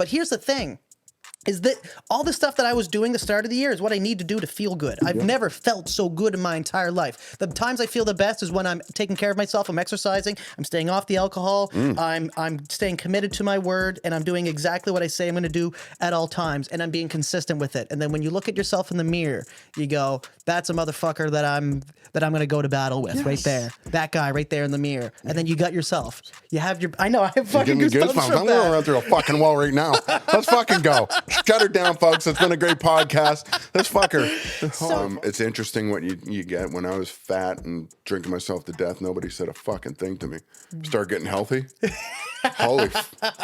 But here's the thing. Is that all the stuff that I was doing the start of the year is what I need to do to feel good. I've never felt so good in my entire life. The times I feel the best is when I'm taking care of myself, I'm exercising, I'm staying off the alcohol, I'm staying committed to my word, and I'm doing exactly what I say I'm going to do at all times, and I'm being consistent with it. And then when you look at yourself in the mirror, you go, that's a motherfucker that I'm going to go to battle with right there. That guy right there in the mirror. And then you got yourself. You have your, I know, I have fucking goosebumps from I'm going to run through a fucking wall right now. Let's fucking go. Shut her down, folks. It's been a great podcast. This fucker. It's interesting what you get. When I was fat and drinking myself to death, nobody said a fucking thing to me. Start getting healthy.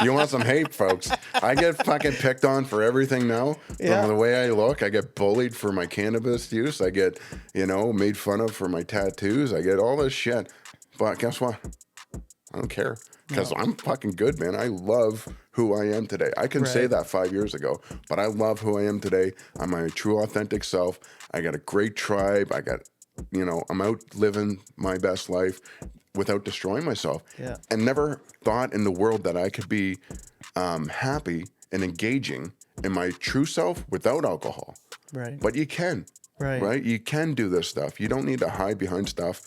You want some hate, folks? I get fucking picked on for everything now. From the way I look, I get bullied for my cannabis use. I get, made fun of for my tattoos. I get all this shit. But guess what? I don't care. Because I'm fucking good, man. I love who I am today. I can say that 5 years ago, but I love who I am today. I'm my true, authentic self. I got a great tribe. I got, I'm out living my best life without destroying myself. Yeah. And never thought in the world that I could be happy and engaging in my true self without alcohol. Right. But you can. Right. You can do this stuff. You don't need to hide behind stuff.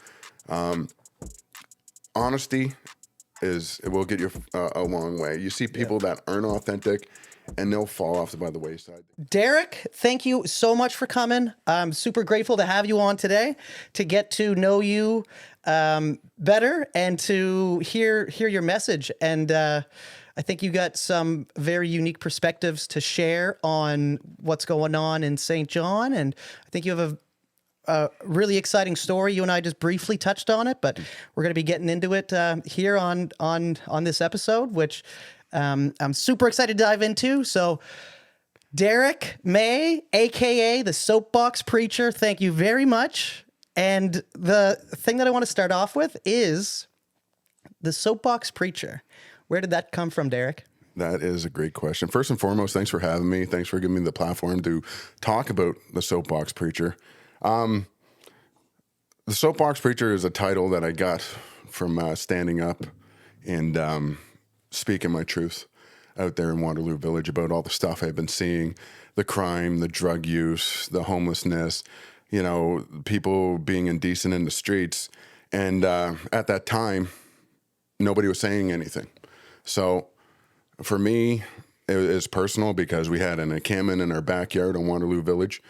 Honesty it will get you a long way. You see people that aren't authentic, and they'll fall off by the wayside. Derrick, thank you so much for coming. I'm super grateful to have you on today, to get to know you better and to hear your message. And I think you got some very unique perspectives to share on what's going on in St. John. And I think you have a really exciting story. You and I just briefly touched on it, but we're going to be getting into it here on this episode, which I'm super excited to dive into. So Derrick May, aka the Soapbox Preacher, thank you very much. And the thing that I want to start off with is the Soapbox Preacher. Where did that come from, Derrick? That is a great question. First and foremost, thanks for having me. Thanks for giving me the platform to talk about the Soapbox Preacher. The Soapbox Preacher is a title that I got from standing up and speaking my truth out there in Waterloo Village about all the stuff I've been seeing, the crime, the drug use, the homelessness, people being indecent in the streets. And at that time, nobody was saying anything. So for me, it was personal because we had an encampment in our backyard in Waterloo Village.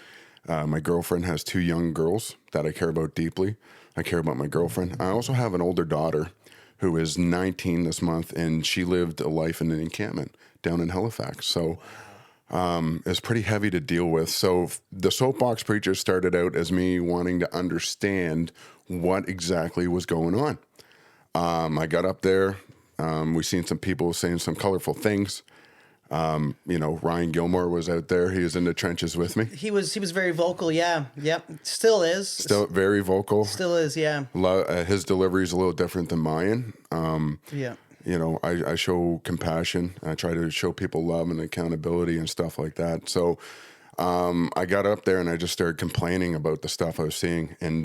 My girlfriend has 2 young girls that I care about deeply. I care about my girlfriend. I also have an older daughter who is 19 this month, and she lived a life in an encampment down in Halifax. So it's pretty heavy to deal with. So the Soapbox Preacher started out as me wanting to understand what exactly was going on. I got up there. We seen some people saying some colorful things. Ryan Gilmore was out there. He was in the trenches with me. He was very vocal. Yeah. Yep. Still is. Still very vocal. Still is. Yeah. His delivery is a little different than mine. Yeah. I show compassion. I try to show people love and accountability and stuff like that. So, I got up there and I just started complaining about the stuff I was seeing. And,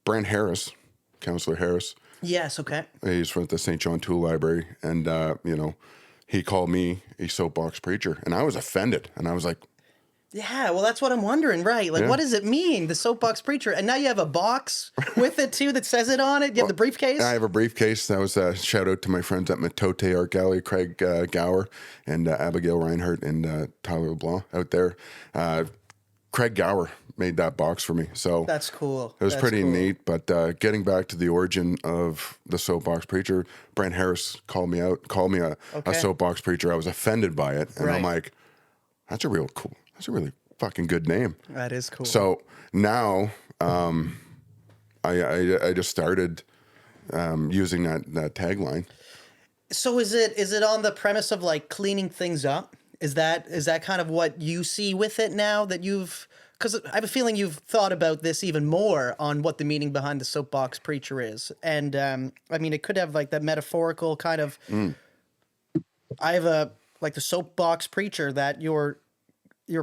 Brent Harris, Councillor Harris. Yes. Okay. He's from the St. John Tool Library. And, he called me a soapbox preacher, and I was offended. And I was like, yeah, well, that's what I'm wondering, right? Like, what does it mean, the Soapbox Preacher? And now you have a box with it, too, that says it on it. You have the briefcase? I have a briefcase. That was a shout-out to my friends at Matote Art Gallery, Craig Gower and Abigail Reinhardt and Tyler LeBlanc out there. Craig Gower made that box for me. So that's cool. It was pretty neat. But getting back to the origin of the Soapbox Preacher, Brent Harris called me a Soapbox Preacher. I was offended by it. And I'm like, that's a really fucking good name. That is cool. So now I just started using that tagline. So is it on the premise of like cleaning things up? Is that kind of what you see with it now that because I have a feeling you've thought about this even more on what the meaning behind the Soapbox Preacher is. And I mean, it could have like that metaphorical kind of, I have the Soapbox Preacher that you're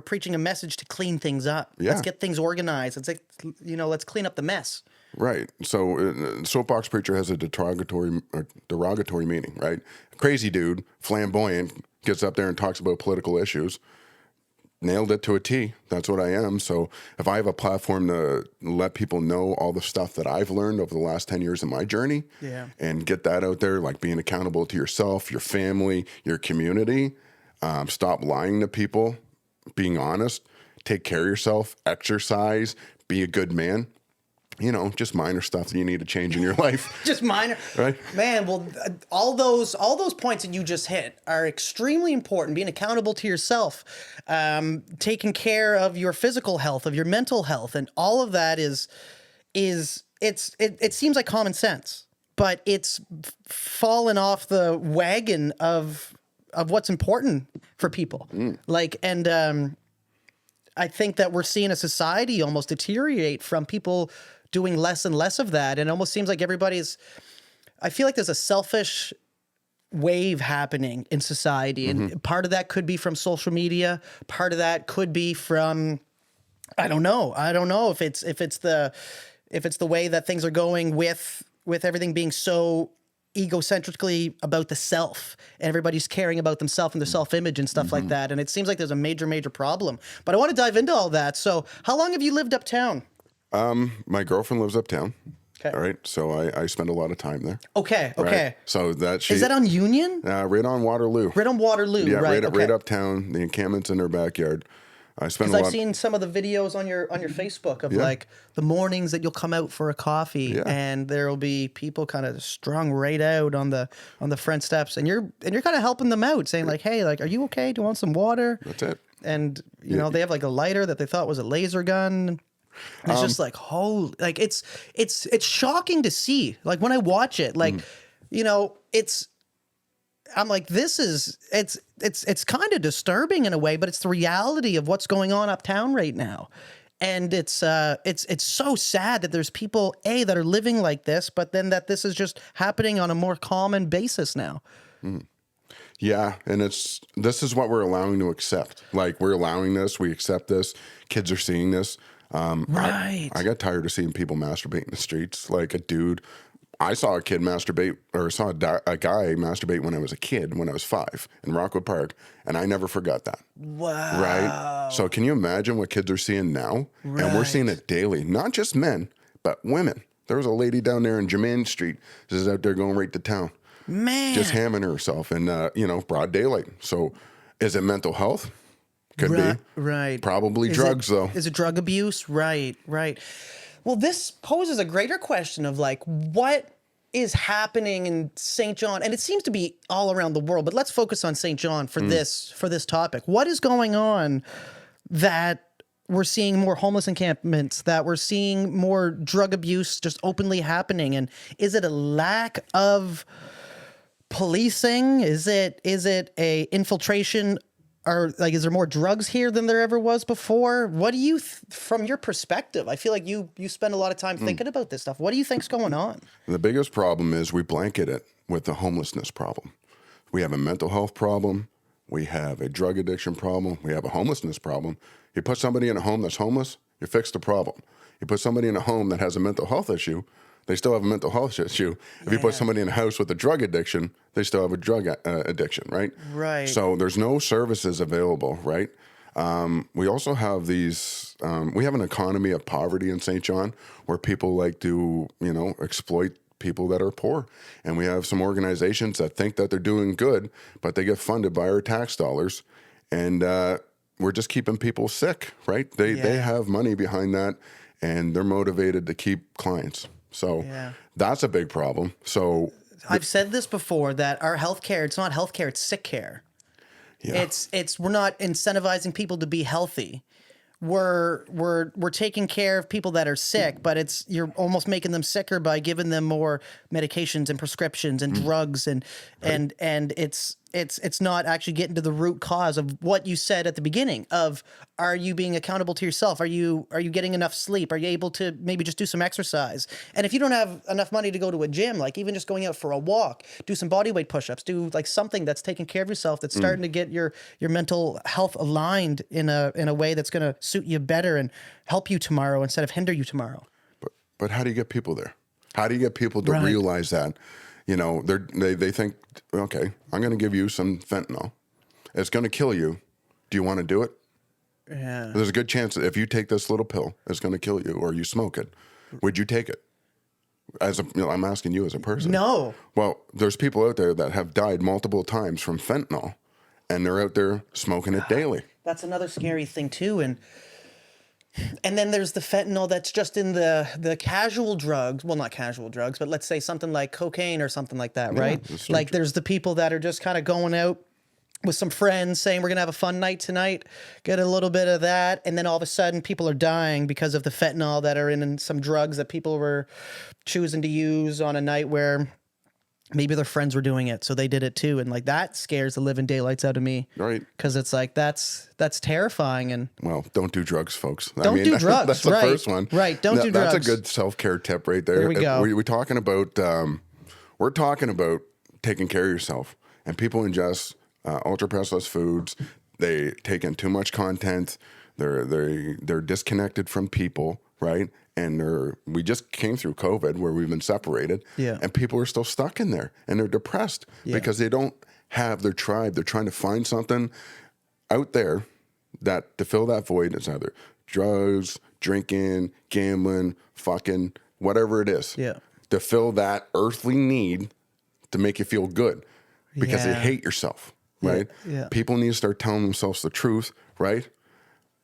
preaching a message to clean things up. Yeah. Let's get things organized. It's like, let's clean up the mess. Right. So soapbox preacher has a derogatory meaning, right? Crazy dude, flamboyant, gets up there and talks about political issues. Nailed it to a T. That's what I am. So if I have a platform to let people know all the stuff that I've learned over the last 10 years of my journey and get that out there, like being accountable to yourself, your family, your community, stop lying to people, being honest, take care of yourself, exercise, be a good man. You know, just minor stuff that you need to change in your life. Just minor, right? Man, well, all those points that you just hit are extremely important. Being accountable to yourself, taking care of your physical health, of your mental health, and all of that it seems like common sense, but it's fallen off the wagon of what's important for people. I think that we're seeing a society almost deteriorate from people doing less and less of that. And it almost seems like I feel like there's a selfish wave happening in society. And part of that could be from social media. Part of that could be from, I don't know if it's the way that things are going with everything being so egocentrically about the self, and everybody's caring about themselves and their self-image and stuff like that. And it seems like there's a major problem. But I want to dive into all that. So how long have you lived uptown? My girlfriend lives uptown. Okay. All right. So I spend a lot of time there. Okay. Right? So is that on Union? Right on Waterloo. Right on Waterloo. Yeah, right. Right uptown. The encampment's in her backyard. Because I've seen some of the videos on your Facebook of like the mornings that you'll come out for a coffee and there'll be people kind of strung right out on the front steps, and you're kind of helping them out, saying like, hey, like, are you okay? Do you want some water? That's it. And you know, they have like a lighter that they thought was a laser gun. And it's just like, holy, like it's shocking to see. Like when I watch it, like, you know, I'm like, it's kind of disturbing in a way, but it's the reality of what's going on uptown right now. And it's so sad that there's people, that are living like this, but then that this is just happening on a more common basis now. Yeah. And this is what we're allowing to accept. Like, we're allowing this, we accept this. Kids are seeing this. Right. I got tired of seeing people masturbate in the streets. Like a dude, I saw a kid masturbate, or saw a guy masturbate when I was a kid, when I was 5 in Rockwood Park, and I never forgot that. Wow. Right? So can you imagine what kids are seeing now? Right. And we're seeing it daily, not just men, but women. There was a lady down there in Jermaine Street, just out there going right to town. Man. Just hamming herself in, broad daylight. So is it mental health? Could be. Right. Probably drugs, though. Is it drug abuse? Right. Well, this poses a greater question of like, what is happening in St. John? And it seems to be all around the world, but let's focus on St. John for this topic. What is going on that we're seeing more homeless encampments, that we're seeing more drug abuse just openly happening? And is it a lack of policing? Is it a infiltration? Or like, is there more drugs here than there ever was before? What do you, from your perspective, I feel like you spend a lot of time thinking about this stuff. What do you think's going on? The biggest problem is we blanket it with the homelessness problem. We have a mental health problem. We have a drug addiction problem. We have a homelessness problem. You put somebody in a home that's homeless, you fix the problem. You put somebody in a home that has a mental health issue, they still have a mental health issue. If you put somebody in a house with a drug addiction, they still have a drug addiction, right? Right. So there's no services available, right? We also have these, we have an economy of poverty in St. John where people like to, exploit people that are poor. And we have some organizations that think that they're doing good, but they get funded by our tax dollars. And we're just keeping people sick, right? They have money behind that, and they're motivated to keep clients. So that's a big problem. So I've said this before, that our healthcare, it's not healthcare, it's sick care. Yeah. We're not incentivizing people to be healthy. We're taking care of people that are sick, but you're almost making them sicker by giving them more medications and prescriptions and drugs, and it's not actually getting to the root cause of what you said at the beginning of, are you being accountable to yourself? Are you getting enough sleep? Are you able to maybe just do some exercise? And if you don't have enough money to go to a gym, like even just going out for a walk, do some body weight push-ups, do like something that's taking care of yourself, that's starting to get your mental health aligned in a way that's going to suit you better and help you tomorrow instead of hinder you tomorrow. But how do you get people there? How do you get people to realize that? You know, they think, okay, I'm going to give you some fentanyl. It's going to kill you. Do you want to do it? Yeah. There's a good chance that if you take this little pill, it's going to kill you, or you smoke it. Would you take it? I'm asking you as a person. No. Well, there's people out there that have died multiple times from fentanyl, and they're out there smoking it daily. That's another scary thing too, and then there's the fentanyl that's just in the casual drugs. Well, not casual drugs, but let's say something like cocaine or something like that, right? Like there's the people that are just kind of going out with some friends saying we're going to have a fun night tonight, get a little bit of that. And then all of a sudden people are dying because of the fentanyl that are in some drugs that people were choosing to use on a night where maybe their friends were doing it. So they did it too. And like that scares the living daylights out of me. Right. Cause it's like, that's terrifying. And well, don't do drugs, folks. Don't do drugs. That's the first one. Right. Don't do drugs. That's a good self-care tip right there. There we go. We're talking about, taking care of yourself, and people ingest ultra processed foods. They take in too much content. They're disconnected from people, right? And we just came through COVID where we've been separated, and people are still stuck in there, and they're depressed because they don't have their tribe. They're trying to find something out there that to fill that void. It's either drugs, drinking, gambling, fucking, whatever it is, to fill that earthly need to make you feel good because they hate yourself. Right? Yeah. People need to start telling themselves the truth, right?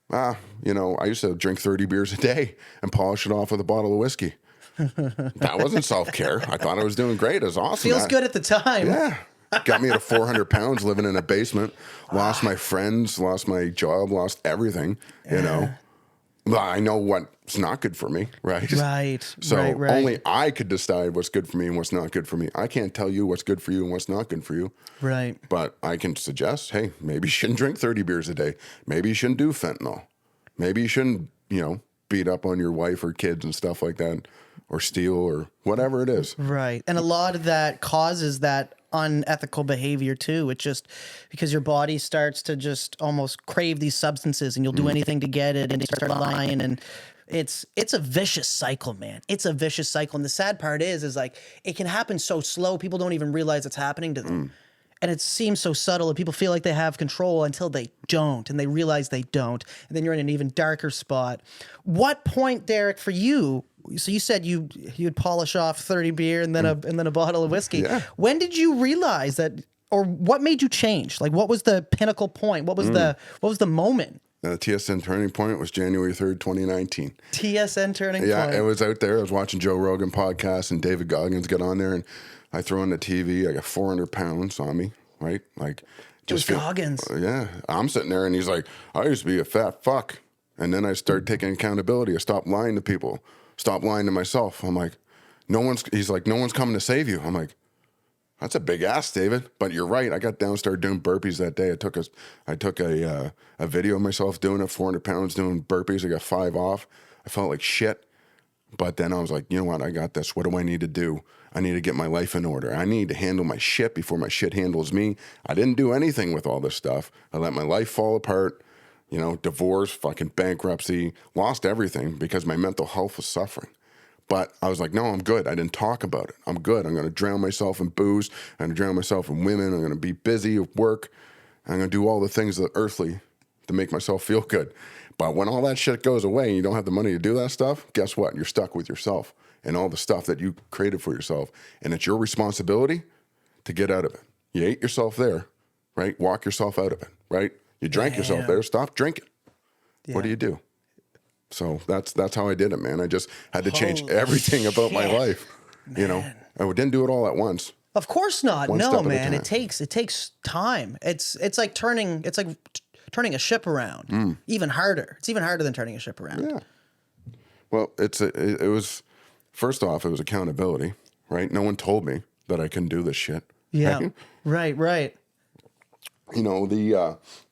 You know, I used to drink 30 beers a day and polish it off with a bottle of whiskey. That wasn't self-care. I thought I was doing great. It was awesome. Feels good at the time. Yeah. Got me to 400 pounds living in a basement. Lost my friends, lost my job, lost everything, you know. Well, I know what's not good for me, right? Right. So right. only I could decide what's good for me and what's not good for me. I can't tell you what's good for you and what's not good for you. Right. But I can suggest, hey, maybe you shouldn't drink 30 beers a day. Maybe you shouldn't do fentanyl. Maybe you shouldn't, beat up on your wife or kids and stuff like that, or steal or whatever it is. Right. And a lot of that causes that unethical behavior too. It's just because your body starts to just almost crave these substances, and you'll do anything to get it, and you start lying, and it's a vicious cycle, man. It's a vicious cycle. And the sad part is like it can happen so slow, people don't even realize it's happening to them. And it seems so subtle, and people feel like they have control until they don't, and they realize they don't. And then you're in an even darker spot. What point, Derrick, for you? So you said you'd polish off 30 beer and then a bottle of whiskey. Yeah. When did you realize that, or what made you change? Like, what was the pinnacle point? What was the moment? The TSN turning point was January 3rd, 2019. TSN turning point. Yeah, it was out there. I was watching Joe Rogan podcast, and David Goggins got on there, and I throw on the TV. I got 400 pounds on me, right? Like, just Goggins. Yeah, I'm sitting there, and he's like, I used to be a fat fuck. And then I started taking accountability. I stopped lying to people, stopped lying to myself. I'm like, he's like, no one's coming to save you. I'm like, that's a big ass, David. But you're right. I got down, started doing burpees that day. I took a video of myself doing it, 400 pounds, doing burpees. I got 5 off. I felt like shit. But then I was like, you know what? I got this. What do I need to do? I need to get my life in order. I need to handle my shit before my shit handles me. I didn't do anything with all this stuff. I let my life fall apart. Divorce, fucking bankruptcy, lost everything because my mental health was suffering. But I was like, no, I'm good. I didn't talk about it. I'm good. I'm going to drown myself in booze. I'm going to drown myself in women. I'm going to be busy at work. I'm going to do all the things that earthly to make myself feel good. But when all that shit goes away and you don't have the money to do that stuff, guess what? You're stuck with yourself and all the stuff that you created for yourself. And it's your responsibility to get out of it. You ate yourself there, right? Walk yourself out of it, right? You drank yourself there. Stop drinking. Yeah. What do you do? So that's how I did it, man. I just had to change everything about my life. Man. I didn't do it all at once. Of course not. No, man. It takes time. It's like turning a ship around. Even harder. It's even harder than turning a ship around. Yeah. Well, it was first off, it was accountability, right? No one told me that I couldn't do this shit. Yeah. Right.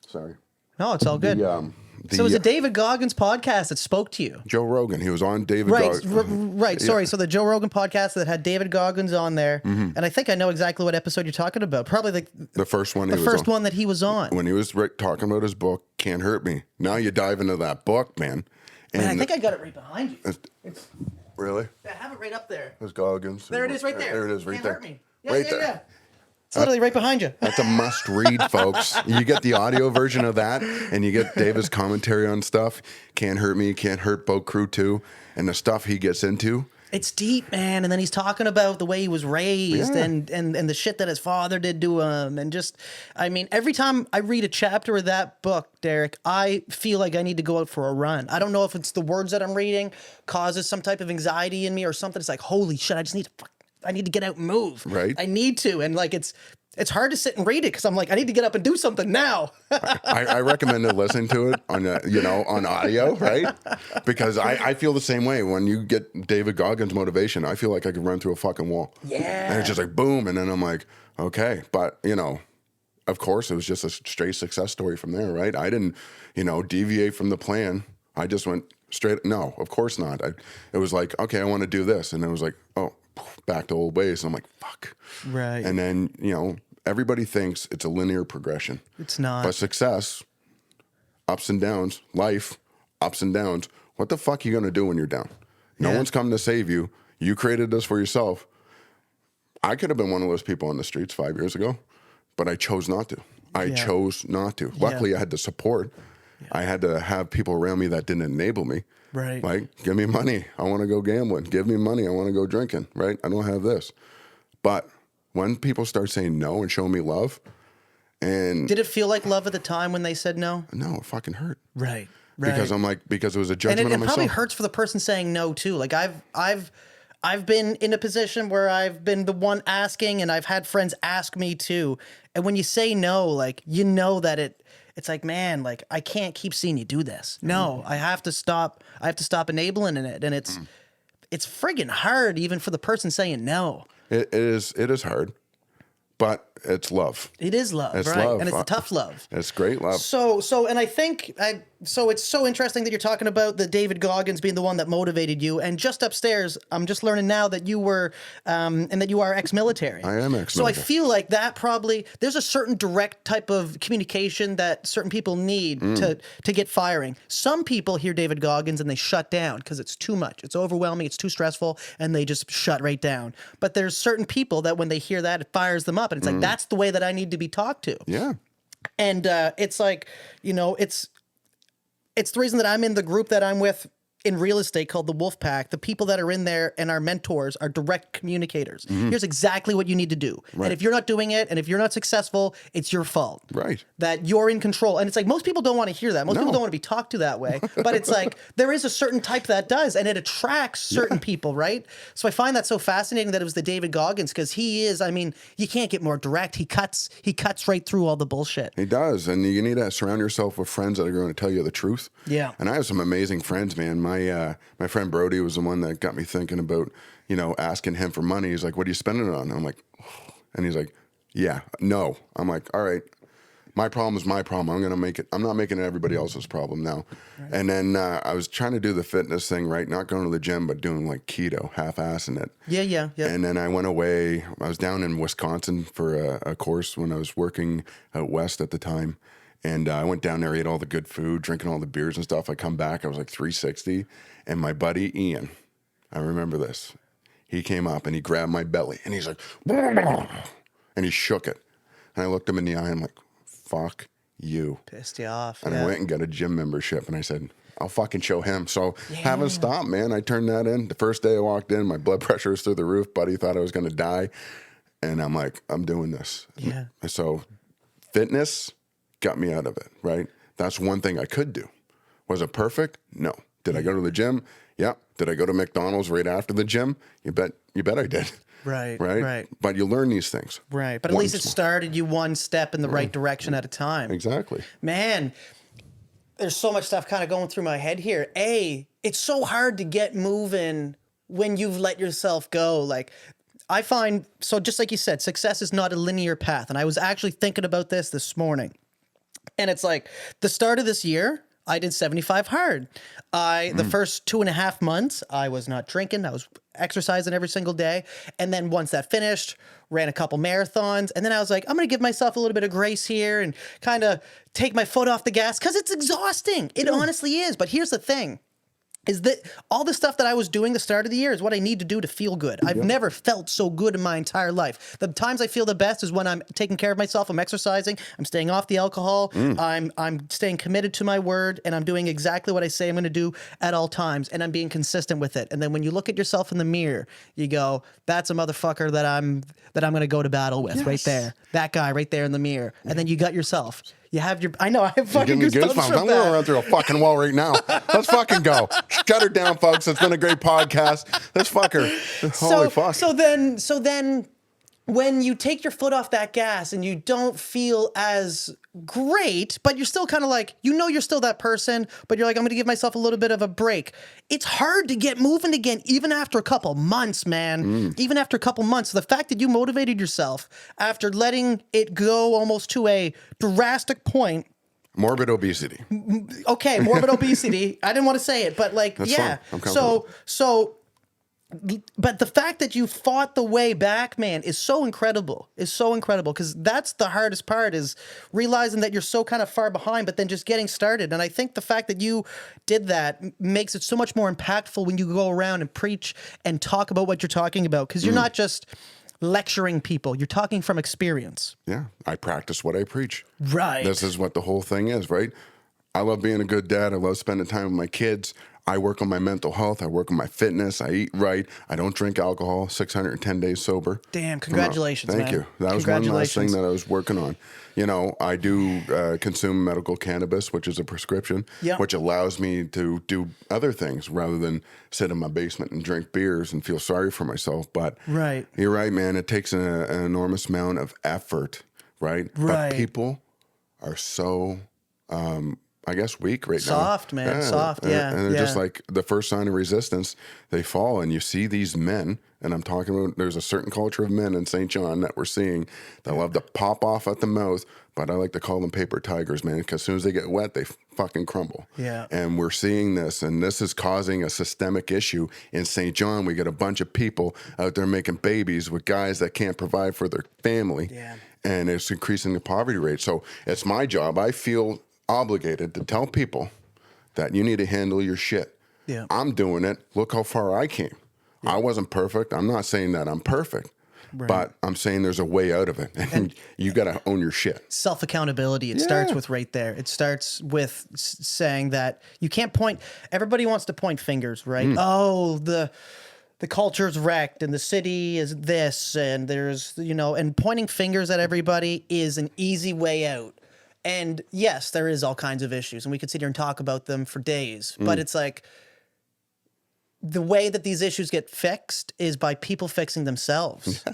Sorry. No, it's all good. So it was a David Goggins podcast that spoke to you. Joe Rogan. He was on David Goggins. Right. Sorry. Yeah. So the Joe Rogan podcast that had David Goggins on there. And I think I know exactly what episode you're talking about. Probably the first one. The first one that he was on. When he was talking about his book, Can't Hurt Me. Now you dive into that book, man. And I think I got it right behind you. Really? I have it right up there. There's Goggins. There it is right there. There it is right Can't there. hurt me. Yeah, right yeah, there. yeah. It's literally right behind you. That's a must read, folks. You get the audio version of that, and you get David's commentary on stuff. Can't Hurt Me, Can't Hurt Boat Crew 2, and the stuff he gets into. It's deep, man. And then he's talking about the way he was raised and the shit that his father did to him. And just, I mean, every time I read a chapter of that book, Derrick, I feel like I need to go out for a run. I don't know if it's the words that I'm reading causes some type of anxiety in me or something. It's like, holy shit, I need to get out and move. Right. I need to. And like, it's hard to sit and read it because I'm like, I need to get up and do something now. I recommend listening to it on on audio, right? Because I feel the same way. When you get David Goggins' motivation, I feel like I could run through a fucking wall. Yeah. And it's just like boom, and then I'm like, okay, but of course, it was just a straight success story from there, right? I didn't, deviate from the plan. I just went straight. No, of course not. It was like, okay, I want to do this, and it was like, oh, back to old ways. And I'm like, fuck. Right. And then everybody thinks it's a linear progression. It's not. But success, ups and downs, life, ups and downs. What the fuck are you going to do when you're down? No one's coming to save you. You created this for yourself. I could have been one of those people on the streets 5 years ago, but I chose not to. I chose not to. Luckily, I had the support. I had to have people around me that didn't enable me. Right. Like, give me money. I want to go gambling. Give me money. I want to go drinking. Right. I don't have this. But when people start saying no and showing me love, and did it feel like love at the time when they said no? No, it fucking hurt. Right. Because I'm like, because it was a judgment and on it myself. probably hurts for the person saying no too. Like I've been in a position where I've been the one asking, and I've had friends ask me too. And when you say no, like that it's like, man, like I can't keep seeing you do this. No, I have to stop. I have to stop enabling in it, and it's friggin' hard even for the person saying no. It is hard, but it's love. It is love, It's right? love. And it's a tough love. It's great love. So, and I think, so it's so interesting that you're talking about the David Goggins being the one that motivated you. And just upstairs, I'm just learning now that you were, and that you are ex-military. I am ex-military. So I feel like that probably, there's a certain direct type of communication that certain people need to get firing. Some people hear David Goggins and they shut down because it's too much. It's overwhelming. It's too stressful. And they just shut right down. But there's certain people that when they hear that, it fires them up. And it's like, that's the way that I need to be talked to. Yeah. And it's like, it's the reason that I'm in the group that I'm with in real estate called the Wolf Pack. The people that are in there and our mentors are direct communicators. Here's exactly what you need to do. Right. And if you're not doing it, and if you're not successful, it's your fault. Right. That you're in control. And it's like, most people don't want to hear that. Most people don't want to be talked to that way. But it's like, there is a certain type that does, and it attracts certain people, right? So I find that so fascinating that it was the David Goggins, because he is, I mean, you can't get more direct. He cuts right through all the bullshit. He does. And you need to surround yourself with friends that are going to tell you the truth. Yeah. And I have some amazing friends, man. My friend Brody was the one that got me thinking about, asking him for money. He's like, what are you spending it on? I'm like, oh. And he's like, yeah, no. I'm like, all right, my problem is my problem. I'm going to make it. I'm not making it everybody else's problem now. Right. And then I was trying to do the fitness thing, right? Not going to the gym, but doing like keto, half-assing it. Yeah. And then I went away. I was down in Wisconsin for a course when I was working out west at the time. And I went down there, ate all the good food, drinking all the beers and stuff. I come back, I was like 360. And my buddy Ian, I remember this. He came up and he grabbed my belly and he's like, and he shook it. And I looked him in the eye and I'm like, fuck you. Pissed you off. And I went and got a gym membership and I said, I'll fucking show him. So haven't stopped, man. I turned that in. The first day I walked in, my blood pressure was through the roof. Buddy thought I was going to die. And I'm like, I'm doing this. Yeah. So fitness got me out of it, right? That's one thing I could do. Was it perfect? No. Did I go to the gym? Yeah. Did I go to McDonald's right after the gym? You bet I did. Right. But you learn these things. Right. But at least it started you one step in the right direction at a time. Exactly. Man, there's so much stuff kind of going through my head here. It's so hard to get moving when you've let yourself go. Like, I find, so just like you said, success is not a linear path. And I was actually thinking about this morning. And it's like the start of this year, I did 75 hard. The first 2.5 months, I was not drinking. I was exercising every single day. And then once that finished, ran a couple marathons. And then I was like, I'm going to give myself a little bit of grace here and kind of take my foot off the gas because it's exhausting. It honestly is. But here's the thing. is that all the stuff that I was doing the start of the year is what I need to do to feel good. I've never felt so good in my entire life. The times I feel the best is when I'm taking care of myself, I'm exercising, I'm staying off the alcohol, I'm staying committed to my word, and I'm doing exactly what I say I'm going to do at all times, and I'm being consistent with it. And then when you look at yourself in the mirror, you go, that's a motherfucker that I'm going to go to battle with right there. That guy right there in the mirror. And then you got yourself. You have your, I know, I have fucking goosebumps from I'm going to run through a fucking wall right now. Let's fucking go. Shut her down, folks. It's been a great podcast. Let's fuck her. Holy fuck. So then when you take your foot off that gas and you don't feel as great, but you're still kind of like, you know, you're still that person, but you're like, I'm going to give myself a little bit of a break. It's hard to get moving again, even after a couple months, man. Even after a couple months. The fact that you motivated yourself after letting it go almost to a drastic point. Morbid obesity. Okay, morbid obesity. I didn't want to say it, but like, That's yeah. fine. I'm comfortable. But the fact that you fought the way back, man, is so incredible. Because that's the hardest part, is realizing that you're so kind of far behind, but then just getting started. And I think the fact that you did that makes it so much more impactful when you go around and preach and talk about what you're talking about. Because you're not just lecturing people, you're talking from experience. Yeah, I practice what I preach. Right. This is what the whole thing is, right? I love being a good dad. I love spending time with my kids. I work on my mental health. I work on my fitness. I eat right. I don't drink alcohol. 610 days sober. Damn, congratulations, Thank man. you. That was one last thing that I was working on. You know, I do consume medical cannabis, which is a prescription, which allows me to do other things rather than sit in my basement and drink beers and feel sorry for myself. But you're right, man. It takes an enormous amount of effort, right? But people are so... I guess weak right now. Soft, man. Soft, yeah. And they're just like the first sign of resistance, they fall. And you see these men, and I'm talking about, there's a certain culture of men in St. John that we're seeing that love to pop off at the mouth, but I like to call them paper tigers, man, because as soon as they get wet, they fucking crumble. Yeah. And we're seeing this, and this is causing a systemic issue in St. John. We got a bunch of people out there making babies with guys that can't provide for their family. Yeah. And it's increasing the poverty rate. So it's my job. I feel obligated to tell people that you need to handle your shit. Yeah. I'm doing it. Look how far I came. I wasn't perfect. I'm not saying that I'm perfect, but I'm saying there's a way out of it. And you got to own your shit. Self-accountability. It starts with right there. It starts with saying that you can't point. Everybody wants to point fingers, right? Oh, the culture's wrecked and the city is this and there's, you know, and pointing fingers at everybody is an easy way out. And yes, there is all kinds of issues, and we could sit here and talk about them for days. But it's like the way that these issues get fixed is by people fixing themselves.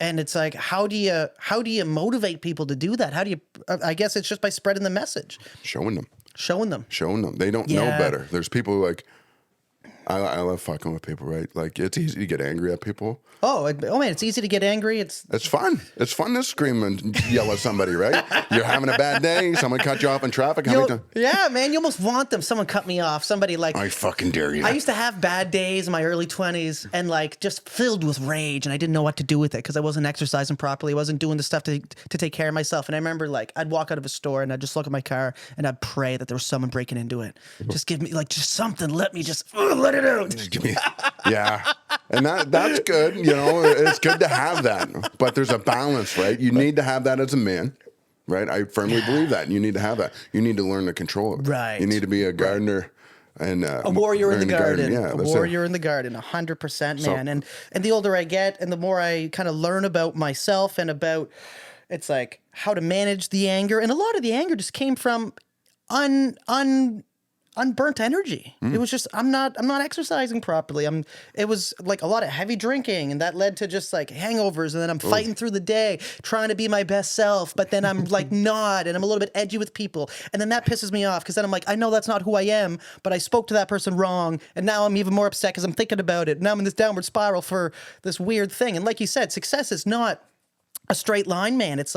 And it's like, how do you motivate people to do that? How do you? I guess it's just by spreading the message, Showing them. They don't know better. There's people who like. I love fucking with people, right? Like, it's easy to get angry at people. Oh man, it's easy to get angry. It's fun. It's fun to scream and yell at somebody, right? You're having a bad day. Someone cut you off in traffic. How many times? Yeah, man, you almost want them. Someone cut me off. Somebody like... I fucking dare you. I used to have bad days in my early 20s and like just filled with rage, and I didn't know what to do with it because I wasn't exercising properly. I wasn't doing the stuff to take care of myself. And I remember like I'd walk out of a store and I'd just look at my car and I'd pray that there was someone breaking into it. Just give me like just something. Let me just let it out. Just give me... Yeah. And that's good. You know, it's good to have that. But there's a balance, right? You need to have that as a man, right? I firmly believe that. You need to have that. You need to learn to control it. Right. You need to be a gardener and a warrior in the garden. Yeah, a warrior in the garden, 100%, man. And the older I get and the more I kind of learn about myself and about it's like how to manage the anger. And a lot of the anger just came from unburnt energy. It was just I'm not exercising properly. It was like a lot of heavy drinking, and that led to just like hangovers, and then I'm fighting through the day trying to be my best self, but then I'm like not, and I'm a little bit edgy with people, and then that pisses me off because then I'm like, I know that's not who I am, but I spoke to that person wrong, and now I'm even more upset because I'm thinking about it. Now I'm in this downward spiral for this weird thing. And like you said, success is not a straight line, man. It's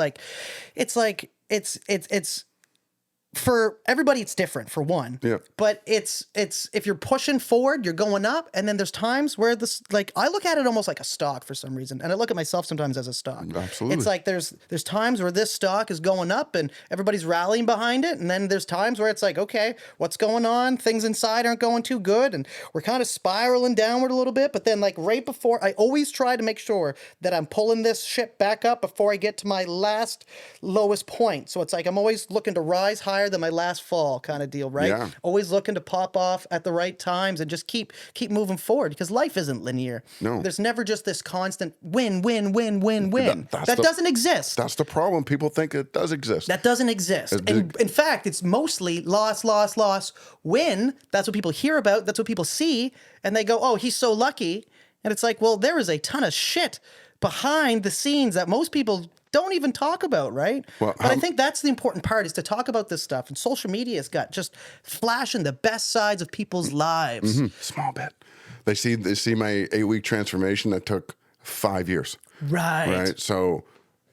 for everybody it's different, for one. Yeah. But it's if you're pushing forward, you're going up, and then there's times where this, like, I look at it almost like a stock for some reason, and I look at myself sometimes as a stock. Absolutely. It's like there's times where this stock is going up and everybody's rallying behind it, and then there's times where it's like, okay, what's going on? Things inside aren't going too good, and we're kind of spiraling downward a little bit. But then, like, right before, I always try to make sure that I'm pulling this ship back up before I get to my last lowest point. So it's like I'm always looking to rise higher than my last fall, kind of deal, right? Yeah. Always looking to pop off at the right times and just keep moving forward, because life isn't linear. No. There's never just this constant win, win, win, win, win. That doesn't exist. That's the problem. People think it does exist. That doesn't exist. And in fact, it's mostly loss, loss, loss, win. That's what people hear about. That's what people see. And they go, oh, he's so lucky. And it's like, well, there is a ton of shit behind the scenes that most people don't even talk about, right? Well, but I think that's the important part, is to talk about this stuff. And social media has got just flashing the best sides of people's lives. Small bit. They see my 8-week transformation that took 5 years. Right. So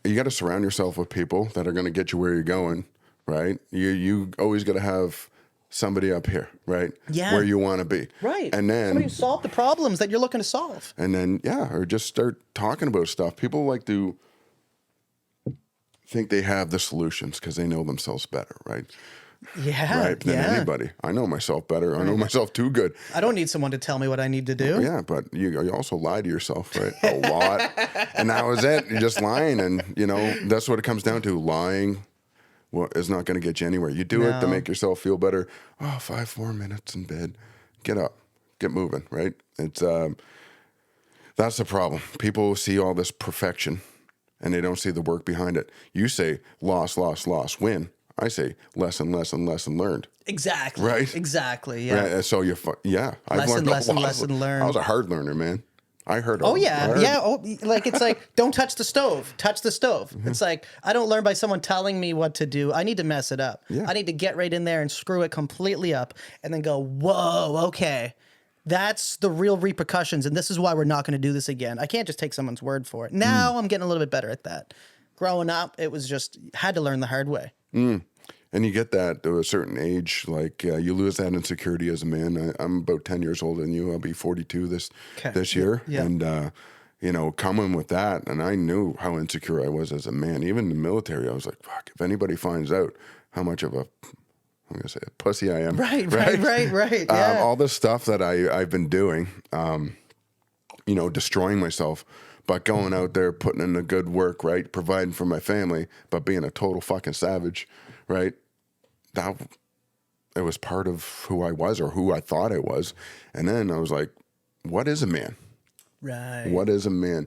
you got to surround yourself with people that are going to get you where you're going, right? You always got to have somebody up here, right? Yeah. Where you want to be. Right. And then somebody who solved the problems that you're looking to solve. And then, or just start talking about stuff. People like to think they have the solutions because they know themselves better, right? Yeah. Right, than anybody. I know myself better. I know myself too good. I don't need someone to tell me what I need to do. Yeah, but you also lie to yourself, right? A lot. And that was it. You're just lying. And, that's what it comes down to. Lying is not going to get you anywhere. You do it to make yourself feel better. Oh, 5 more minutes in bed. Get up. Get moving, right? It's that's the problem. People see all this perfection and they don't see the work behind it. You say loss, loss, loss, win. I say lesson, lesson, lesson learned. Exactly. Right? Exactly. Yeah. Right. So I've learned lesson learned. I was a hard learner, man. I heard. Oh yeah, yeah. Oh, like it's like, don't touch the stove. Touch the stove. It's like, I don't learn by someone telling me what to do. I need to mess it up. Yeah. I need to get right in there and screw it completely up, and then go, whoa, okay. That's the real repercussions, and this is why we're not going to do this again. I can't just take someone's word for it. Now I'm getting a little bit better at that. Growing up, it was just, had to learn the hard way. And you get that to a certain age, like you lose that insecurity as a man. I'm about 10 years older than you. I'll be 42 this year. Yeah. And, coming with that, and I knew how insecure I was as a man. Even in the military, I was like, fuck, if anybody finds out how much of a pussy I am. Right. Yeah. All this stuff that I've been doing, destroying myself, but going out there, putting in the good work, right? Providing for my family, but being a total fucking savage, right? It was part of who I was, or who I thought I was. And then I was like, what is a man? Right. What is a man?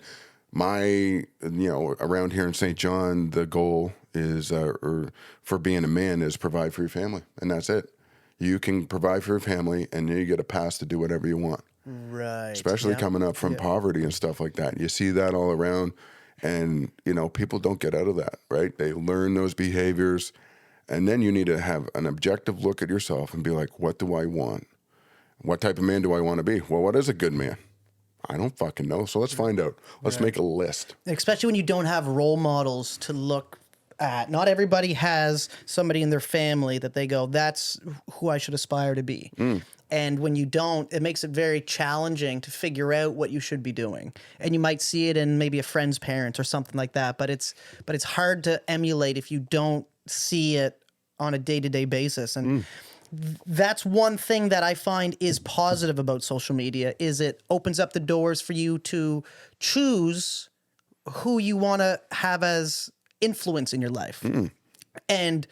Around here in St. John, the goal is, or for being a man, is provide for your family. And that's it. You can provide for your family, and then you get a pass to do whatever you want. Right. Especially coming up from poverty and stuff like that. You see that all around, and, people don't get out of that, right? They learn those behaviors, and then you need to have an objective look at yourself and be like, what do I want? What type of man do I want to be? Well, what is a good man? I don't fucking know. So let's find out. Let's make a list. Especially when you don't have role models to look at. Not everybody has somebody in their family that they go, that's who I should aspire to be. And when you don't, it makes it very challenging to figure out what you should be doing. And you might see it in maybe a friend's parents or something like that. But it's hard to emulate if you don't see it on a day-to-day basis. And that's one thing that I find is positive about social media, is it opens up the doors for you to choose who you want to have as influence in your life. And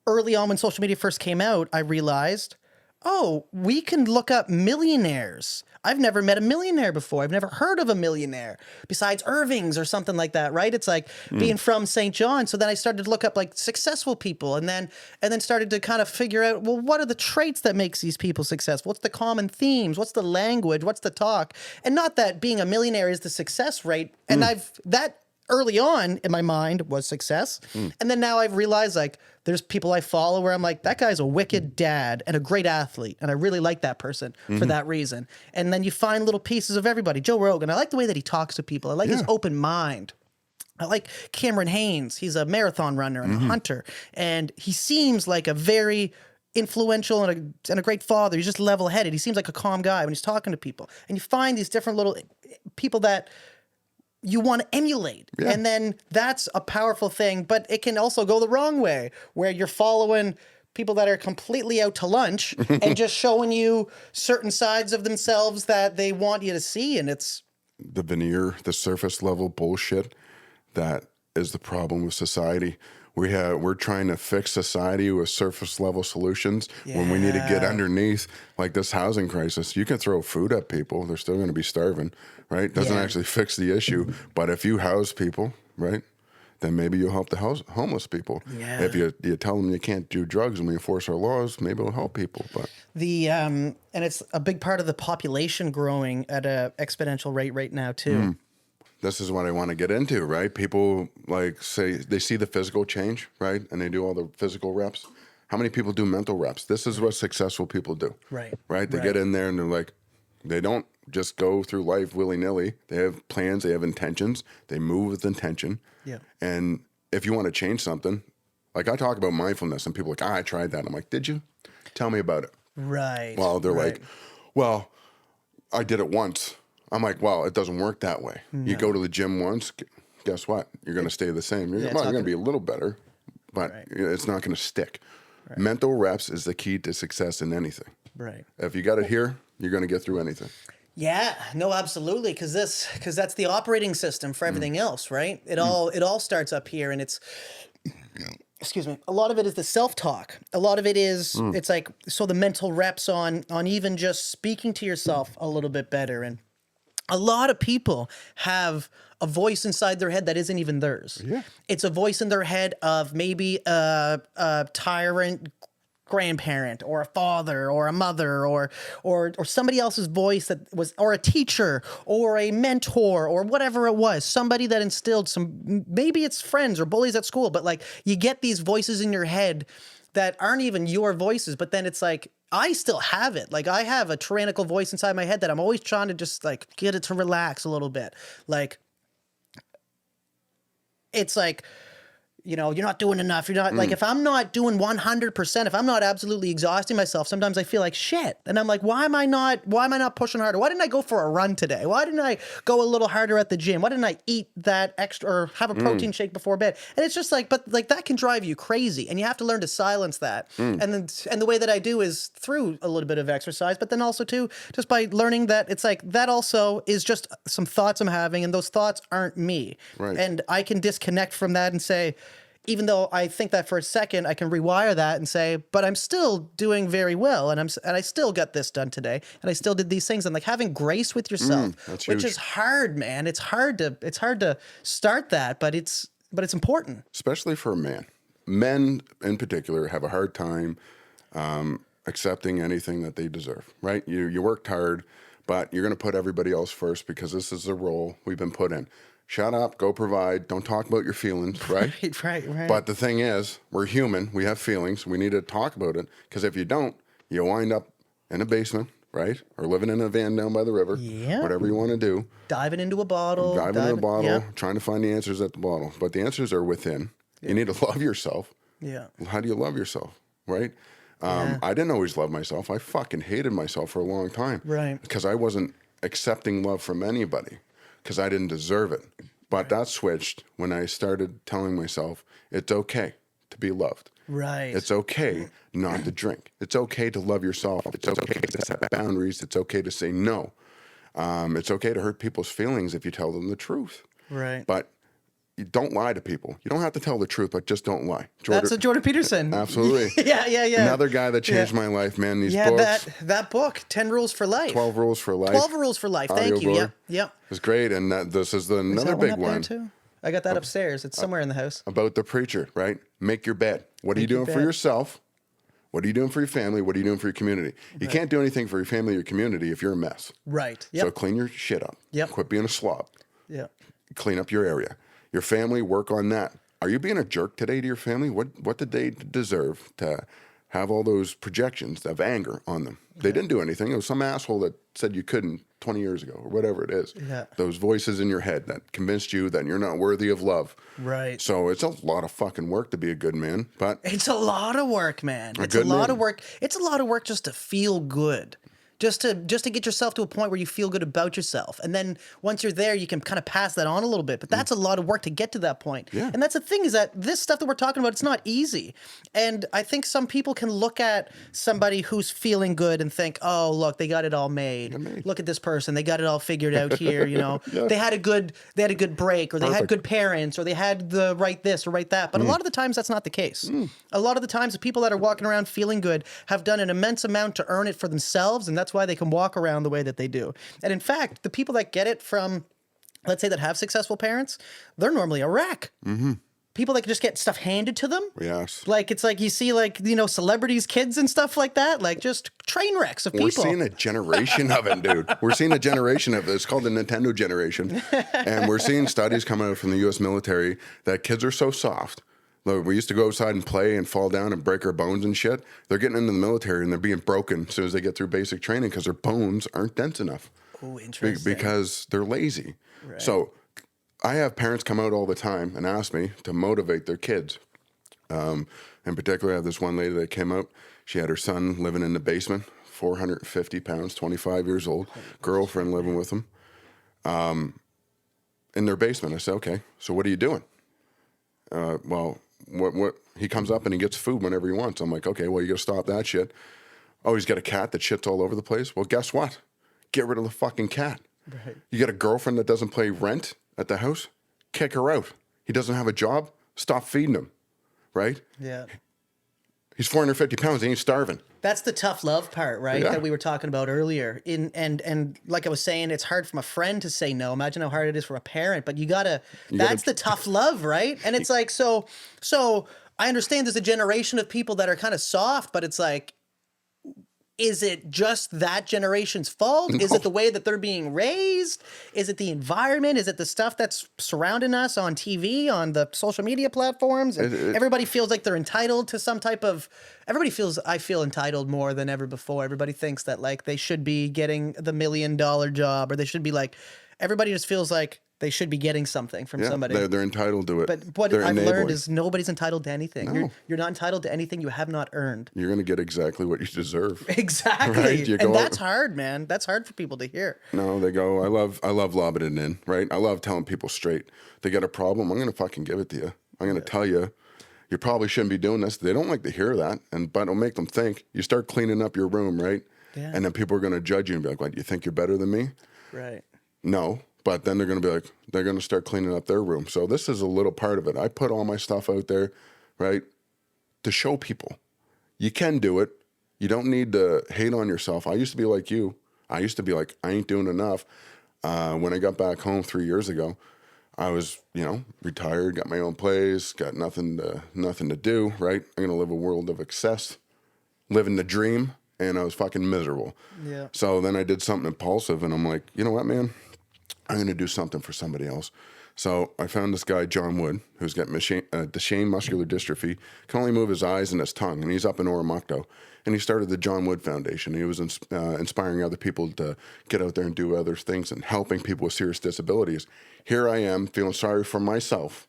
early on when social media first came out, I realized, oh, we can look up millionaires. I've never met a millionaire before. I've never heard of a millionaire besides Irving's or something like that, right? It's like being from St. John. So then I started to look up like successful people, and then started to kind of figure out, well, what are the traits that makes these people successful? What's the common themes? What's the language? What's the talk? And not that being a millionaire is the success rate. And that early on in my mind was success. And then now I've realized, like, there's people I follow where I'm like, that guy's a wicked dad and a great athlete, and I really like that person for that reason. And then you find little pieces of everybody. Joe Rogan, I like the way that he talks to people. I like his open mind. I like Cameron Haynes. He's a marathon runner and a hunter, and he seems like a very influential and a great father. He's just level-headed. He seems like a calm guy when he's talking to people. And you find these different little people that you want to emulate. Yeah. And then that's a powerful thing, but it can also go the wrong way, where you're following people that are completely out to lunch and just showing you certain sides of themselves that they want you to see. And it's the veneer, the surface level bullshit that is the problem with society. We're trying to fix society with surface level solutions when we need to get underneath, like this housing crisis. You can throw food at people, they're still going to be starving, right? Doesn't actually fix the issue. But if you house people, right, then maybe you'll help the homeless people. Yeah. If you tell them you can't do drugs and we enforce our laws, maybe it'll help people. But and it's a big part of the population growing at an exponential rate right now too. this is what I want to get into, right? People like say they see the physical change, right? And they do all the physical reps. How many people do mental reps? This is what successful people do. Right. Right? They get in there and they're like, they don't just go through life willy-nilly. They have plans, they have intentions, they move with intention. Yeah. And if you want to change something, like I talk about mindfulness and people are like, I tried that. I'm like, did you? Tell me about it. Right. Well, they're like, well, I did it once. I'm like, well, it doesn't work that way. No. You go to the gym once, guess what? You're going to stay the same. You're going to be a little better, but it's not going to stick. Right. Mental reps is the key to success in anything. Right. If you got it here, you're going to get through anything. Yeah, no, absolutely. Because that's the operating system for everything else, right? It all starts up here, and it's, excuse me, a lot of it is the self-talk. A lot of it is, it's like, so the mental reps on even just speaking to yourself a little bit better. And a lot of people have a voice inside their head that isn't even theirs. Yeah. It's a voice in their head of maybe a tyrant grandparent or a father or a mother or somebody else's voice that was, or a teacher or a mentor or whatever it was, somebody that instilled some, maybe it's friends or bullies at school, but like you get these voices in your head that aren't even your voices, but then it's like, I still have it. Like I have a tyrannical voice inside my head that I'm always trying to just like get it to relax a little bit. Like, it's like, you know, you're not doing enough. You're not like, if I'm not doing 100%, if I'm not absolutely exhausting myself, sometimes I feel like shit. And I'm like, why am I not pushing harder? Why didn't I go for a run today? Why didn't I go a little harder at the gym? Why didn't I eat that extra or have a protein shake before bed? And it's just like, but like that can drive you crazy and you have to learn to silence that. And the way that I do is through a little bit of exercise, but then also too, just by learning that it's like, that also is just some thoughts I'm having and those thoughts aren't me. Right. And I can disconnect from that and say, even though I think that for a second, I can rewire that and say, but I'm still doing very well, and I still got this done today, and I still did these things, and like having grace with yourself, which is hard, man. It's hard to start that, but it's important, especially for a man. Men in particular have a hard time accepting anything that they deserve. Right? You worked hard, but you're going to put everybody else first because this is the role we've been put in. Shut up, go provide, don't talk about your feelings, right? Right. But the thing is, we're human, we have feelings, we need to talk about it, because if you don't, you'll wind up in a basement, right? Or living in a van down by the river, whatever you want to do. Diving into a bottle. Trying to find the answers at the bottle. But the answers are within. You need to love yourself. Yeah. How do you love yourself, right? I didn't always love myself. I fucking hated myself for a long time. Right. Because I wasn't accepting love from anybody. Because I didn't deserve it. But that switched when I started telling myself, it's okay to be loved. Right. It's okay not to drink. It's okay to love yourself. It's okay to set boundaries. It's okay to say no. It's okay to hurt people's feelings if you tell them the truth. Right. But you don't lie to people. You don't have to tell the truth, but just don't lie. That's a Jordan Peterson. Absolutely. Yeah. Another guy that changed my life, man. These books. that book, 10 Rules for Life. 12 Rules for Life. 12 Rules for Life. Thank you. Yep. It was great. And this is another big one. Too? I got that upstairs. It's somewhere in the house. About the preacher, right? Make your bed. What are you doing for yourself? What are you doing for your family? What are you doing for your community? You can't do anything for your family or your community if you're a mess. Right. Yep. So clean your shit up. Yep. Quit being a slob. Yep. Clean up your area. Your family, work on that. Are you being a jerk today to your family? What did they deserve to have all those projections of anger on them? They didn't do anything. It was some asshole that said you couldn't 20 years ago or whatever it is. Yeah. Those voices in your head that convinced you that you're not worthy of love. Right. So it's a lot of fucking work to be a good man, but It's a lot of work, man. It's a good lot man. of work. It's a lot of work just to feel good. Just to get yourself to a point where you feel good about yourself. And then once you're there, you can kind of pass that on a little bit. But that's a lot of work to get to that point. Yeah. And that's the thing, is that this stuff that we're talking about, it's not easy. And I think some people can look at somebody who's feeling good and think, oh, look, they got it all made. Look at this person. They got it all figured out here, you know. Yeah. They had a good break, or they had Perfect. good parents, or they had the right this or right that. But a lot of the times that's not the case. A lot of the times the people that are walking around feeling good have done an immense amount to earn it for themselves, and that's why they can walk around the way that they do. And in fact, the people that get it from, let's say, that have successful parents, they're normally a wreck. People that just get stuff handed to them. yes. Like, it's like you see, like, you know, celebrities, kids and stuff like that, like just train wrecks of people. We're seeing a generation of it, dude. We're seeing a generation of it. It's called the Nintendo generation. And we're seeing studies coming out from the U.S. military that kids are so soft. Look, we used to go outside and play and fall down and break our bones and shit. They're getting into the military and they're being broken as soon as they get through basic training because their bones aren't dense enough. Oh, interesting. Because they're lazy. Right. So I have parents come out all the time and ask me to motivate their kids. In particular, I have this one lady that came out. She had her son living in the basement, 450 pounds, 25 years old, girlfriend living with him in their basement. I said, okay, so what are you doing? Well, what he comes up and he gets food whenever he wants. I'm like, okay, well, you got to stop that shit. Oh, he's got a cat that shits all over the place. Well, guess what? Get rid of the fucking cat. Right. You got a girlfriend that doesn't pay rent at the house? Kick her out. He doesn't have a job? Stop feeding him, right? Yeah. He's 450 pounds. He ain't starving. That's the tough love part, right? Yeah. That we were talking about earlier. And like I was saying, it's hard from a friend to say no. Imagine how hard it is for a parent, but that's the tough love, right? And it's like, so I understand there's a generation of people that are kind of soft, but it's like, is it just that generation's fault? No. Is it the way that they're being raised? Is it the environment? Is it the stuff that's surrounding us on TV, on the social media platforms? And everybody feels like they're entitled to some type of... I feel entitled more than ever before. Everybody thinks that, like, they should be getting the $1 million job, or they should be like... Everybody just feels like they should be getting something from somebody. They're entitled to it. But what They're I've learned enabling. is nobody's entitled to anything. No. You're not entitled to anything you have not earned. You're going to get exactly what you deserve. Exactly. Right? You And go- that's hard, man. That's hard for people to hear. No, they go, I love lobbing it in, right? I love telling people straight. They got a problem, I'm going to fucking give it to you. I'm going to tell you, you probably shouldn't be doing this. They don't like to hear that, but it'll make them think. You start cleaning up your room, right? Yeah. And then people are going to judge you and be like, what, you think you're better than me? Right. No. But then they're going to be like, they're going to start cleaning up their room. So this is a little part of it. I put all my stuff out there, right, to show people you can do it. You don't need to hate on yourself. I used to be like you. I used to be like, I ain't doing enough. When I got back home 3 years ago, I was, retired, got my own place, got nothing to do, right? I'm going to live a world of excess, living the dream, and I was fucking miserable. Yeah. So then I did something impulsive, and I'm like, you know what, man? I'm going to do something for somebody else. So I found this guy, John Wood, who's got Duchenne muscular dystrophy, can only move his eyes and his tongue, and he's up in Oromocto. And he started the John Wood Foundation. He was inspiring other people to get out there and do other things and helping people with serious disabilities. Here I am, feeling sorry for myself,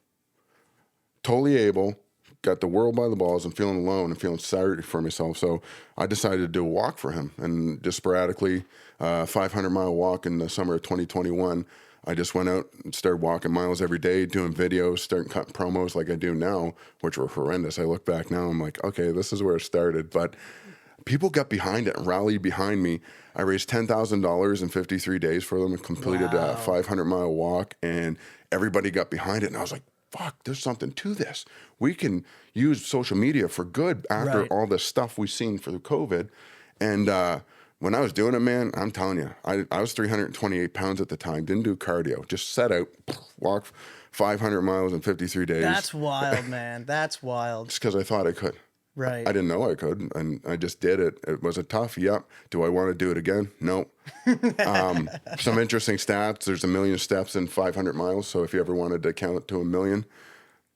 totally able, got the world by the balls, and feeling alone and feeling sorry for myself. So I decided to do a walk for him, and just sporadically, 500-mile walk in the summer of 2021. I just went out and started walking miles every day, doing videos, starting cutting promos like I do now, which were horrendous. I look back now, I'm like, okay, this is where it started. But people got behind it and rallied behind me. I raised $10,000 in 53 days for them and completed a 500-mile walk, and everybody got behind it. And I was like, fuck, there's something to this. We can use social media for good after all this stuff we've seen for the COVID. And when I was doing it, man, I'm telling you, I was 328 pounds at the time, didn't do cardio, just set out, walk 500 miles in 53 days. That's wild, man. That's wild. Just because I thought I could. Right. I didn't know I could, and I just did it. Was it tough? Yep. Do I want to do it again? No. Some interesting stats. There's 1 million steps in 500 miles, so if you ever wanted to count to 1 million,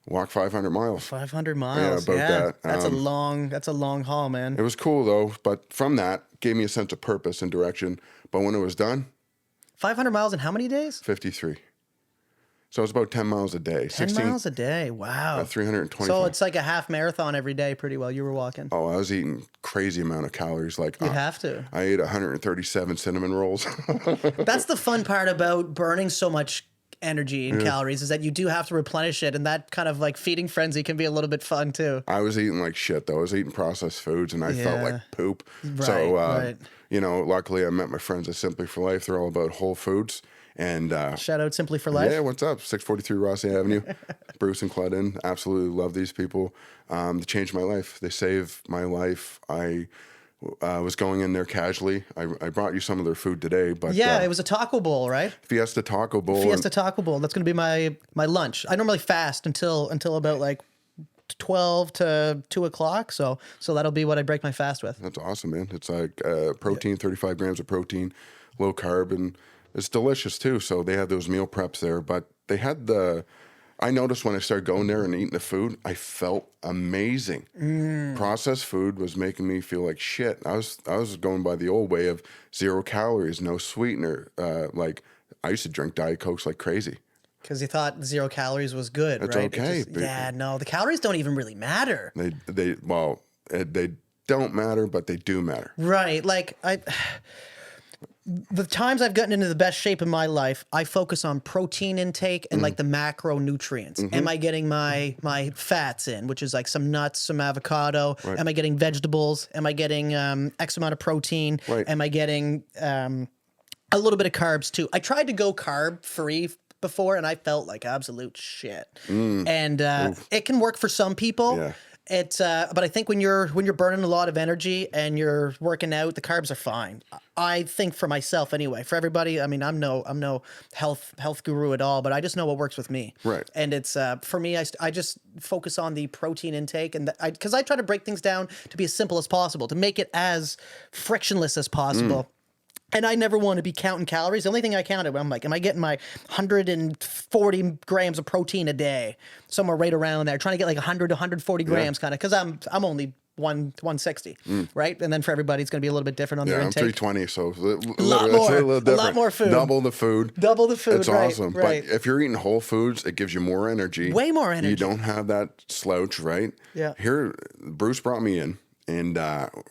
walk 500 miles. 500 miles. Yeah, about that. That's a long haul, man. It was cool though, but from that gave me a sense of purpose and direction. But when it was done, 500 miles in how many days? 53. So it's about 10 miles a day. 10 miles a day. Wow. 325. So it's like a half marathon every day pretty well. You were walking. Oh, I was eating crazy amount of calories. Like You'd have to. I ate 137 cinnamon rolls. That's the fun part about burning so much energy and calories is that you do have to replenish it. And that kind of like feeding frenzy can be a little bit fun too. I was eating like shit though. I was eating processed foods and I felt like poop. Right. You know, luckily I met my friends at Simply for Life. They're all about whole foods. And shout out Simply for Life. Yeah, what's up? 643 Rossi Avenue. Bruce and Claudine. Absolutely love these people. They changed my life. They saved my life. I was going in there casually. I brought you some of their food today, but it was a taco bowl, right? Fiesta Taco Bowl. Taco Bowl. That's going to be my lunch. I normally fast until about like 12 to 2 o'clock. So that'll be what I break my fast with. That's awesome, man. It's like protein, 35 grams of protein, low carb, and it's delicious too. So they have those meal preps there, but they had I noticed when I started going there and eating the food, I felt amazing. Processed food was making me feel like shit. I was going by the old way of 0 calories, no sweetener. Like I used to drink Diet Cokes like crazy. Because you thought 0 calories was good, That's right? okay. No, the calories don't even really matter. They don't matter, but they do matter. Right. Like the times I've gotten into the best shape in my life, I focus on protein intake and like the macronutrients. Am I getting my fats in, which is like some nuts, some avocado? Right. Am I getting vegetables? Am I getting X amount of protein? Right. Am I getting a little bit of carbs too? I tried to go carb free before and I felt like absolute shit. And it can work for some people. Yeah. But I think when you're burning a lot of energy and you're working out, the carbs are fine. I think for myself anyway. For everybody, I mean, I'm no health guru at all, but I just know what works with me. Right. And it's for me, I just focus on the protein intake and because I try to break things down to be as simple as possible, to make it as frictionless as possible. And I never want to be counting calories. The only thing I counted, I'm like, am I getting my 140 grams of protein a day? Somewhere right around there. Trying to get like 100 to 140 grams kind of, because I'm only 160, right? And then for everybody, it's going to be a little bit different on their I'm intake. 320, so it's a lot more food. Double the food. It's right, awesome. right. But if you're eating whole foods, it gives you more energy. Way more energy. You don't have that slouch, right? Yeah. Here, Bruce brought me in. And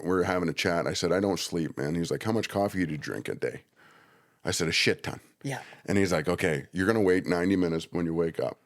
we're having a chat. I said, I don't sleep, man. He's like, how much coffee do you drink a day? I said, a shit ton. Yeah. And he's like, okay, you're going to wait 90 minutes when you wake up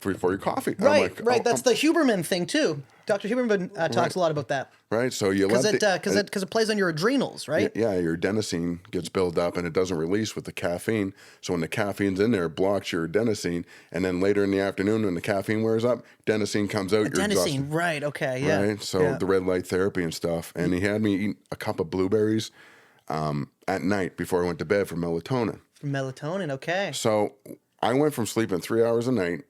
for your coffee. Right, I'm like, right. That's the Huberman thing too. Dr. Huberman talks a lot about that. Right, so you because it plays on your adrenals, right? Yeah, your adenosine gets built up and it doesn't release with the caffeine. So when the caffeine's in there, it blocks your adenosine, and then later in the afternoon when the caffeine wears up, adenosine comes out. You're exhausted. Right? Okay, yeah. Right, so the red light therapy and stuff, and he had me eat a cup of blueberries at night before I went to bed for melatonin. Melatonin, okay. So I went from sleeping 3 hours a night.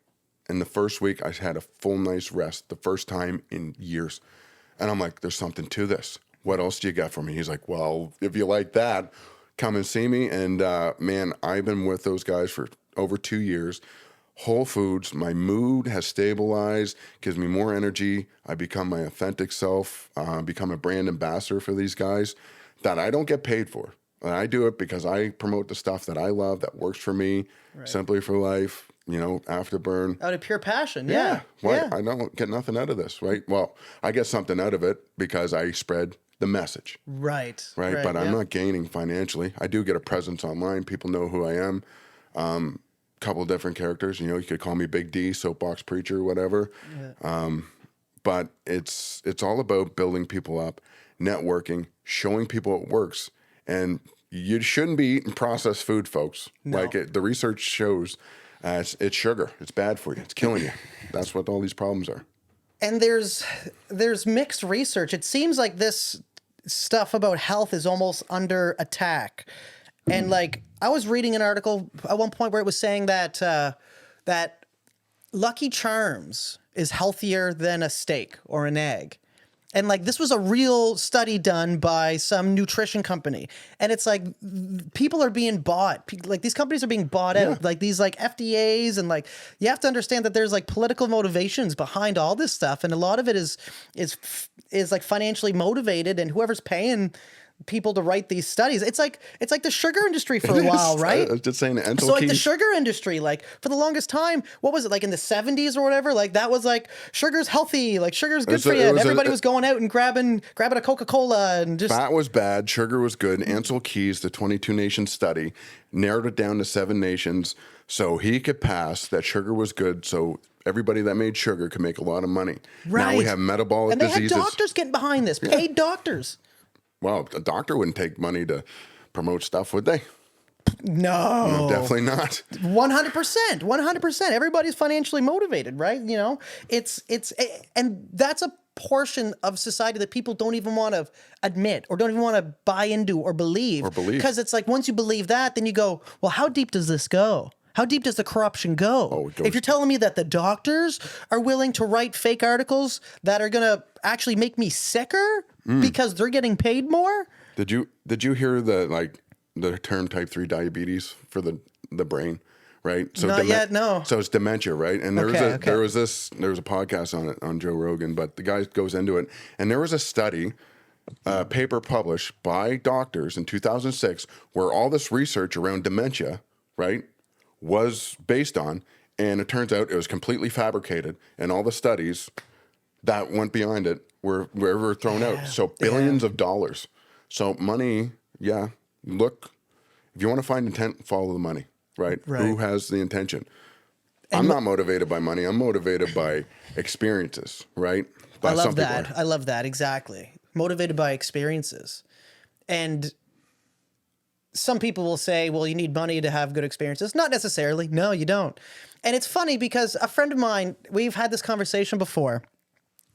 In the first week, I had a full night's rest, the first time in years. And I'm like, there's something to this. What else do you got for me? He's like, well, if you like that, come and see me. And man, I've been with those guys for over 2 years. Whole Foods, my mood has stabilized, gives me more energy. I become my authentic self, become a brand ambassador for these guys that I don't get paid for. And I do it because I promote the stuff that I love, that works for me, Simply for Life, Afterburn. Out of pure passion, yeah. Yeah. I don't get nothing out of this, right? Well, I get something out of it because I spread the message. Right. But I'm not gaining financially. I do get a presence online. People know who I am. Couple of different characters. You could call me Big D, soapbox preacher, whatever. Yeah. But it's all about building people up, networking, showing people it works. And you shouldn't be eating processed food, folks. No. The research shows it's sugar. It's bad for you. It's killing you. That's what all these problems are. And there's mixed research. It seems like this stuff about health is almost under attack. And I was reading an article at one point where it was saying that that Lucky Charms is healthier than a steak or an egg. And this was a real study done by some nutrition company. And it's people are being bought. These companies are being bought out. These FDAs and you have to understand that there's political motivations behind all this stuff. And a lot of it is financially motivated, and whoever's paying people to write these studies. It's like the sugar industry for a while, right? I was just saying Entel So like the Keys. sugar industry, like for the longest time, what was it, like in the 70s or whatever? Like that was like sugar's healthy, like sugar's good for you. And everybody was going out and grabbing a Coca-Cola and just Fat was bad, sugar was good. Ansel Keys, the 22 nation study, narrowed it down to 7 nations so he could pass that sugar was good. So everybody that made sugar could make a lot of money. right. Now we have metabolic and they diseases. had doctors getting behind this, paid doctors. Well, a doctor wouldn't take money to promote stuff, would they? No, Definitely not. 100%. Everybody's financially motivated, right? You know, and that's a portion of society that people don't even want to admit or don't even want to buy into or believe. Because it's like once you believe that, then you go, well, how deep does this go? How deep does the corruption go? Oh, it goes- If you're telling me that the doctors are willing to write fake articles that are going to actually make me sicker because they're getting paid more? Did you hear the term type 3 diabetes for the brain, right? So Not yet, no. So it's dementia, right? And there Okay, was a podcast on it on Joe Rogan, but the guy goes into it, and there was a study, paper published by doctors in 2006, where all this research around dementia, right, was based on, and it turns out it was completely fabricated, and all the studies that went behind it were thrown out. So billions of dollars. So money, yeah. Look, if you want to find intent, follow the money, right? Who has the intention? I'm not motivated by money. I'm motivated by experiences, right? I love that. I love that. Exactly. Motivated by experiences. And some people will say, well, you need money to have good experiences. Not necessarily. No, you don't. And it's funny because a friend of mine, we've had this conversation before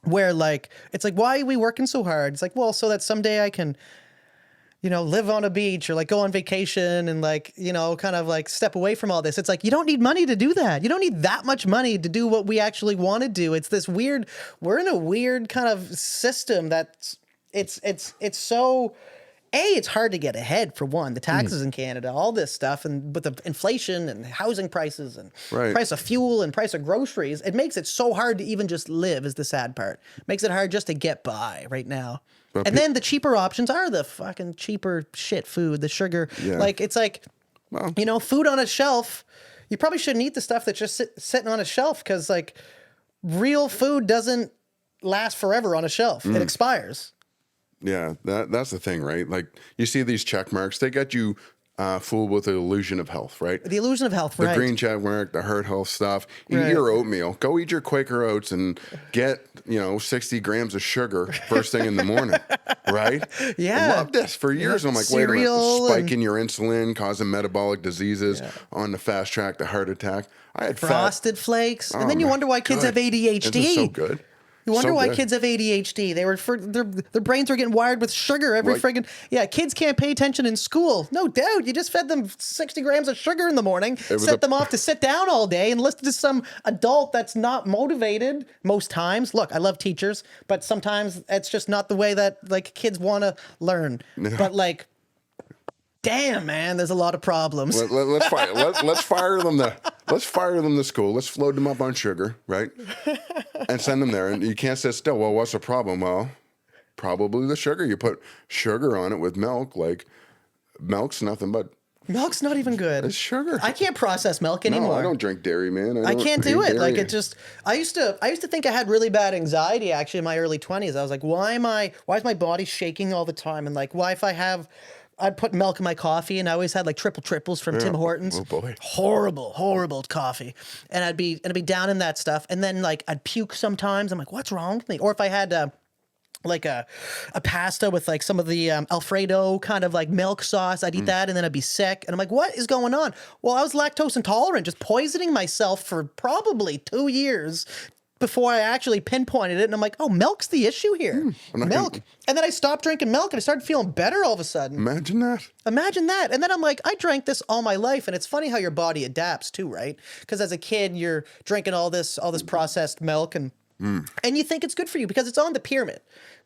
where like, it's like, why are we working so hard? It's like, well, so that someday I can, you know, live on a beach or like go on vacation and like, you know, kind of like step away from all this. It's like, you don't need money to do that. You don't need that much money to do what we actually want to do. It's this weird, we're in a weird kind of system that's, it's so, it's hard to get ahead for one, the taxes in Canada, all this stuff. And with the inflation and housing prices and price of fuel and price of groceries, it makes it so hard to even just live is the sad part. Makes it hard just to get by right now. But and then the cheaper options are the fucking cheaper shit food, the sugar. Yeah. Like, it's like, you know, food on a shelf. You probably shouldn't eat the stuff that's just sitting on a shelf because, like, real food doesn't last forever on a shelf. It expires. Yeah, that's the thing, right? Like, you see these check marks, they get you fooled with the illusion of health, right? The illusion of health, the right. The green check mark, the heart health stuff. Eat your oatmeal. Go eat your Quaker Oats and get, 60 grams of sugar first thing in the morning, right? Yeah. I loved this for years. I'm like, wait a minute, spiking your insulin, causing metabolic diseases on the fast track to heart attack. I had Frosted Flakes. And then you wonder why kids have ADHD. This is so good. You wonder why kids have ADHD. Their brains are getting wired with sugar every friggin'. Yeah, kids can't pay attention in school. No doubt. You just fed them 60 grams of sugar in the morning, set them off to sit down all day and listen to some adult that's not motivated most times. Look, I love teachers, but sometimes it's just not the way that like kids want to learn. But like, damn, man, there's a lot of problems. Let's fire them to school. Let's load them up on sugar, right? And send them there. And you can't sit still. Well, what's the problem? Well, probably the sugar. You put sugar on it with milk. Like, milk's nothing but... Milk's not even good. It's sugar. I can't process milk anymore. No, I don't drink dairy, man. I can't do it. Like, it just... I used to think I had really bad anxiety, actually, in my early 20s. I was like, why is my body shaking all the time? And like, why if I'd put milk in my coffee, and I always had like triples from Tim Hortons. Oh boy. Horrible coffee. And I'd be down in that stuff. And then like I'd puke sometimes. I'm like, what's wrong with me? Or if I had like a pasta with like some of the Alfredo kind of like milk sauce, I'd eat that and then I'd be sick. And I'm like, what is going on? Well, I was lactose intolerant, just poisoning myself for probably 2 years before I actually pinpointed it. And I'm like, oh, milk's the issue here. Milk. And then I stopped drinking milk and I started feeling better all of a sudden. Imagine that. And then I'm like, I drank this all my life. And it's funny how your body adapts too, right? Because as a kid, you're drinking all this processed milk and And you think it's good for you because it's on the pyramid.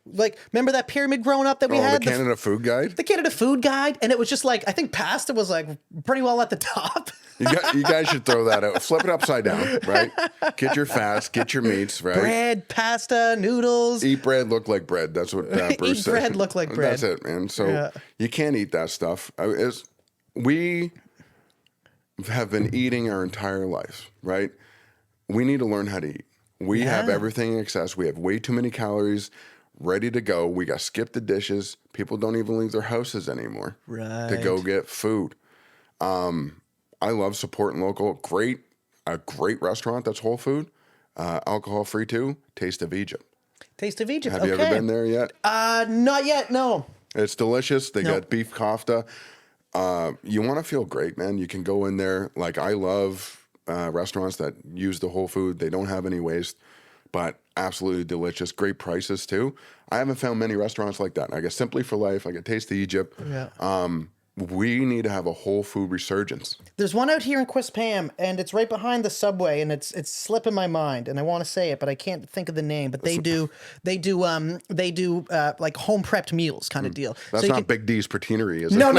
Like, remember that pyramid growing up that we had? The Canada Food Guide? The Canada Food Guide. And it was just like, I think pasta was like pretty well at the top. You guys should throw that out. Flip it upside down, right? Get your fats, get your meats, right? Bread, pasta, noodles. Eat bread, look like bread. That's what Bruce said. Eat bread, look like bread. That's it, man. So you can't eat that stuff. We have been eating our entire lives, right? We need to learn how to eat. We have everything in excess. We have way too many calories ready to go. We got to skip the dishes. People don't even leave their houses anymore to go get food. I love supporting local. A great restaurant that's whole food, alcohol free too. Taste of Egypt. Taste of Egypt. Have you ever been there yet? Not yet. No. It's delicious. They got beef kofta. You want to feel great, man. You can go in there. Like, I love restaurants that use the whole food. They don't have any waste, but absolutely delicious. Great prices too. I haven't found many restaurants like that. I got Simply for Life. I got Taste of Egypt. Yeah. We need to have a whole food resurgence. There's one out here in Quispam, and it's right behind the subway, and it's slipping my mind, and I want to say it, but I can't think of the name. But they do like home prepped meals kind of deal. That's not Big D's Patinery, is it? No.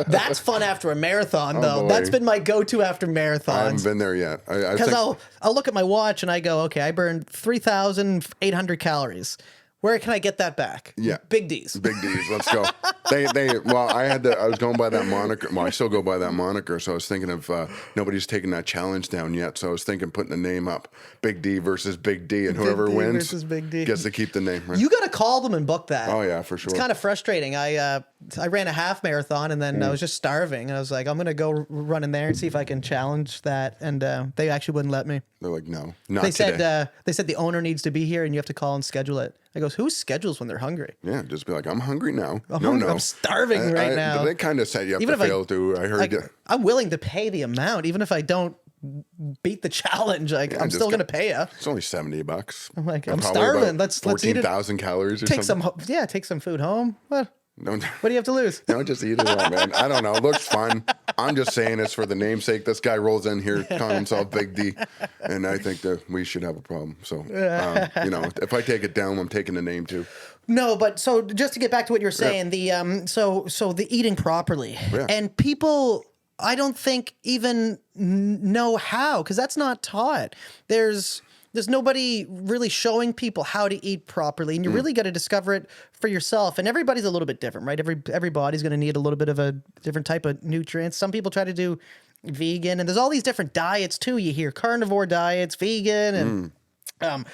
That's fun after a marathon, though. Boy. That's been my go-to after marathons. I haven't been there yet. Because I'll look at my watch and I go, okay, I burned 3,800 calories. Where can I get that back? Yeah. Big D's. Big D's. Let's go. I was going by that moniker. Well, I still go by that moniker. So I was thinking of nobody's taken that challenge down yet. So I was thinking putting the name up, Big D versus Big D, and whoever wins Big D gets to keep the name. Right? You got to call them and book that. Oh yeah, for sure. It's kind of frustrating. I ran a half marathon and then I was just starving, and I was like, I'm gonna go run in there and see if I can challenge that. And they actually wouldn't let me. They're like, no, not they today. They said the owner needs to be here and you have to call and schedule it. I goes, who schedules when they're hungry? Yeah, just be like, I'm hungry now. I'm starving right now. They kind of said you have to fail to. I heard. I'm willing to pay the amount, even if I don't beat the challenge. Like, I'm still gonna pay you. It's only $70. I'm like, I'm starving. Let's eat it. 14,000 calories or something. Take some food home. What? No, what do you have to lose? No, just eat it all, man. I don't know. It looks fun. I'm just saying it's for the namesake. This guy rolls in here calling himself Big D, and I think that we should have a problem. So, if I take it down, I'm taking the name too. No, but so just to get back to what you're saying, the so the eating properly, and people, I don't think even know how, because that's not taught. There's nobody really showing people how to eat properly, and you really got to discover it for yourself. And everybody's a little bit different, right? Every body's going to need a little bit of a different type of nutrients. Some people try to do vegan, and there's all these different diets too. You hear carnivore diets, vegan, and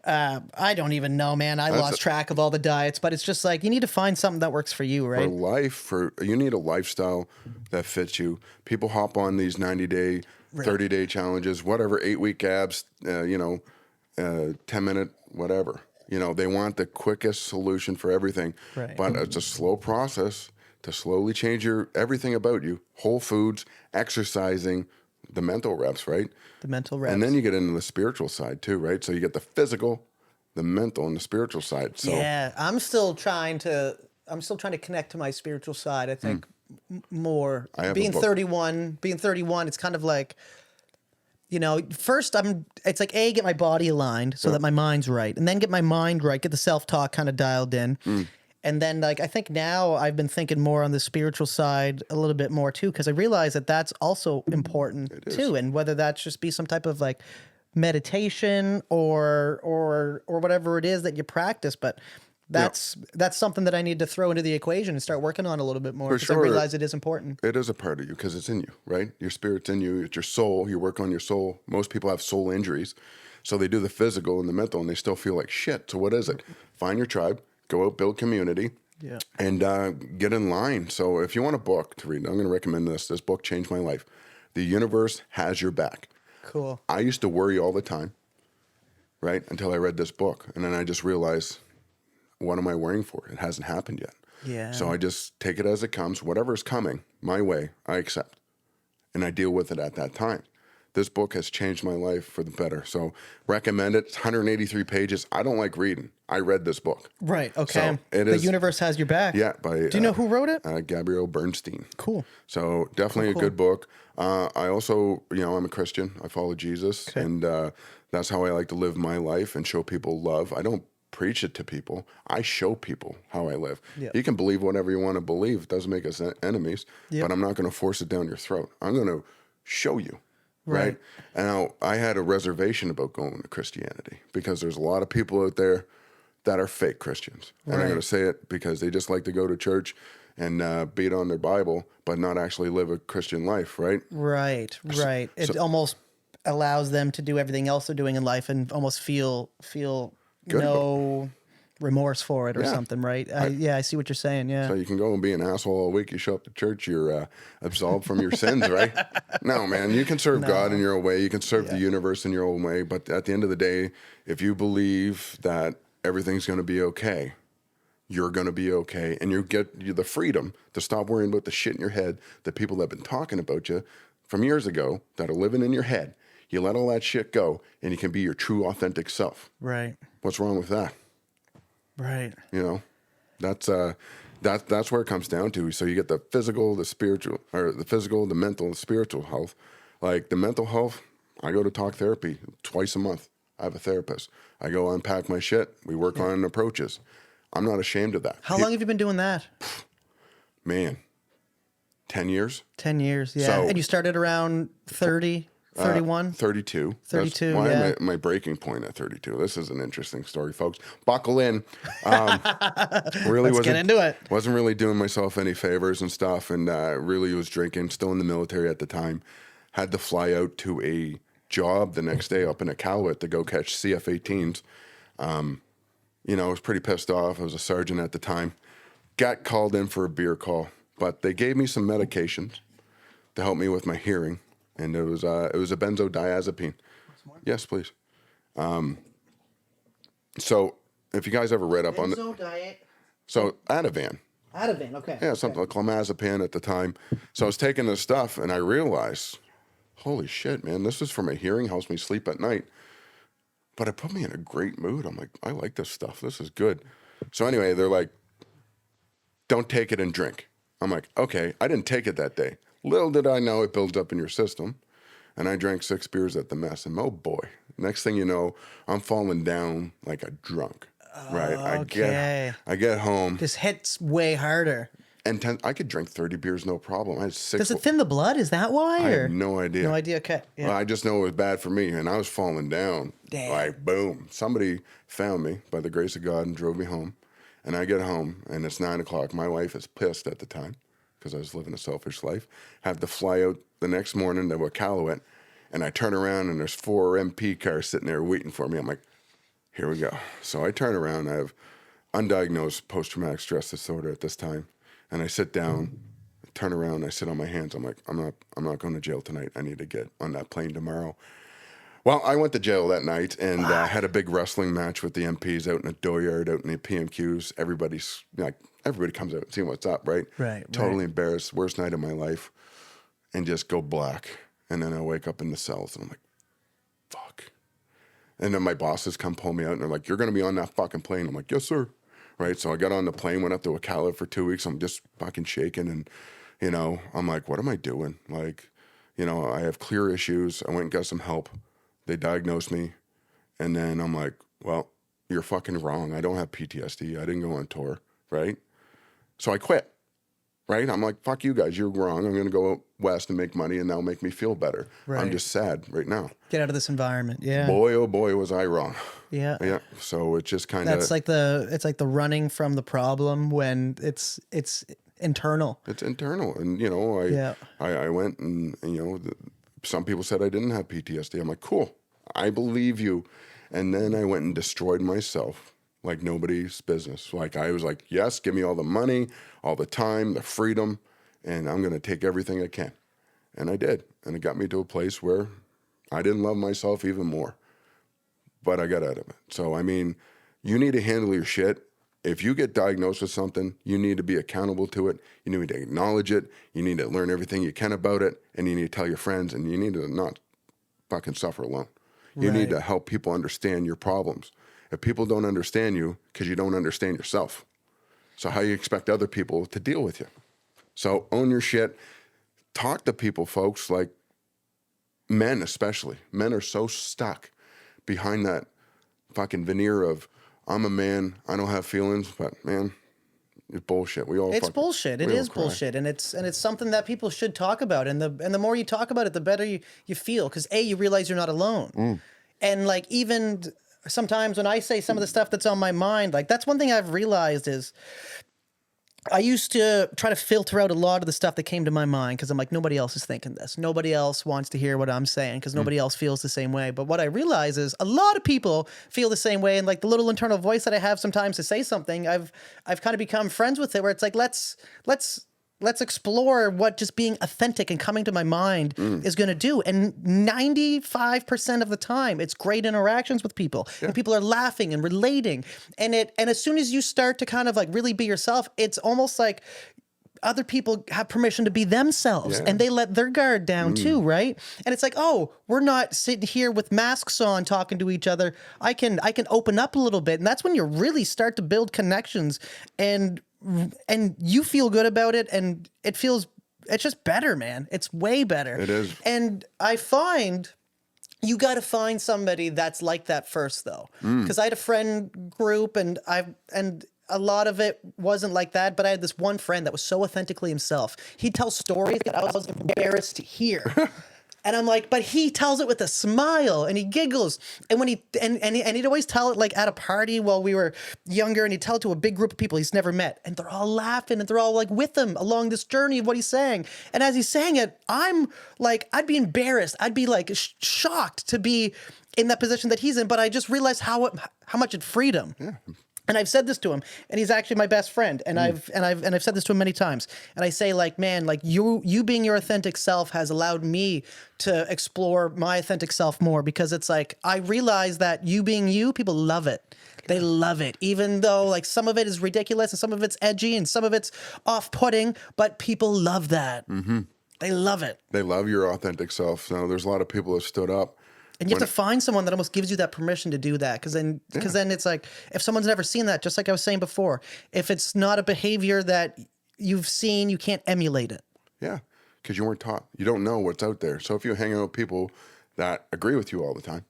I don't even know, man. I lost track of all the diets, but it's just like you need to find something that works for you, right? You need a lifestyle that fits you. People hop on these 90-day. 30-day challenges, whatever, 8-week abs, 10-minute, whatever. They want the quickest solution for everything. Right. But it's a slow process to slowly change everything about you. Whole foods, exercising, the mental reps, right? The mental reps. And then you get into the spiritual side too, right? So you get the physical, the mental, and the spiritual side. So yeah, I'm still trying to connect to my spiritual side, I think. More being 31, it's kind of like, first it's like get my body aligned so that my mind's right, and then get my mind right, get the self-talk kind of dialed in. And then I think now I've been thinking more on the spiritual side a little bit more too, because I realize that that's also important too. And whether that's just be some type of like meditation or whatever it is that you practice, but that's something that I need to throw into the equation and start working on a little bit more, because I realize it is important. It is a part of you because it's in you, right? Your spirit's in you. It's your soul. You work on your soul. Most people have soul injuries. So they do the physical and the mental, and they still feel like shit. So what is it? Find your tribe. Go out, build community, and get in line. So if you want a book to read, I'm going to recommend this. This book changed my life. The Universe Has Your Back. Cool. I used to worry all the time, right? Until I read this book. And then I just realized, what am I worrying for? It hasn't happened yet. Yeah. So I just take it as it comes. Whatever's coming my way, I accept. And I deal with it at that time. This book has changed my life for the better. So recommend it. It's 183 pages. I don't like reading. I read this book. Right. Okay. So it The is. universe has your back. Yeah. By Do you know who wrote it? Gabrielle Bernstein. Cool. So definitely Cool. a good book. I also, I'm a Christian. I follow Jesus, Okay. and that's how I like to live my life and show people love. I don't preach it to people. I show people how I live. Yep. You can believe whatever you want to believe. It doesn't make us enemies, Yep. but I'm not going to force it down your throat. I'm going to show you. Right. And now, I had a reservation about going to Christianity because there's a lot of people out there that are fake Christians. And I'm Right. going to say it because they just like to go to church and beat on their Bible, but not actually live a Christian life, right? Right. Right. It almost allows them to do everything else they're doing in life and almost feel Good no remorse for it or Yeah. something, right? I see what you're saying. Yeah. So you can go and be an asshole all week. You show up to church, you're absolved from your sins, right? No, man, you can serve God in your own way. You can serve the universe in your own way. But at the end of the day, if you believe that everything's going to be okay, you're going to be okay. And you get the freedom to stop worrying about the shit in your head, the people that have been talking about you from years ago that are living in your head. You let all that shit go and you can be your true, authentic self. Right. What's wrong with that? Right. That's where it comes down to. So you get the physical, the spiritual, or the physical, the mental, the spiritual health. Like the mental health, I go to talk therapy twice a month. I have a therapist. I go unpack my shit. We work on approaches. I'm not ashamed of that. How long have you been doing that? Man, 10 years? 10 years. Yeah. So- And you started around 30, 31? 32. 32, That's yeah. my breaking point at 32. This is an interesting story, folks. Buckle in. Really Let's get into it. Wasn't really doing myself any favors and stuff, and really was drinking. Still in the military at the time. Had to fly out to a job the next day up in Iqaluit to go catch CF-18s. I was pretty pissed off. I was a sergeant at the time. Got called in for a beer call, but they gave me some medications to help me with my hearing, and it was a benzodiazepine. Yes, please. So if you guys ever read up on it, Diet. so Ativan, Ativan, okay. yeah, something like clonazepam at the time. So I was taking this stuff, and I realized, holy shit, man, this is for my hearing, helps me sleep at night. But it put me in a great mood. I'm like, I like this stuff. This is good. So anyway, they're like, don't take it and drink. I'm like, okay. I didn't take it that day. Little did I know it builds up in your system. And I drank 6 beers at the mess. And oh boy, next thing you know, I'm falling down like a drunk. Right? Okay. I get home. This hits way harder. And I could drink 30 beers, no problem. I had 6. Does it thin the blood? Is that why? I or? have no idea. No idea. Okay. Yeah. Well, I just know it was bad for me, and I was falling down. Damn. Like, boom. Somebody found me by the grace of God and drove me home. And I get home, and it's 9 o'clock. My wife is pissed at the time because I was living a selfish life. Have to fly out the next morning to Iqaluit, and I turn around, and there's 4 MP cars sitting there waiting for me. I'm like, here we go. So I turn around. I have undiagnosed post-traumatic stress disorder at this time. And I sit down, turn around, I sit on my hands. I'm like, I'm not going to jail tonight. I need to get on that plane tomorrow. Well, I went to jail that night and had a big wrestling match with the MPs out in the dooryard, out in the PMQs. Everybody comes out and see what's up, right? Right. Totally embarrassed. Worst night of my life. And just go black. And then I wake up in the cells and I'm like, fuck. And then my bosses come pull me out and they're like, you're going to be on that fucking plane. I'm like, yes, sir. Right. So I got on the plane, went up to Iqaluit for 2 weeks. I'm just fucking shaking. And, I'm like, what am I doing? Like, I have clear issues. I went and got some help. They diagnosed me. And then I'm like, well, you're fucking wrong. I don't have PTSD. I didn't go on tour. Right. So I quit. Right. I'm like, fuck you guys. You're wrong. I'm going to go out west and make money and that'll make me feel better. Right. I'm just sad right now. Get out of this environment. Yeah. Boy, oh boy, was I wrong. Yeah. Yeah. So it's just kind of. That's like it's like the running from the problem when it's internal. It's internal. And, I went and, some people said I didn't have PTSD. I'm like, cool. I believe you. And then I went and destroyed myself like nobody's business. Like I was like, yes, give me all the money, all the time, the freedom, and I'm going to take everything I can. And I did. And it got me to a place where I didn't love myself even more. But I got out of it. So, you need to handle your shit. If you get diagnosed with something, you need to be accountable to it. You need to acknowledge it. You need to learn everything you can about it. And you need to tell your friends. And you need to not fucking suffer alone. You need to help people understand your problems. If people don't understand you, because you don't understand yourself. So how you expect other people to deal with you? So own your shit. Talk to people, folks, like men especially. Men are so stuck behind that fucking veneer of, I'm a man, I don't have feelings, but man, it's bullshit. It's bullshit. It is cry. bullshit, and it's something that people should talk about. And the more you talk about it, the better you feel, because you realize you're not alone. And like, even sometimes when I say some of the stuff that's on my mind, like, that's one thing I've realized is, I used to try to filter out a lot of the stuff that came to my mind, because I'm like, nobody else is thinking this. Nobody else wants to hear what I'm saying, because nobody else feels the same way. But what I realize is a lot of people feel the same way. And like, the little internal voice that I have sometimes to say something, I've kind of become friends with it, where it's like, let's explore what just being authentic and coming to my mind is going to do. And 95% of the time, it's great interactions with people, and people are laughing and relating. And as soon as you start to kind of like really be yourself, it's almost like other people have permission to be themselves, and they let their guard down too, right? And it's like, oh, we're not sitting here with masks on talking to each other. I can open up a little bit, and that's when you really start to build connections, and you feel good about it, and it's just better, man. It's way better. It is. And I find you got to find somebody that's like that first, though, because I had a friend group, and a lot of it wasn't like that, but I had this one friend that was so authentically himself. He'd tell stories that I was embarrassed to hear. And I'm like, but he tells it with a smile, and he giggles. And when he'd always tell it like at a party while we were younger, and he'd tell it to a big group of people he's never met, and they're all laughing, and they're all like with him along this journey of what he's saying. And as he's saying it, I'm like, I'd be embarrassed. I'd be like shocked to be in that position that he's in. But I just realized how much it freed him. Yeah. And I've said this to him, and he's actually my best friend. And I've said this to him many times. And I say, like, man, like, you being your authentic self has allowed me to explore my authentic self more, because it's like, I realize that you being you, people love it. They love it, even though like some of it is ridiculous and some of it's edgy and some of it's off-putting, but people love that. They love it. They love your authentic self. Now, there's a lot of people that stood up. And you have to find someone that almost gives you that permission to do that. Because then it's like, if someone's never seen that, just like I was saying before, if it's not a behavior that you've seen, you can't emulate it. Yeah, because you weren't taught. You don't know what's out there. So if you hang out with people that agree with you all the time,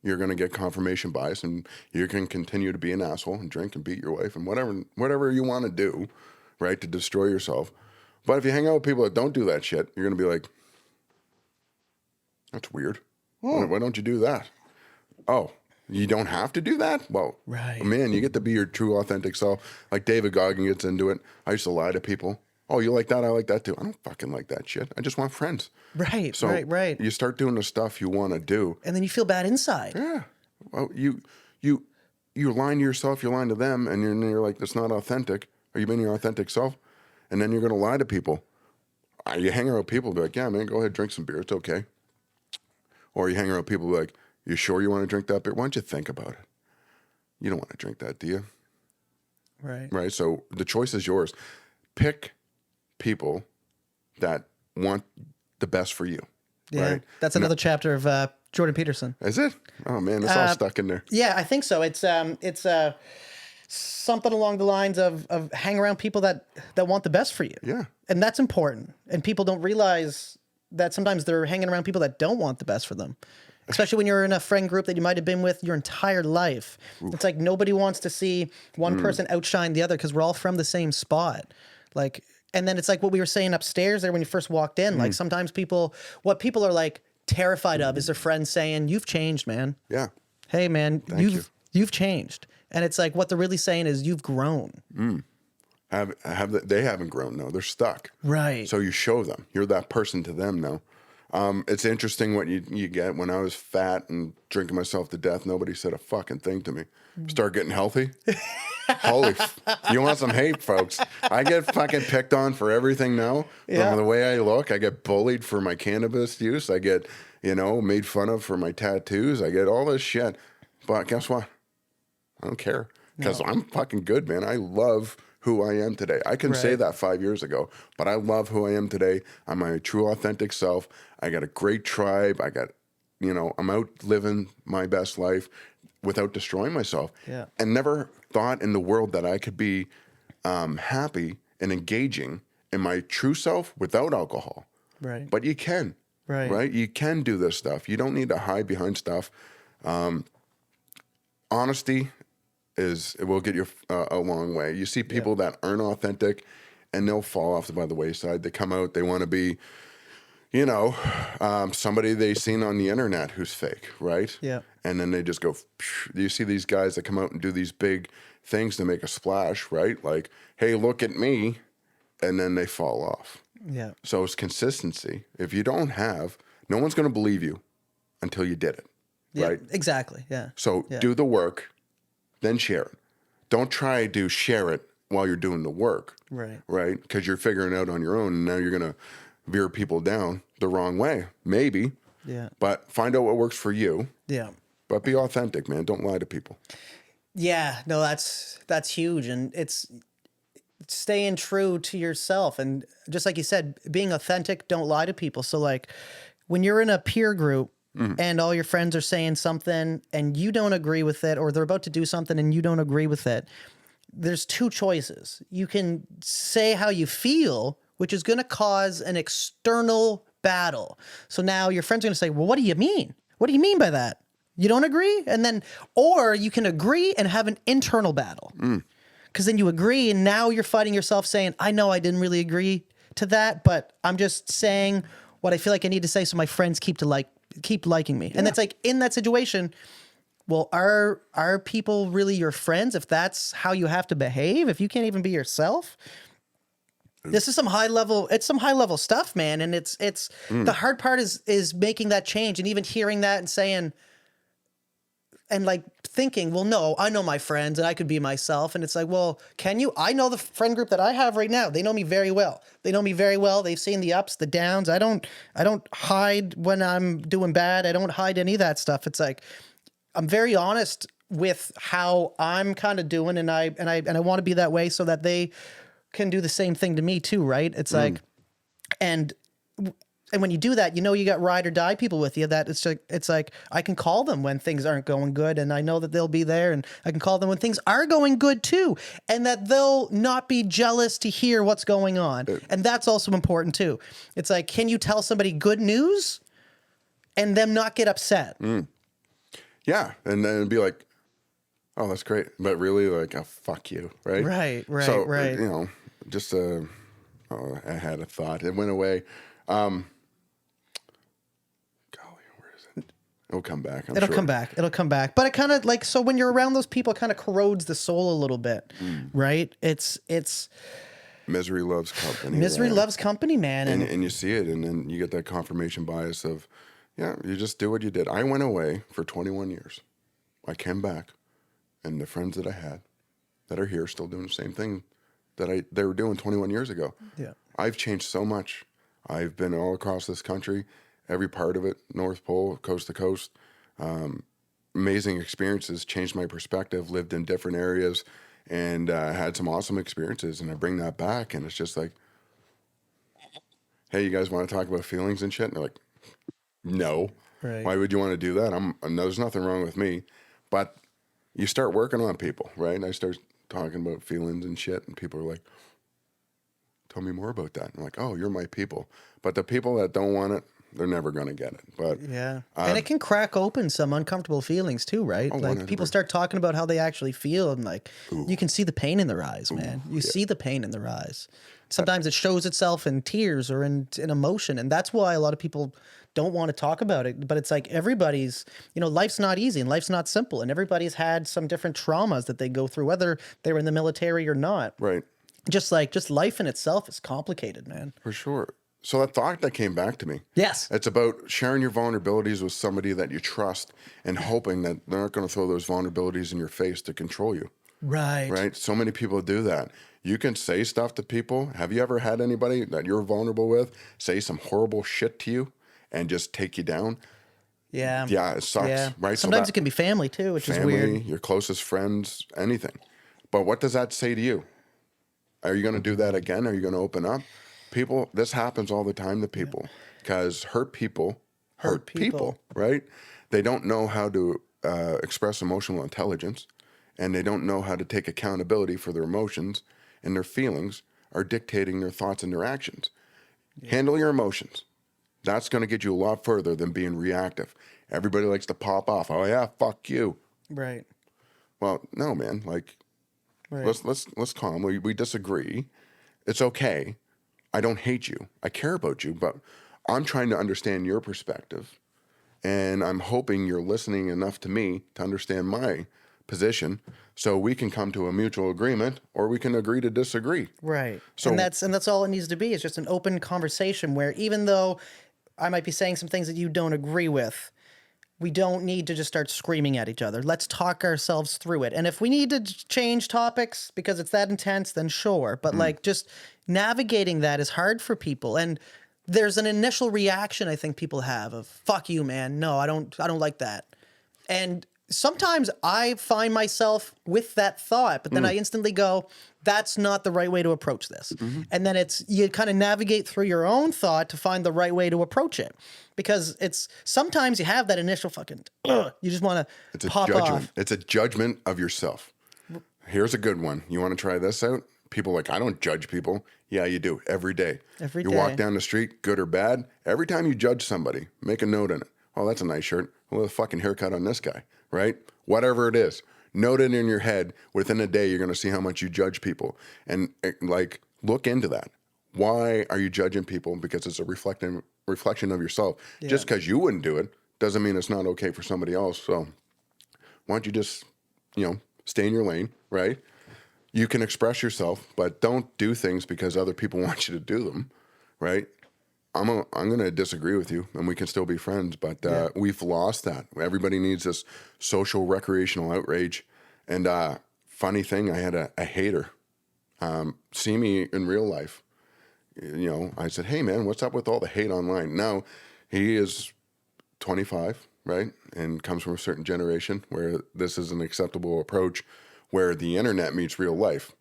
you're going to get confirmation bias, and you can continue to be an asshole and drink and beat your wife and whatever you want to do, right, to destroy yourself. But if you hang out with people that don't do that shit, you're going to be like, that's weird. Why don't you do that? Oh, you don't have to do that? Well, right. Man, you get to be your true, authentic self. Like David Goggins gets into it. I used to lie to people. Oh, you like that? I like that too. I don't fucking like that shit. I just want friends. Right, so right. You start doing the stuff you want to do. And then you feel bad inside. Yeah. Well, you're lying to yourself, you're lying to them, and you're like, that's not authentic. Are you being your authentic self? And then you're going to lie to people. You hang around with people, be like, yeah, man, go ahead, drink some beer. It's okay. Or you hang around people like, you sure you want to drink that beer? Why don't you think about it? You don't want to drink that, do you? Right. Right. So the choice is yours. Pick people that want the best for you. Yeah. Right? That's another chapter of Jordan Peterson. Is it? Oh man, it's all stuck in there. Yeah, I think so. It's something along the lines of hang around people that want the best for you. Yeah. And that's important. And people don't realize that sometimes they're hanging around people that don't want the best for them, especially when you're in a friend group that you might have been with your entire life. Oof. It's like nobody wants to see one person outshine the other, because we're all from the same spot. Like, and then it's like what we were saying upstairs there when you first walked in. Like sometimes what people are like terrified of is their friends saying, "You've changed, man." Yeah. Hey, man, you've changed. And it's like what they're really saying is you've grown. They haven't grown, no. They're stuck. Right. So you show them. You're that person to them now. It's interesting what you get. When I was fat and drinking myself to death, nobody said a fucking thing to me. Start getting healthy. You want some hate, folks. I get fucking picked on for everything now. From the way I look, I get bullied for my cannabis use. I get, made fun of for my tattoos. I get all this shit. But guess what? I don't care. Because I'm fucking good, man. I love who I am today. I couldn't say that 5 years ago, but I love who I am today. I'm my true, authentic self. I got a great tribe. I got I'm out living my best life without destroying myself. Yeah. And never thought in the world that I could be happy and engaging in my true self without alcohol. Right. But you can. Right? You can do this stuff. You don't need to hide behind stuff. Honesty it will get you a long way. You see people that aren't authentic and they'll fall off by the wayside. They come out, they want to be, somebody they seen on the internet who's fake, right? Yeah. And then they just go, you see these guys that come out and do these big things to make a splash, right? Like, hey, look at me. And then they fall off. Yeah. So it's consistency. If you don't have, no one's going to believe you until you did it, right? Exactly. Yeah. So do the work, then share it. Don't try to share it while you're doing the work, Right. right? Because you're figuring it out on your own, and now you're going to veer people down the wrong way, maybe. Yeah. But find out what works for you. Yeah. But be authentic, man. Don't lie to people. Yeah. No, that's huge, and it's staying true to yourself, and just like you said, being authentic. Don't lie to people. So like, when you're in a peer group. And all your friends are saying something and you don't agree with it, or they're about to do something and you don't agree with it. There's two choices. You can say how you feel, which is going to cause an external battle. So now your friends are going to say, well, what do you mean? What do you mean by that? You don't agree? And then, or you can agree and have an internal battle. Because then you agree and now you're fighting yourself saying, I know I didn't really agree to that, but I'm just saying what I feel like I need to say so my friends keep liking me. And that's like, in that situation, well, are people really your friends if that's how you have to behave? If you can't even be yourself? This is some high level stuff, man. And it's the hard part is making that change and even hearing that and saying, and like thinking, well, no, I know my friends and I could be myself. And it's like, well, can you? I know the friend group that I have right now. They know me very well. They've seen the ups, the downs. I don't hide when I'm doing bad. I don't hide any of that stuff. It's like, I'm very honest with how I'm kind of doing. And I want to be that way so that they can do the same thing to me too. Right. It's like, and when you do that, you got ride or die people with you, that it's like I can call them when things aren't going good and I know that they'll be there, and I can call them when things are going good too, and that they'll not be jealous to hear what's going on. And that's also important too. It's like, can you tell somebody good news and them not get upset? Yeah. And then it'd be like, oh, that's great. But really like, oh, fuck you. Right. Right. So, Right. Just I had a thought. It went away. Golly, where is it? It'll come back. It'll come back. But it kind of like, so when you're around those people, it kind of corrodes the soul a little bit, right? It's misery loves company. Misery loves company, man. And you see it, and then you get that confirmation bias of, you just do what you did. I went away for 21 years. I came back, and the friends that I had that are here still doing the same thing that they were doing 21 years ago. Yeah. I've changed so much. I've been all across this country, every part of it, North Pole, coast to coast. Amazing experiences, changed my perspective, lived in different areas, and had some awesome experiences. And I bring that back, and it's just like, hey, you guys want to talk about feelings and shit? And they're like, no. Right. Why would you want to do that? There's nothing wrong with me. But you start working on people, right? And I start talking about feelings and shit, and people are like, tell me more about that. I'm like, oh, you're my people. But the people that don't want it, they're never going to get it. But yeah. And it can crack open some uncomfortable feelings too, right? Like 100%. people start talking about how they actually feel, and like, you can see the pain in their eyes, man. You see the pain in their eyes. Sometimes it shows itself in tears or in emotion. And that's why a lot of people don't want to talk about it. But it's like everybody's, life's not easy and life's not simple. And everybody's had some different traumas that they go through, whether they're in the military or not. right. Just life in itself is complicated, man. For sure. So that thought that came back to me. Yes. It's about sharing your vulnerabilities with somebody that you trust and hoping that they're not going to throw those vulnerabilities in your face to control you. Right. Right? So many people do that. You can say stuff to people. Have you ever had anybody that you're vulnerable with say some horrible shit to you and just take you down? Yeah. Yeah, it sucks. Yeah. Right? Sometimes it can be family too, which is weird. Your closest friends, anything. But what does that say to you? Are you going to do that again? Are you going to open up? People, this happens all the time to people because hurt people hurt people, right? They don't know how to express emotional intelligence, and they don't know how to take accountability for their emotions, and their feelings are dictating their thoughts and their actions. Handle your emotions. That's going to get you a lot further than being reactive. Everybody likes to pop off. Oh yeah, fuck you. Right. Well, no, man. Like, Right. let's calm. We disagree. It's okay. I don't hate you. I care about you, but I'm trying to understand your perspective, and I'm hoping you're listening enough to me to understand my position, so we can come to a mutual agreement, or we can agree to disagree. Right. So And that's all it needs to be, is just an open conversation where, even though I might be saying some things that you don't agree with, we don't need to just start screaming at each other. Let's talk ourselves through it. And if we need to change topics because it's that intense, then sure. But like, just navigating that is hard for people. And there's an initial reaction I think people have of, fuck you, man. No, I don't like that. And sometimes I find myself with that thought, but then I instantly go, that's not the right way to approach this. And then you kind of navigate through your own thought to find the right way to approach it. Because sometimes you have that initial fucking, you just want to pop off. It's a judgment of yourself. Here's a good one. You want to try this out? People are like, I don't judge people. Yeah, you do. Every day. Every you day. walk down the street, good or bad. Every time you judge somebody, make a note in it. Oh, that's a nice shirt. Well, a fucking haircut on this guy, right? Whatever it is. Note it in your head. Within a day, you're going to see how much you judge people. And like, look into that. Why are you judging people? Because it's a reflection of yourself. Yeah. Just because you wouldn't do it doesn't mean it's not okay for somebody else. So why don't you just, stay in your lane, right? You can express yourself, but don't do things because other people want you to do them, right? I'm going to disagree with you, and we can still be friends, but we've lost that. Everybody needs this social recreational outrage. And funny thing, I had a hater see me in real life. I said, hey, man, what's up with all the hate online? Now, he is 25, right, and comes from a certain generation where this is an acceptable approach, where the internet meets real life.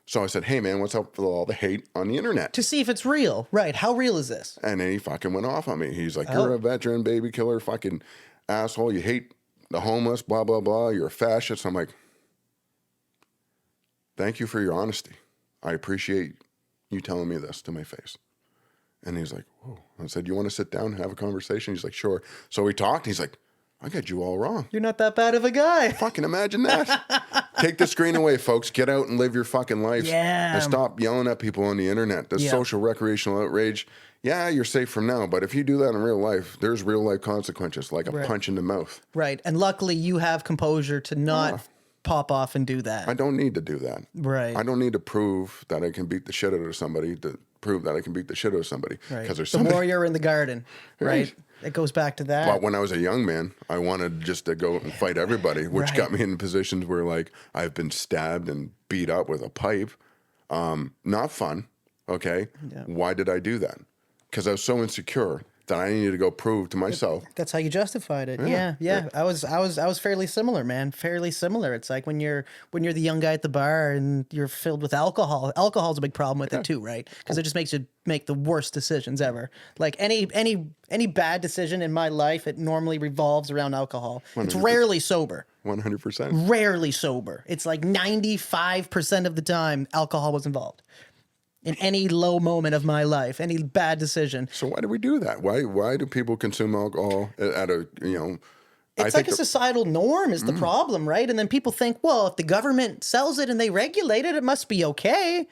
So I said, hey, man, what's up with all the hate on the internet? To see if it's real. Right. How real is this? And then he fucking went off on me. He's like, you're a veteran, baby killer, fucking asshole. You hate the homeless, blah, blah, blah. You're a fascist. I'm like, thank you for your honesty. I appreciate you telling me this to my face. And he's like, whoa. I said, you want to sit down and have a conversation? He's like, sure. So we talked. He's like, I got you all wrong. You're not that bad of a guy. Fucking imagine that. Take the screen away, folks. Get out and live your fucking lives. Yeah. And stop yelling at people on the internet. The social recreational outrage. Yeah, you're safe from now. But if you do that in real life, there's real life consequences, like a punch in the mouth. Right. And luckily you have composure to not pop off and do that. I don't need to do that. Right. I don't need to prove that I can beat the shit out of somebody to prove that I can beat the shit out of somebody. Right. Because there's the warrior in the garden. Right. It goes back to that. But when I was a young man, I wanted just to go and fight everybody, which got me in positions where, like, I've been stabbed and beat up with a pipe. Not fun. Okay. Yeah. Why did I do that? Because I was so insecure that I needed to go prove to myself. That's how you justified it. Yeah. I was fairly similar, man. Fairly similar. It's like when you're the young guy at the bar and you're filled with alcohol. Alcohol's a big problem with it too, right? Because it just makes you make the worst decisions ever. Like any bad decision in my life, it normally revolves around alcohol. 100%. It's rarely sober. 100%. Rarely sober. It's like 95% of the time alcohol was involved. In any low moment of my life, any bad decision. So why do we do that? Why do people consume alcohol at a, It's like a societal norm is the problem, right? And then people think, well, if the government sells it and they regulate it, it must be okay.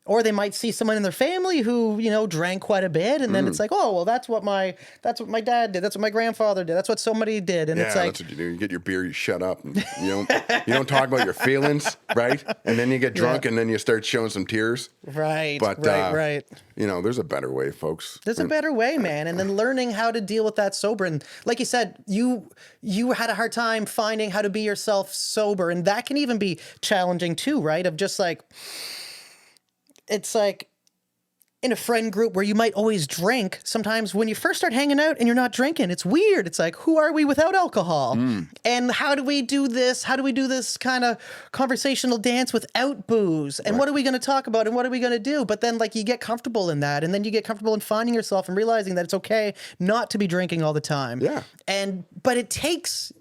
Or they might see someone in their family who, drank quite a bit, and then it's like, oh, well, that's what my dad did. That's what my grandfather did. That's what somebody did. And it's like, that's what you do. You get your beer, you shut up. And you don't talk about your feelings, right? And then you get drunk, and then you start showing some tears. Right. But right. There's a better way, folks. There's a better way, man. And then learning how to deal with that sober. And like you said, you had a hard time finding how to be yourself sober, and that can even be challenging too, right? Of just like. It's like in a friend group where you might always drink, sometimes when you first start hanging out and you're not drinking, it's weird. It's like, who are we without alcohol? And how do we do this? How do we do this kind of conversational dance without booze? And what are we going to talk about? And what are we going to do? But then like you get comfortable in that. And then you get comfortable in finding yourself and realizing that it's okay not to be drinking all the time. Yeah. But it takes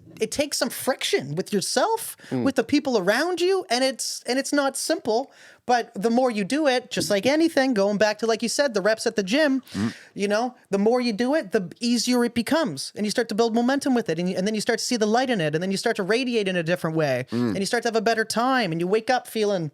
some friction with yourself, with the people around you, and it's not simple. But the more you do it, just like anything, going back to, like you said, the reps at the gym, you know, the more you do it, the easier it becomes. And you start to build momentum with it. And then you start to see the light in it. And then you start to radiate in a different way. And you start to have a better time. And you wake up feeling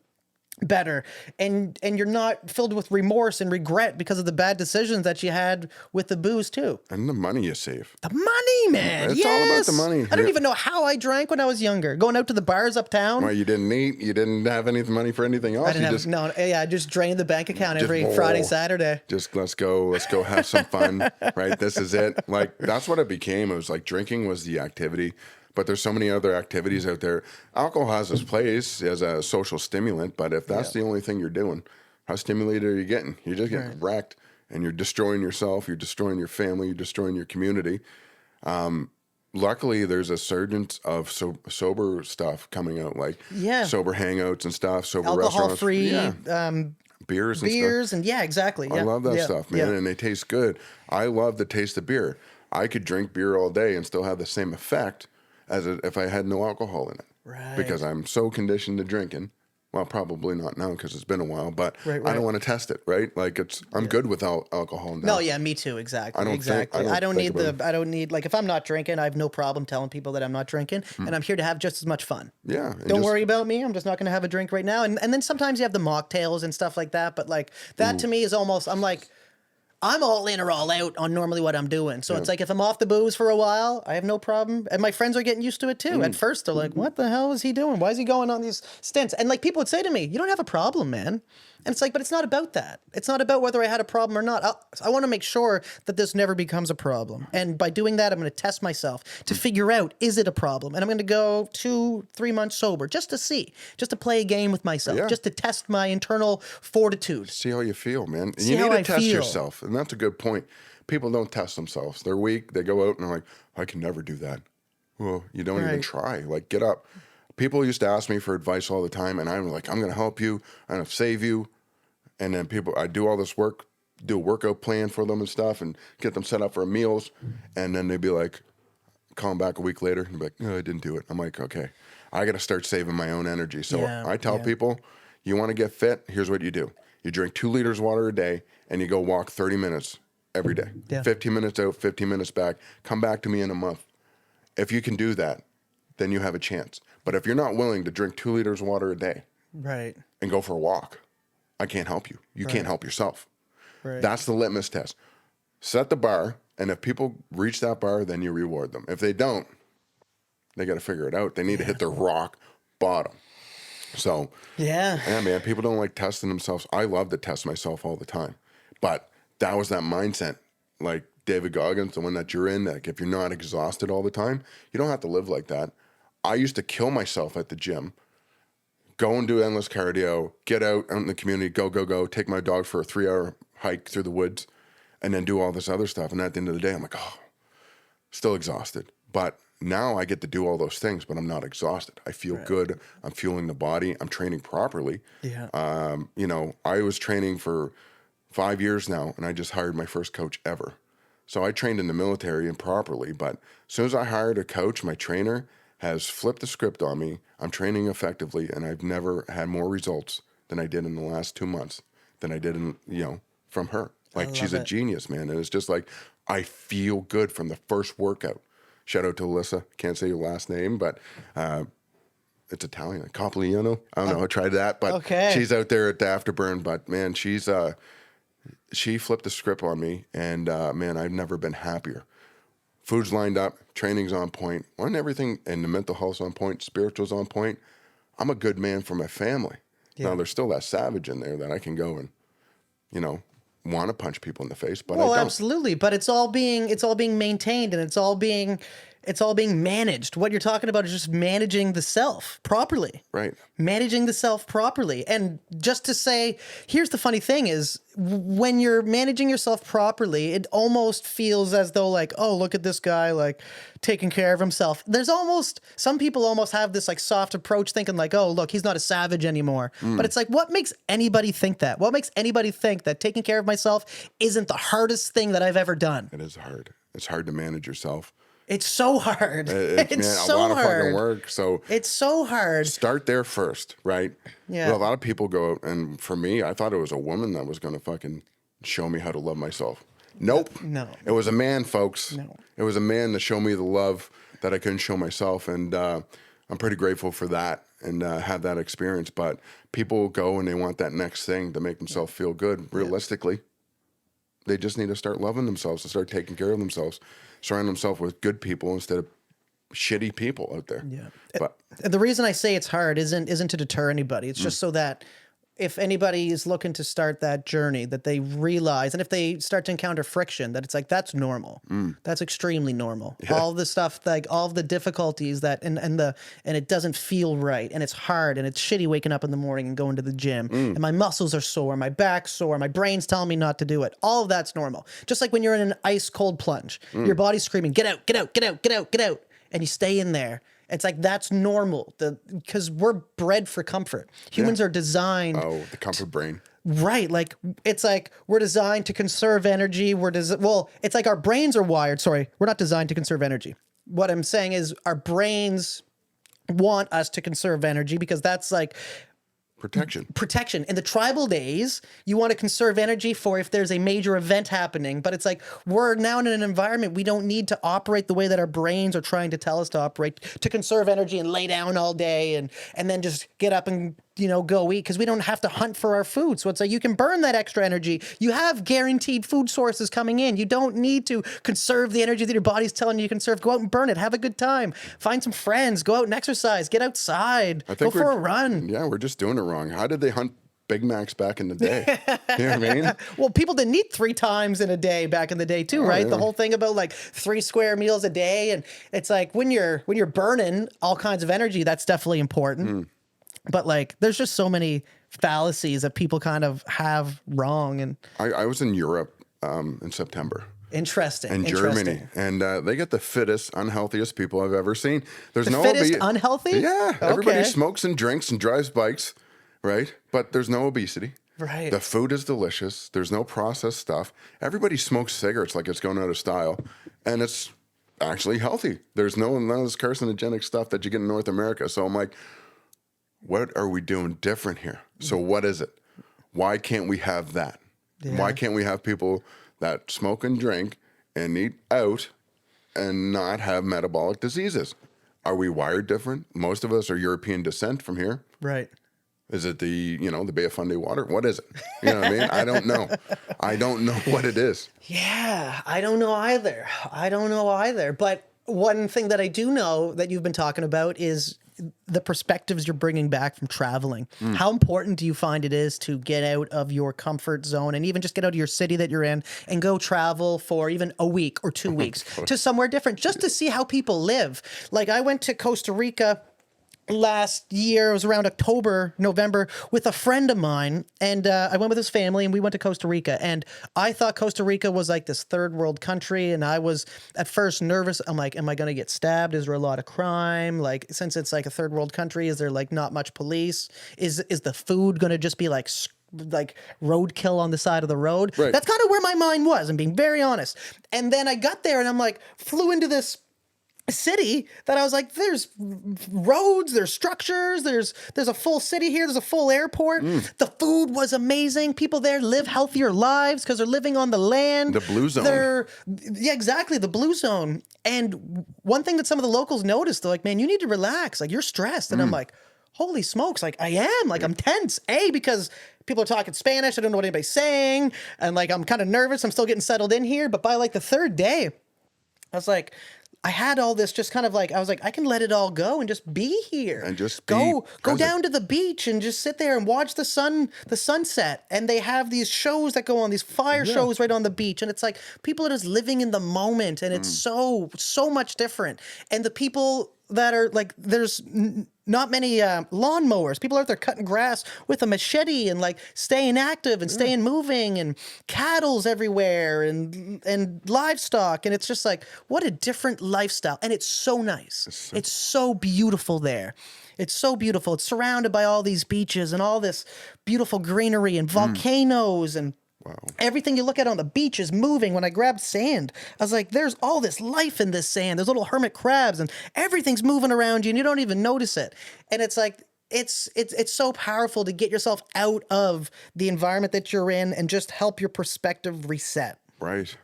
better, and you're not filled with remorse and regret because of the bad decisions that you had with the booze too. And the money you save. The money, man. It's all about the money. I don't even know how I drank when I was younger. Going out to the bars uptown. Well, you didn't eat. You didn't have any money for anything else. I just drained the bank account every Friday, Saturday. Just let's go have some fun, right? This is it. Like, that's what it became. It was like drinking was the activity. But there's so many other activities out there. Alcohol has its place as a social stimulant, but if that's the only thing you're doing, how stimulated are you getting? You're just getting wrecked, and you're destroying yourself, you're destroying your family, you're destroying your community. Luckily, there's a surge of sober stuff coming out, like sober hangouts and stuff, sober restaurants. Alcohol-free beers and stuff. And yeah, exactly. I love that stuff, man, and they taste good. I love the taste of beer. I could drink beer all day and still have the same effect as if I had no alcohol in it. Right. Because I'm so conditioned to drinking. Well, probably not now because it's been a while, but I don't want to test it, right? Like I'm good without alcohol now. No, yeah, me too, exactly. I don't need like if I'm not drinking, I have no problem telling people that I'm not drinking, and I'm here to have just as much fun. Yeah. Don't worry about me. I'm just not going to have a drink right now. And then sometimes you have the mocktails and stuff like that, but like that to me is almost I'm all in or all out on normally what I'm doing. So it's like if I'm off the booze for a while, I have no problem. And my friends are getting used to it too. At first, they're like, what the hell is he doing? Why is he going on these stints? And like people would say to me, you don't have a problem, man. And it's like, but it's not about that. It's not about whether I had a problem or not. I want to make sure that this never becomes a problem. And by doing that, I'm going to test myself to figure out, is it a problem? And I'm going to go 2-3 months sober just to see, just to play a game with myself, just to test my internal fortitude. See how you feel, man. And you need to test yourself. And that's a good point. People don't test themselves. They're weak. They go out and they're like, I can never do that. Well, you don't even try. Like, get up. People used to ask me for advice all the time, and I'm like, I'm going to help you. I'm going to save you. And then I do all this work, do a workout plan for them and stuff, and get them set up for meals. And then they'd be like, call them back a week later, and be like, no, I didn't do it. I'm like, okay, I got to start saving my own energy. So I tell people, you want to get fit, here's what you do. You drink 2 liters of water a day, and you go walk 30 minutes every day. 15 minutes out, 15 minutes back. Come back to me in a month. If you can do that, then you have a chance. But if you're not willing to drink 2 liters of water a day and go for a walk, I can't help you. You can't help yourself. That's the litmus test. Set the bar, and if people reach that bar, then you reward them. If they don't, they got to figure it out. They need to hit their rock bottom. So, yeah, man, people don't like testing themselves. I love to test myself all the time. But that was that mindset. Like David Goggins, the one that you're in, that if you're not exhausted all the time, you don't have to live like that. I used to kill myself at the gym. Go and do endless cardio, get out in the community, go, take my dog for a 3-hour hike through the woods, and then do all this other stuff. And at the end of the day, I'm like, still exhausted. But now I get to do all those things, but I'm not exhausted. I feel good. I'm fueling the body. I'm training properly. Yeah. I was training for 5 years now, and I just hired my first coach ever. So I trained in the military and properly, but as soon as I hired a coach, my trainer has flipped the script on me. I'm training effectively, and I've never had more results than I did in the last 2 months than I did from her. Like, she's a genius, man. And it's just like, I feel good from the first workout. Shout out to Alyssa. Can't say your last name, but it's Italian. Capoliano. I don't know. I tried that, but she's out there at the Afterburn. But man, she flipped the script on me, and man, I've never been happier. Food's lined up, training's on point, and everything, and the mental health's on point, spiritual's on point. I'm a good man for my family. Now, there's still that savage in there that I can go and, want to punch people in the face, but I don't. Absolutely. But it's all being maintained, and it's all being It's all being managed. What you're talking about is just managing the self properly. Right. Managing the self properly. And just to say, here's the funny thing is when you're managing yourself properly, it almost feels as though like, oh, look at this guy, like taking care of himself. There's almost, some people almost have this like soft approach thinking like, oh, look, he's not a savage anymore. But it's like, what makes anybody think that? What makes anybody think that taking care of myself isn't the hardest thing that I've ever done? It is hard. It's hard to manage yourself. It's so hard. It's It's man, so a lot hard. of fucking work. So It's so hard. start there first, right? Yeah. Well, a lot of people go out, and for me, I thought it was a woman that was going to fucking show me how to love myself. Nope. No. It was a man, folks. No. It was a man to show me the love that I couldn't show myself, and I'm pretty grateful for that and have that experience. But people go and they want that next thing to make themselves feel good. Realistically, they just need to start loving themselves and start taking care of themselves, surround themselves with good people instead of shitty people out there. Yeah. But The reason I say it's hard isn't to deter anybody. It's just so that if anybody is looking to start that journey, that they realize, and if they start to encounter friction, that it's like, that's normal. That's extremely normal. All the stuff, like all of the difficulties that, and it doesn't feel right, and it's hard, and it's shitty waking up in the morning and going to the gym, and my muscles are sore, my back's sore, my brain's telling me not to do it. All of that's normal. Just like when you're in an ice cold plunge, your body's screaming, get out, get out, get out, get out, get out, and you stay in there. It's like, that's normal because we're bred for comfort. Humans are designed. oh, the comfort brain. Right. Like, it's like we're designed to conserve energy. Well, it's like our brains are wired. Sorry, we're not designed to conserve energy. What I'm saying is our brains want us to conserve energy because that's like protection. In the tribal days, you want to conserve energy for if there's a major event happening, but it's like we're now in an environment we don't need to operate the way that our brains are trying to tell us to operate, to conserve energy and lay down all day and then just get up and go eat, because we don't have to hunt for our food. So it's like you can burn that extra energy. You have guaranteed food sources coming in. You don't need to conserve the energy that your body's telling you to conserve. Go out and burn it. Have a good time. Find some friends. Go out and exercise. Get outside. Go for a run. Yeah, we're just doing it wrong. How did they hunt Big Macs back in the day? You know what I mean? Well, people didn't eat 3 times in a day back in the day too, right? Yeah. The whole thing about like 3 square meals a day, and it's like when you're burning all kinds of energy, that's definitely important. But like, there's just so many fallacies that people kind of have wrong. And I was in Europe in September. Interesting. In Germany, and they get the fittest, unhealthiest people I've ever seen. There's The no fittest unhealthy? Yeah, everybody Okay. smokes and drinks and drives bikes, right? But there's no obesity. Right. The food is delicious. There's no processed stuff. Everybody smokes cigarettes like it's going out of style, and it's actually healthy. There's none of this carcinogenic stuff that you get in North America. So I'm like, what are we doing different here? So what is it? Why can't we have that? Yeah. Why can't we have people that smoke and drink and eat out and not have metabolic diseases? Are we wired different? Most of us are European descent from here. Right. Is it the Bay of Fundy water? What is it? You know what I mean? I don't know. I don't know what it is. Yeah, I don't know either. But one thing that I do know that you've been talking about is the perspectives you're bringing back from traveling. How important do you find it is to get out of your comfort zone and even just get out of your city that you're in and go travel for even a week or 2 weeks to somewhere different just to see how people live? Like, I went to Costa Rica last year. It was around November, with a friend of mine, and I went with his family, and we went to Costa Rica, and I thought Costa Rica was like this third world country, and I was at first nervous. I'm like, am I going to get stabbed? Is there a lot of crime? Like, since it's like a third world country, is there like not much police? Is the food going to just be like roadkill on the side of the road? Right. That's kind of where my mind was. I'm being very honest. And then I got there, and I'm like, flew into this city that I was like, there's roads, there's structures, there's a full city here, there's a full airport. The food was amazing. People there live healthier lives because they're living on the land. The blue zone. Yeah, exactly, the blue zone. And one thing that some of the locals noticed, they're like, man, you need to relax. Like, you're stressed. And I'm like, holy smokes, like, I am. Like, I'm tense. Because people are talking Spanish. I don't know what anybody's saying. And like, I'm kind of nervous. I'm still getting settled in here. But by like the third day, I was like, I had all this just kind of like, I was like, I can let it all go and just be here. And just go be go present. down to the beach and just sit there and watch the sunset. And they have these shows that go on, these fire shows right on the beach. And it's like people are just living in the moment, and it's so much different. And the people that are like, there's not many lawnmowers. People out there cutting grass with a machete and like staying active and staying moving, and cattle's everywhere and livestock. And it's just like, what a different lifestyle. And it's so nice. It's so beautiful there. It's so beautiful. It's surrounded by all these beaches and all this beautiful greenery and volcanoes and everything you look at on the beach is moving. When I grabbed sand, I was like, there's all this life in this sand. There's little hermit crabs and everything's moving around you and you don't even notice it. And it's like, it's so powerful to get yourself out of the environment that you're in and just help your perspective reset. Right.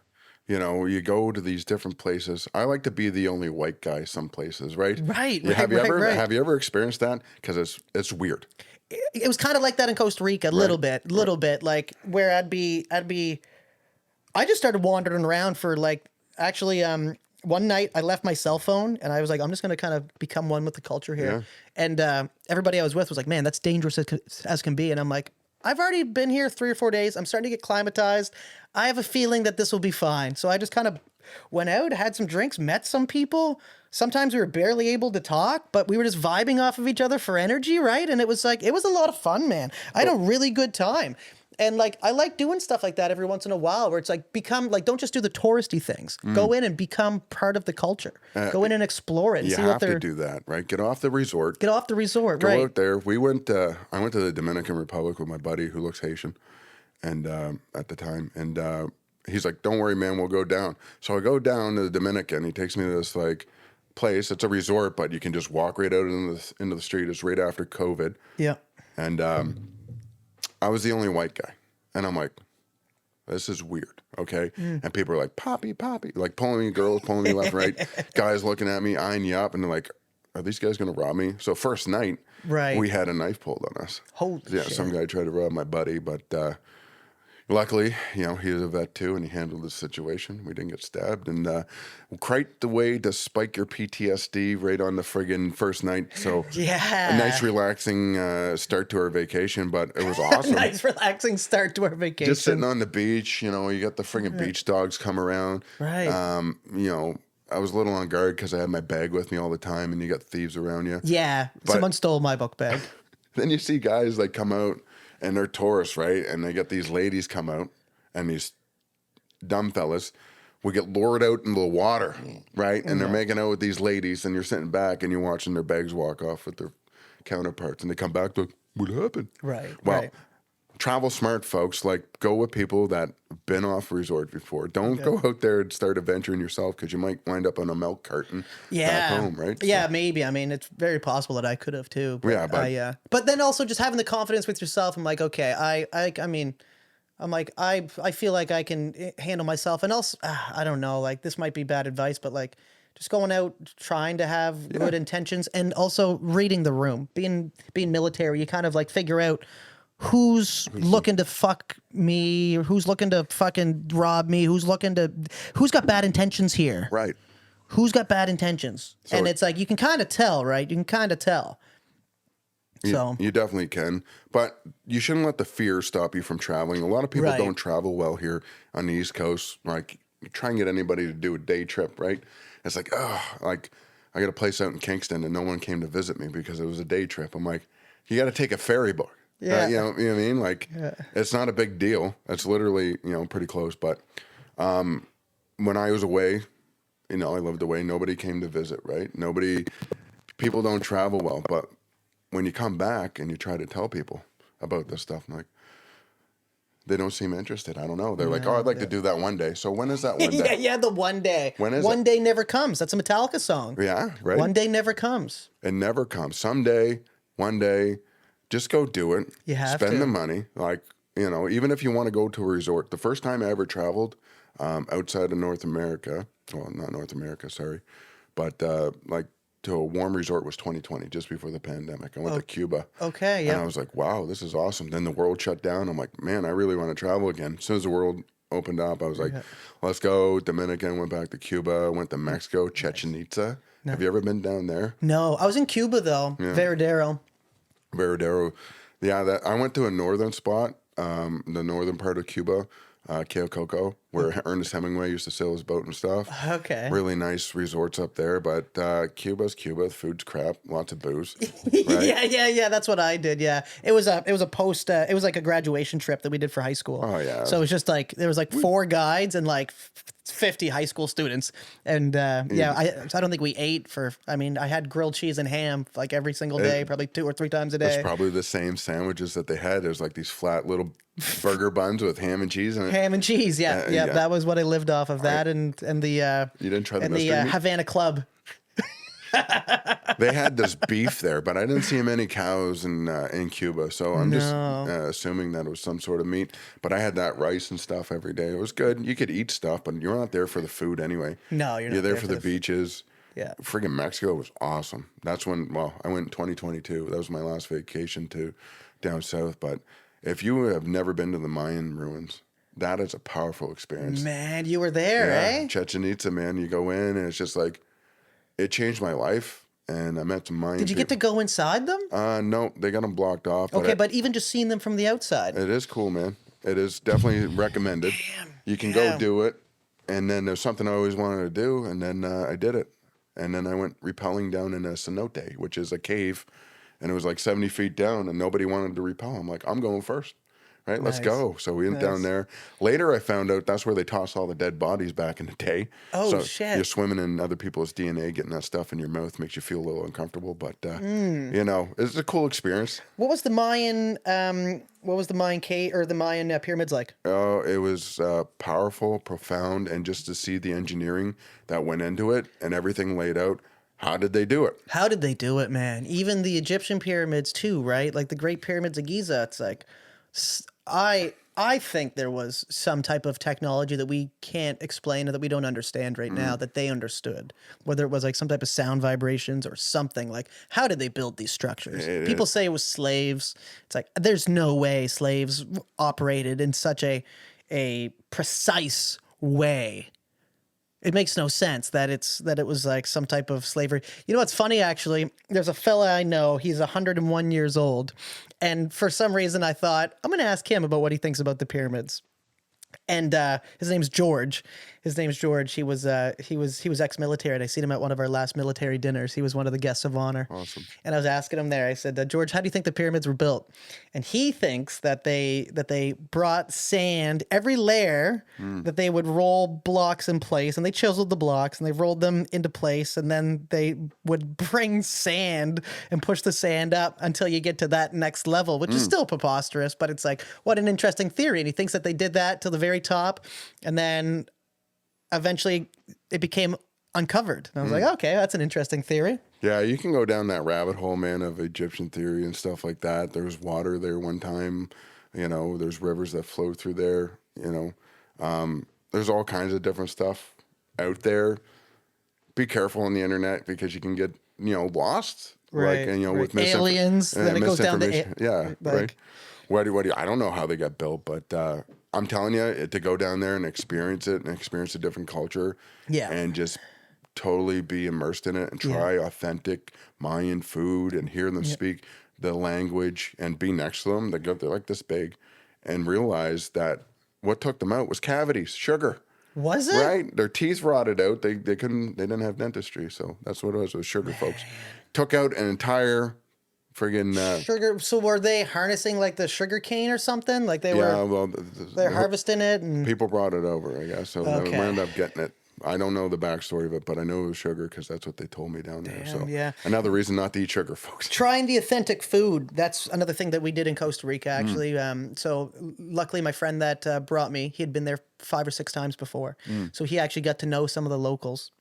You know, you go to these different places. I like to be the only white guy some places, right? Right. Have you ever experienced that? Because it's weird. It was kind of like that in Costa Rica, a little bit, like where I just started wandering around for like, actually, one night I left my cell phone and I was like, I'm just going to kind of become one with the culture here. Yeah. And everybody I was with was like, man, that's dangerous as can be. And I'm like, I've already been here 3 or 4 days. I'm starting to get climatized. I have a feeling that this will be fine. So I just kind of went out, had some drinks, met some people. Sometimes we were barely able to talk, but we were just vibing off of each other for energy, right? And it was like, it was a lot of fun, man. I had a really good time. And like, I like doing stuff like that every once in a while where it's like, become like, don't just do the touristy things. Go in and become part of the culture. Go in and explore it. And you see have what they're... to do that, right? Get off the resort. Get off the resort, Go right. out there. I went to the Dominican Republic with my buddy who looks Haitian, and at the time, and he's like, "Don't worry, man, we'll go down." So I go down to the Dominican. He takes me to this like place. It's a resort, but you can just walk right out into the street. It's right after COVID. Yeah. And I was the only white guy, and I'm like, this is weird, okay? And people are like, "Poppy, Poppy," like pulling me, girls pulling me left and right, guys looking at me, eyeing you up, and they're like, are these guys gonna rob me? So first night, we had a knife pulled on us. Holy shit. Some guy tried to rob my buddy, but luckily, you know, he was a vet too, and he handled the situation. We didn't get stabbed, and quite the way to spike your PTSD right on the friggin' first night. So a nice relaxing start to our vacation, but it was awesome. Nice relaxing start to our vacation. Just sitting on the beach, you know, you got the friggin' beach dogs come around. Right. You know, I was a little on guard because I had my bag with me all the time, and you got thieves around you. Yeah, someone stole my book bag. Then you see guys like come out, and they're tourists, right? And they get these ladies come out, and these dumb fellas will get lured out into the water, right? And they're making out with these ladies, and you're sitting back, and you're watching their bags walk off with their counterparts, and they come back to, what happened? Right. Well, travel smart, folks. Like, go with people that have been off resort before. Don't go out there and start adventuring yourself, because you might wind up on a milk carton back home, right? Yeah, maybe. I mean, it's very possible that I could have too. But but then also just having the confidence with yourself. I'm like, okay, I mean, I'm like, I feel like I can handle myself. And also, I don't know, like this might be bad advice, but like just going out, trying to have good intentions, and also reading the room, being military, you kind of like figure out who's looking to fuck me, or who's looking to fucking rob me, who's got bad intentions here. Right. Who's got bad intentions? So, and it's like, you can kind of tell, right? You can kind of tell. So you definitely can, but you shouldn't let the fear stop you from traveling. A lot of people don't travel well here on the East Coast. Like, you try and get anybody to do a day trip, right? It's like, like I got a place out in Kingston and no one came to visit me because it was a day trip. I'm like, you got to take a ferry boat. Yeah. You know what I mean? Like, it's not a big deal. It's literally, you know, pretty close. But when I was away, you know, I lived away, nobody came to visit, right? People don't travel well. But when you come back and you try to tell people about this stuff, like, they don't seem interested. I don't know. They're like, I'd like to do that one day. So when is that one day? The one day. When is One day never comes. That's a Metallica song. Yeah, right? One day never comes. It never comes. Someday, one day, just go do it. You have Spend to. the money. Like, you know, even if you want to go to a resort. The first time I ever traveled outside of North America, well, not North America, sorry, but like to a warm resort was 2020, just before the pandemic. I went to Cuba. Okay, yeah. And I was like, wow, this is awesome. Then the world shut down. I'm like, man, I really want to travel again. As soon as the world opened up, I was like, let's go. Dominican, went back to Cuba, went to Mexico, Chichen Itza. Have you ever been down there? No, I was in Cuba though. Veradero. Veradero. Yeah, I went to a northern spot, the northern part of Cuba, Cayo Coco, where Ernest Hemingway used to sail his boat and stuff. Okay. Really nice resorts up there, but Cuba's Cuba. The food's crap. Lots of booze. Yeah. That's what I did. Yeah, it was a post. It was like a graduation trip that we did for high school. Oh yeah. So it was just like there was like 4 guides and like 50 high school students, and I don't think we ate for. I mean, I had grilled cheese and ham like every single day, probably 2 or 3 times a day. It's probably the same sandwiches that they had. There's like these flat little burger buns with ham and cheese in it. Ham and cheese, yeah. That was what I lived off of. That and the you didn't try the and the meat? Havana Club. They had this beef there, but I didn't see many cows in Cuba, so I'm just assuming that it was some sort of meat. But I had that rice and stuff every day. It was good. You could eat stuff, but you're not there for the food anyway. No, you're not You're there for the beaches. Yeah. Friggin' Mexico was awesome. That's when, I went in 2022. That was my last vacation to down south. But if you have never been to the Mayan ruins, that is a powerful experience. Man, you were there, eh? Chichen Itza, man. You go in and it's just like, it changed my life. And I met some Mayan Did you get to go inside them? No, they got them blocked off. Okay, but even just seeing them from the outside. It is cool, man. It is definitely recommended. You can go do it. And then there's something I always wanted to do. And then I did it. And then I went rappelling down in a cenote, which is a cave. And it was like 70 feet down and nobody wanted to rappel. I'm like, I'm going first. Right, let's go. So we went down there. Later, I found out that's where they toss all the dead bodies back in the day. Oh, so shit. You're swimming in other people's DNA, getting that stuff in your mouth makes you feel a little uncomfortable. But, you know, it's a cool experience. What was the Mayan, cave or the Mayan pyramids like? Oh, it was powerful, profound, and just to see the engineering that went into it and everything laid out. How did they do it? How did they do it, man? Even the Egyptian pyramids too, right? Like the Great Pyramids of Giza. It's like... I think there was some type of technology that we can't explain or that we don't understand right now that they understood. Whether it was like some type of sound vibrations or something. Like, how did they build these structures? People say it was slaves. It's like, there's no way slaves operated in such a precise way. It makes no sense that it was like some type of slavery. You know what's funny, actually? There's a fella I know. He's 101 years old. And for some reason, I thought, I'm going to ask him about what he thinks about the pyramids. And his name's George. He was ex-military, and I seen him at one of our last military dinners. He was one of the guests of honor. Awesome. And I was asking him there. I said, George, how do you think the pyramids were built? And he thinks that they brought sand, every layer, that they would roll blocks in place, and they chiseled the blocks and they rolled them into place, and then they would bring sand and push the sand up until you get to that next level, which is still preposterous, but it's like, what an interesting theory. And he thinks that they did that to the very top, and then eventually it became uncovered. And I was like, okay, that's an interesting theory. Yeah, you can go down that rabbit hole, man, of Egyptian theory and stuff like that. There was water there one time, you know, there's rivers that flow through there, you know. There's all kinds of different stuff out there. Be careful on the internet because you can get, you know, lost. Right. Like, and, you know, with aliens, then it goes down to right. What do you, I don't know how they got built, but I'm telling you, to go down there and experience it and experience a different culture, and just totally be immersed in it and try authentic Mayan food and hear them speak the language and be next to them. They're like this big, and realize that what took them out was cavities, sugar. Was it? Right? Their teeth rotted out. They didn't have dentistry, so that's what it was with sugar, folks. Took out an entire friggin' sugar. So were they harnessing like the sugar cane or something? Like they're harvesting it, and people brought it over, I guess. So we ended up getting it. I don't know the backstory of it, but I know it was sugar because that's what they told me down there. So another reason not to eat sugar, folks. Trying the authentic food. That's another thing that we did in Costa Rica, actually. So luckily, my friend that brought me, he had been there 5 or 6 times before. So he actually got to know some of the locals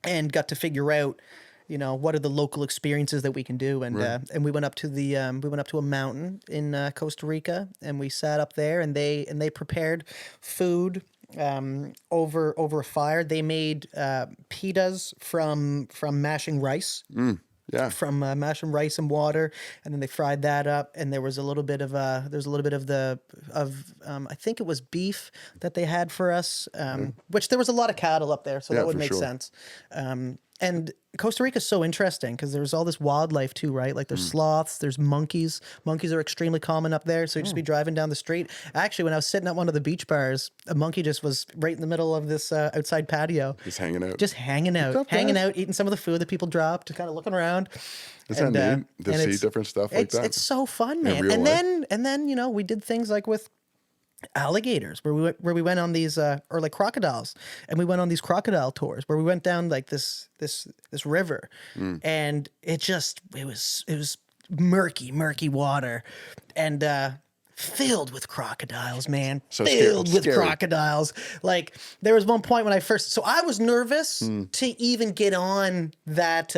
and got to figure out, you know, what are the local experiences that we can do. And and we went up to a mountain in Costa Rica, and we sat up there, and they prepared food over a fire. They made pitas from mashing rice. Yeah. from mashing rice and water, and then they fried that up. And there was a little bit of I think it was beef that they had for us, which there was a lot of cattle up there, so Yeah, that would for make sure. sense. And Costa Rica is so interesting because there's all this wildlife too, right? Like there's sloths, there's monkeys. Monkeys are extremely common up there. So you just be driving down the street. Actually, when I was sitting at one of the beach bars, a monkey just was right in the middle of this outside patio. Just hanging out. Just hanging out, up, guys? eating some of the food that people dropped, just kind of looking around. Is that neat to and see it's- different stuff like that? It's so fun, man. real And life? then you know we did things like with alligators where we went on these or like crocodiles, and we went on these crocodile tours where we went down like this river, and it was murky water, and filled with crocodiles, man. So Filled with scary. crocodiles. Like there was one point when I was nervous to even get on that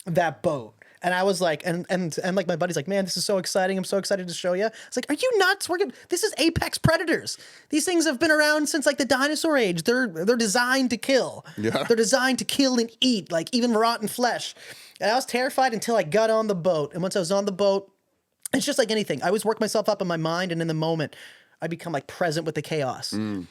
that boat. And I was like, and like my buddy's like, man, this is so exciting. I'm so excited to show you. It's like, are you nuts? This is apex predators. These things have been around since like the dinosaur age. They're designed to kill. Yeah. They're designed to kill and eat, like even rotten flesh. And I was terrified until I got on the boat. And once I was on the boat, it's just like anything. I always work myself up in my mind, and in the moment, I become like present with the chaos. And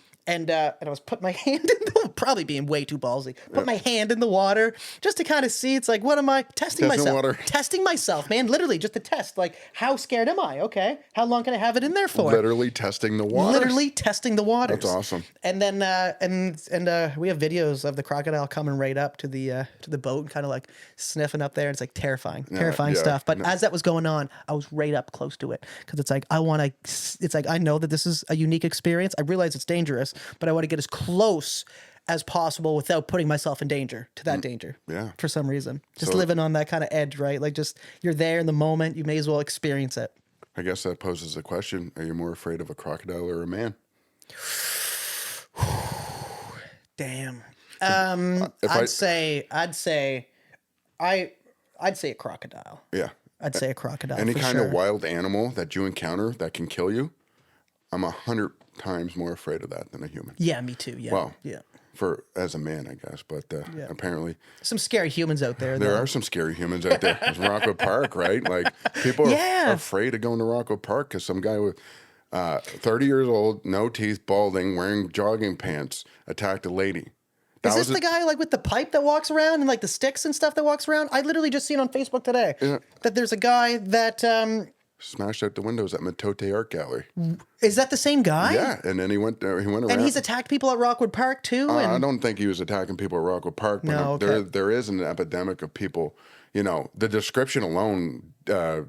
I was putting my hand in probably being way too ballsy. Put my hand in the water just to kind of see. It's like, what am I testing myself? Water. Testing myself, man. Literally just to test. Like, how scared am I? Okay, how long can I have it in there for? Literally testing the waters. Literally testing the waters. That's awesome. And then we have videos of the crocodile coming right up to the boat and kind of like sniffing up there. And it's like terrifying yeah. stuff. But as that was going on, I was right up close to it because it's like it's like I know that this is a unique experience. I realize it's dangerous, but I want to get as close as possible without putting myself in danger to that danger. Yeah. For some reason, just So- living on that kind of edge, right? Like just you're there in the moment. You may as well experience it. I guess that poses a question. Are you more afraid of a crocodile or a man? Damn. If I'd say a crocodile. Yeah. I'd say a crocodile. Any for kind sure. of wild animal that you encounter that can kill you, I'm 100 times more afraid of that than a human. Yeah, me too. Yeah. Well, Yeah. as a man, I guess, but apparently Some scary humans out there. there though. are some scary humans out there. There's Rockwood Park, right? Like people Yeah. are afraid of going to Rockwood Park because some guy with 30 years old, no teeth, balding, wearing jogging pants, attacked a lady. Is this the guy like with the pipe that walks around and like the sticks and stuff that walks around? I literally just seen on Facebook today that there's a guy that smashed out the windows at Matote Art Gallery? is that the same guy? Yeah, and then he went around. And he's attacked people at Rockwood Park too. I And don't think he was attacking people at Rockwood Park, but No, okay. there is an epidemic of people. You know, the description alone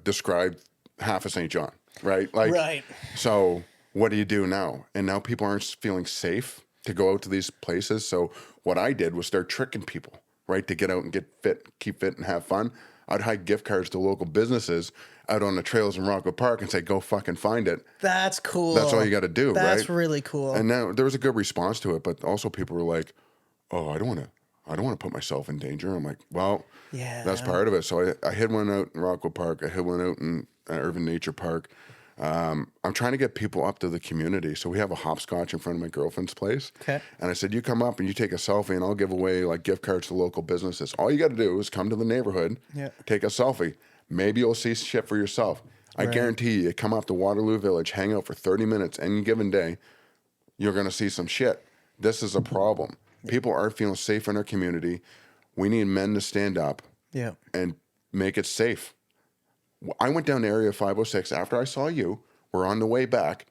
described half of St. John, right? Like, Right. So what do you do now? And now people aren't feeling safe to go out to these places. So what I did was start tricking people, right, to get out and get fit, keep fit, and have fun. I'd hide gift cards to local businesses out on the trails in Rockwood Park and say, go fucking find it. that's cool. That's all you got to do, right? That's really cool. And now there was a good response to it, but also people were like, "Oh, I don't want to put myself in danger." I'm like, "Well, Yeah. that's part of it." So I hid one out in Rockwood Park. I hid one out in Irvin Nature Park. I'm trying to get people up to the community. So we have a hopscotch in front of my girlfriend's place. Okay. And I said, you come up and you take a selfie and I'll give away like gift cards to local businesses. All you got to do is come to the neighborhood, take a selfie. Maybe you'll see shit for yourself. I guarantee you come up to Waterloo Village, hang out for 30 minutes any given day, you're going to see some shit. This is a problem. People aren't feeling safe in our community. We need men to stand up Yeah. and make it safe. I went down to Area 506 after I saw you. We're on the way back,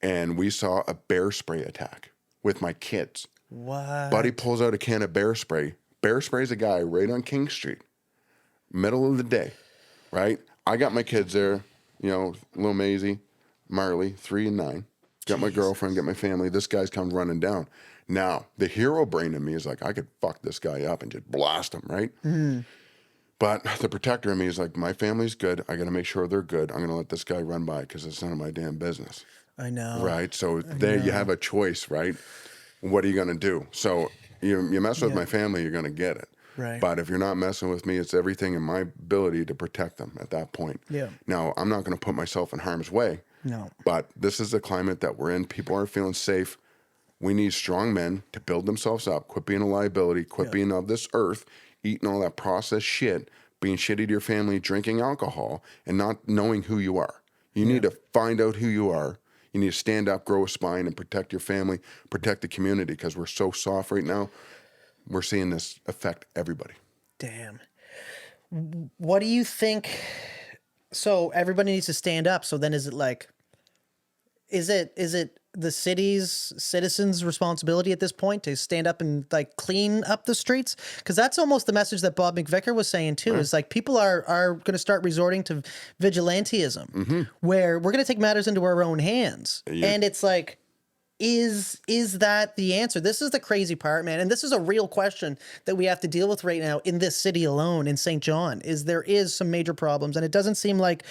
and we saw a bear spray attack with my kids. What? Buddy pulls out a can of bear spray. Bear sprays a guy right on King Street, middle of the day, right? I got my kids there, you know, little Maisie, Marley, 3 and 9. Got my girlfriend, got my family. This guy's come running down. Now, the hero brain in me is like, I could fuck this guy up and just blast him, right? But the protector in me is like, my family's good. I got to make sure they're good. I'm going to let this guy run by because it's none of my damn business. I know. Right? So there you have a choice, right? What are you going to do? So you mess with my family, you're going to get it. Right. But if you're not messing with me, it's everything in my ability to protect them at that point. Yeah. Now, I'm not going to put myself in harm's way. No. But this is the climate that we're in. People aren't feeling safe. We need strong men to build themselves up, quit being a liability, quit being of this earth, eating all that processed shit, being shitty to your family, drinking alcohol, and not knowing who you are. You need to find out who you are. You need to stand up, grow a spine, and protect your family, protect the community, because we're so soft right now. We're seeing this affect everybody. Damn. What do you think? So everybody needs to stand up. So then is it like, is it the city's citizens' responsibility at this point to stand up and like clean up the streets? Because that's almost the message that Bob McVicker was saying too, is like people are going to start resorting to vigilantism, where we're going to take matters into our own hands. And it's like, is that the answer? This is the crazy part, man. And this is a real question that we have to deal with right now in this city alone, in St. John, is there is some major problems. And it doesn't seem like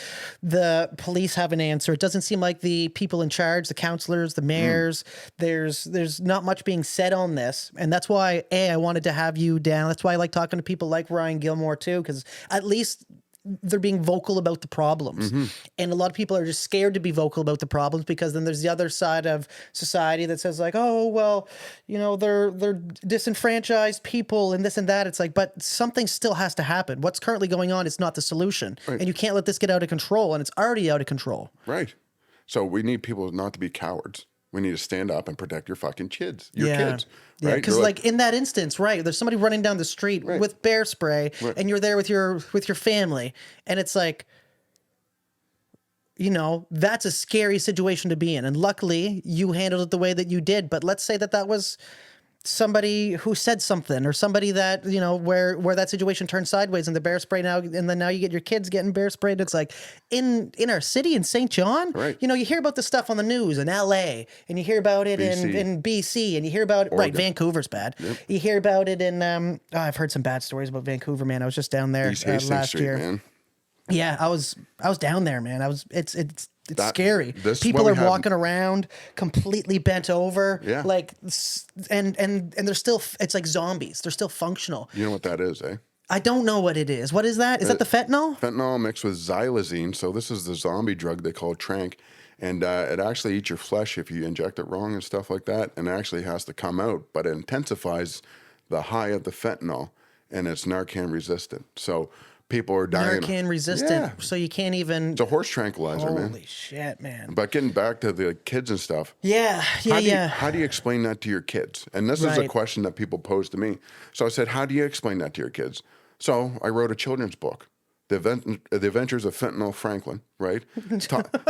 the police have an answer. It doesn't seem like the people in charge, the councillors, the mayors, there's not much being said on this. And that's why, I wanted to have you down. That's why I like talking to people like Ryan Gilmore too, because at least they're being vocal about the problems. And a lot of people are just scared to be vocal about the problems, because then there's the other side of society that says like, oh, well, you know, they're disenfranchised people and this and that. It's like, but something still has to happen. What's currently going on is not the solution. And you can't let this get out of control, and it's already out of control. Right. So we need people not to be cowards. We need to stand up and protect your fucking kids. Your kids. Yeah, right? because like in that instance, right, there's somebody running down the street with bear spray, and you're there with your family, and it's like, you know, that's a scary situation to be in. And luckily, you handled it the way that you did. But let's say that was somebody who said something, or somebody that, you know, where that situation turned sideways and the bear spray now, and then now you get your kids getting bear sprayed. It's like in our city in St. John, you know, you hear about the stuff on the news in LA, and you hear about it in BC, and you hear about Vancouver's bad. You hear about it in I've heard some bad stories about Vancouver, man. I was just down there last year. Man. Yeah, I was down there, man. It's scary. People are walking around completely bent over, like, and they're still, it's like zombies. They're still functional. You know what that is, eh? I don't know what it is. What is that? Is that the fentanyl? Fentanyl mixed with xylazine. So this is the zombie drug they call trank. And it actually eats your flesh if you inject it wrong and stuff like that. And it actually has to come out, but it intensifies the high of the fentanyl, and it's Narcan resistant. So people are dying. Narcan resistant, so you can't even. It's a horse tranquilizer, man. Holy shit, man! But getting back to the kids and stuff. How do you explain that to your kids? And this is a question that people pose to me. So I said, how do you explain that to your kids? So I wrote a children's book, The Adventures of Sentinel Franklin, right?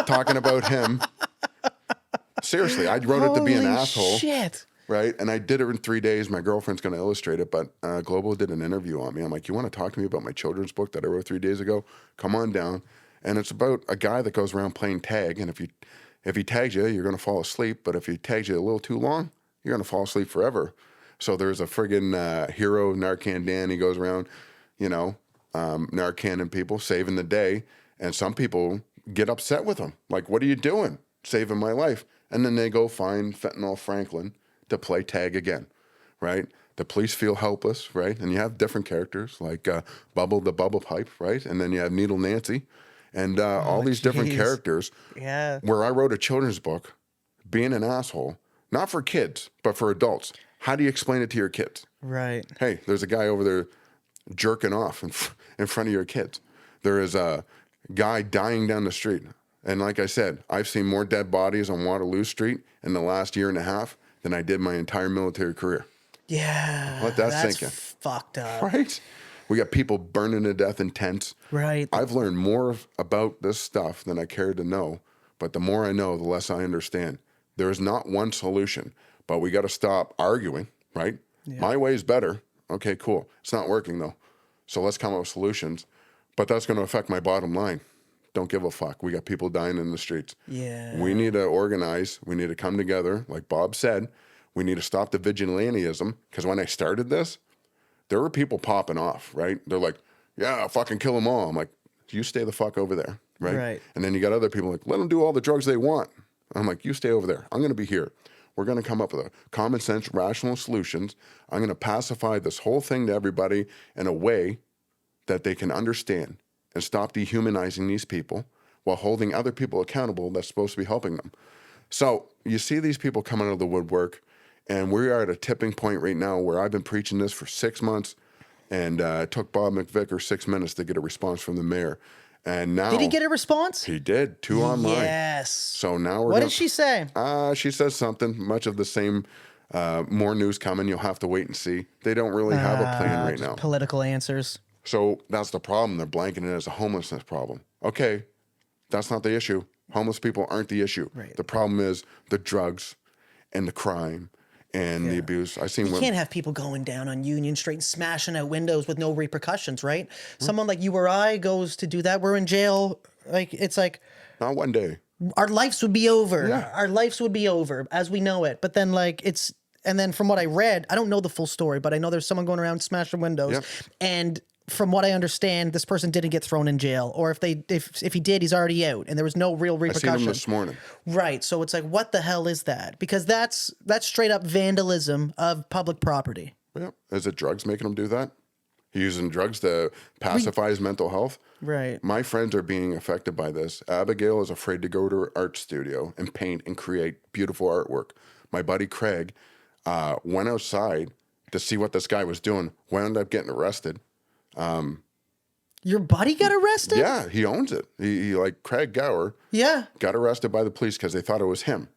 Talking about him. Seriously, I wrote it to be an asshole. Shit. Right. And I did it in 3 days. My girlfriend's going to illustrate it, but Global did an interview on me. I'm like, you want to talk to me about my children's book that I wrote 3 days ago? Come on down. And it's about a guy that goes around playing tag. And if he tags you, you're going to fall asleep. But if he tags you a little too long, you're going to fall asleep forever. So there's a friggin' hero, Narcan Dan. He goes around, you know, Narcaning people, saving the day. And some people get upset with him. Like, what are you doing? Saving my life. And then they go find Sentinel Franklin to play tag again, right? The police feel helpless, right? And you have different characters like Bubble the Bubble Pipe, right? And then you have Needle Nancy and all these different characters. Yeah. Where I wrote a children's book, being an asshole, not for kids, but for adults. How do you explain it to your kids? Right. Hey, there's a guy over there jerking off in front of your kids. There is a guy dying down the street. And like I said, I've seen more dead bodies on Waterloo Street in the last year and a half than I did my entire military career. Yeah. Let that sink in. Fucked up. Right? We got people burning to death in tents. Right. I've learned more about this stuff than I cared to know, but the more I know, the less I understand. There is not one solution, but we got to stop arguing, right? Yeah. My way is better. Okay, cool. It's not working though. So let's come up with solutions, but that's going to affect my bottom line. Don't give a fuck. We got people dying in the streets. Yeah. We need to organize. We need to come together. Like Bob said, we need to stop the vigilantism. Because when I started this, there were people popping off, right? They're like, yeah, fucking kill them all. I'm like, you stay the fuck over there, right? Right. And then you got other people like, let them do all the drugs they want. I'm like, you stay over there. I'm going to be here. We're going to come up with a common sense, rational solutions. I'm going to pacify this whole thing to everybody in a way that they can understand and stop dehumanizing these people while holding other people accountable that's supposed to be helping them. So you see these people coming out of the woodwork, and we are at a tipping point right now where I've been preaching this for 6 months, And it took Bob McVicker 6 minutes to get a response from the mayor. And now... Did he get a response? He did. 2 online. Yes. So now we're What did she say? She says something, much of the same, more news coming. You'll have to wait and see. They don't really have a plan right now. Political answers. So that's the problem. They're blanking it as a homelessness problem. Okay, that's not the issue. Homeless people aren't the issue. Right. The problem is the drugs and the crime and the abuse. I seen You can't have people going down on Union Street and smashing out windows with no repercussions, right? Someone like you or I goes to do that. We're in jail. Like, it's like... Not one day. Our lives would be over. Yeah. Our lives would be over as we know it. But then, like, it's... And then from what I read, I don't know the full story, but I know there's someone going around smashing windows. Yep. And from what I understand, this person didn't get thrown in jail. Or if he did, he's already out. And there was no real I repercussion. seen him this morning. Right. So it's like, what the hell is that? Because that's straight up vandalism of public property. Yeah. Is it drugs making him do that? Using drugs to pacify his mental health? Right. My friends are being affected by this. Abigail is afraid to go to her art studio and paint and create beautiful artwork. My buddy Craig went outside to see what this guy was doing, wound up getting arrested. Your buddy got arrested? Yeah, he owns it. He like Craig Gower Yeah. got arrested by the police because they thought it was him.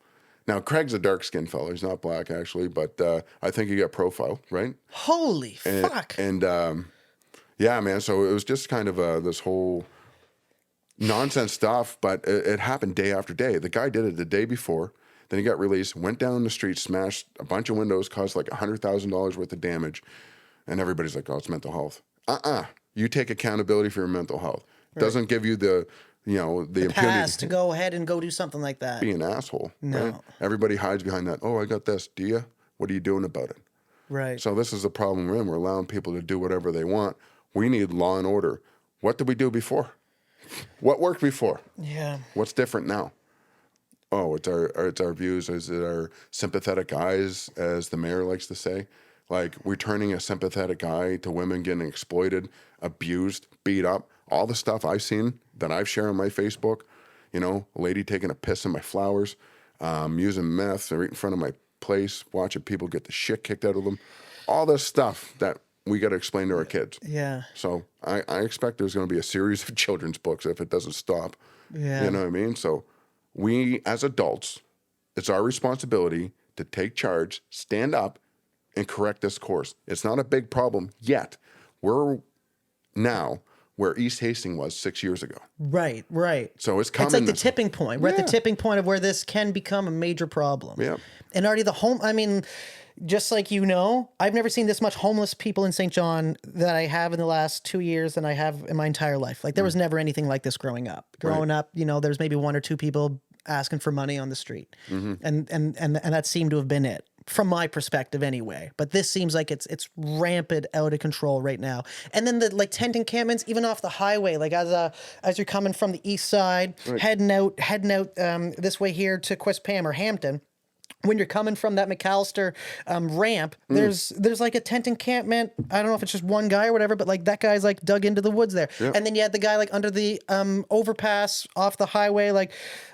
Now, Craig's a dark-skinned fellow. He's not black, actually, but I think he got profiled, right? Holy fuck. And yeah, man, so it was just kind of this whole nonsense stuff, but it happened day after day. The guy did it the day before. Then he got released, went down the street, smashed a bunch of windows, caused like $100,000 worth of damage. And everybody's like, oh, it's mental health. You take accountability for your mental health. It doesn't give you the impunity Pass to go ahead and go do something like that. be an asshole. No. Right? Everybody hides behind that. Oh, I got this. Do you? What are you doing about it? Right. So this is the problem we're in. We're allowing people to do whatever they want. We need law and order. What did we do before? What worked before? Yeah. What's different now? Oh, it's our views. Is it our sympathetic eyes, as the mayor likes to say? Like, we're turning a sympathetic eye to women getting exploited, abused, beat up. All the stuff I've seen that I've shared on my Facebook, a lady taking a piss in my flowers, using meth right in front of my place, watching people get the shit kicked out of them. All this stuff that we got to explain to our kids. Yeah. So I expect there's going to be a series of children's books if it doesn't stop. Yeah. You know what I mean? So we, as adults, it's our responsibility to take charge, stand up, and correct this course. It's not a big problem yet. We're now where East Hastings was 6 years ago. Right. So it's coming. It's like the tipping point. We're at the tipping point of where this can become a major problem. Yeah. And already just like I've never seen this much homeless people in St. John that I have in the last 2 years than I have in my entire life. Like, there was never anything like this growing up. Growing up, there's maybe one or two people asking for money on the street. And that seemed to have been it, from my perspective anyway. But this seems like it's rampant out of control right now. And then the tent encampments, even off the highway, like as you're coming from the east side, heading out this way here to Quispam or Hampton. When you're coming from that McAllister ramp, there's like a tent encampment. I don't know if it's just one guy or whatever, but like that guy's like dug into the woods there. Yep. And then you had the guy like under the overpass off the highway, like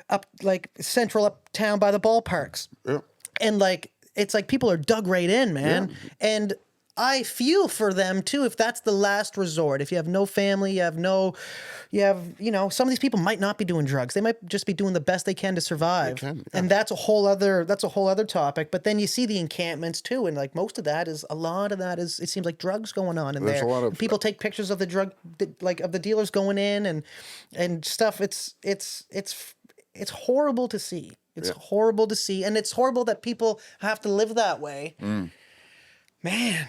up like central uptown by the ballparks. Yep. And like, it's like people are dug right in, man. Yeah. And I feel for them too, if that's the last resort. If you have no family, some of these people might not be doing drugs. They might just be doing the best they can to survive. And that's a whole other topic. But then you see the encampments too, and like a lot of that is it seems like drugs going on in there. A lot of people take pictures of the drug, like of the dealers going in and stuff. It's horrible to see. It's horrible to see, and it's horrible that people have to live that way. Man,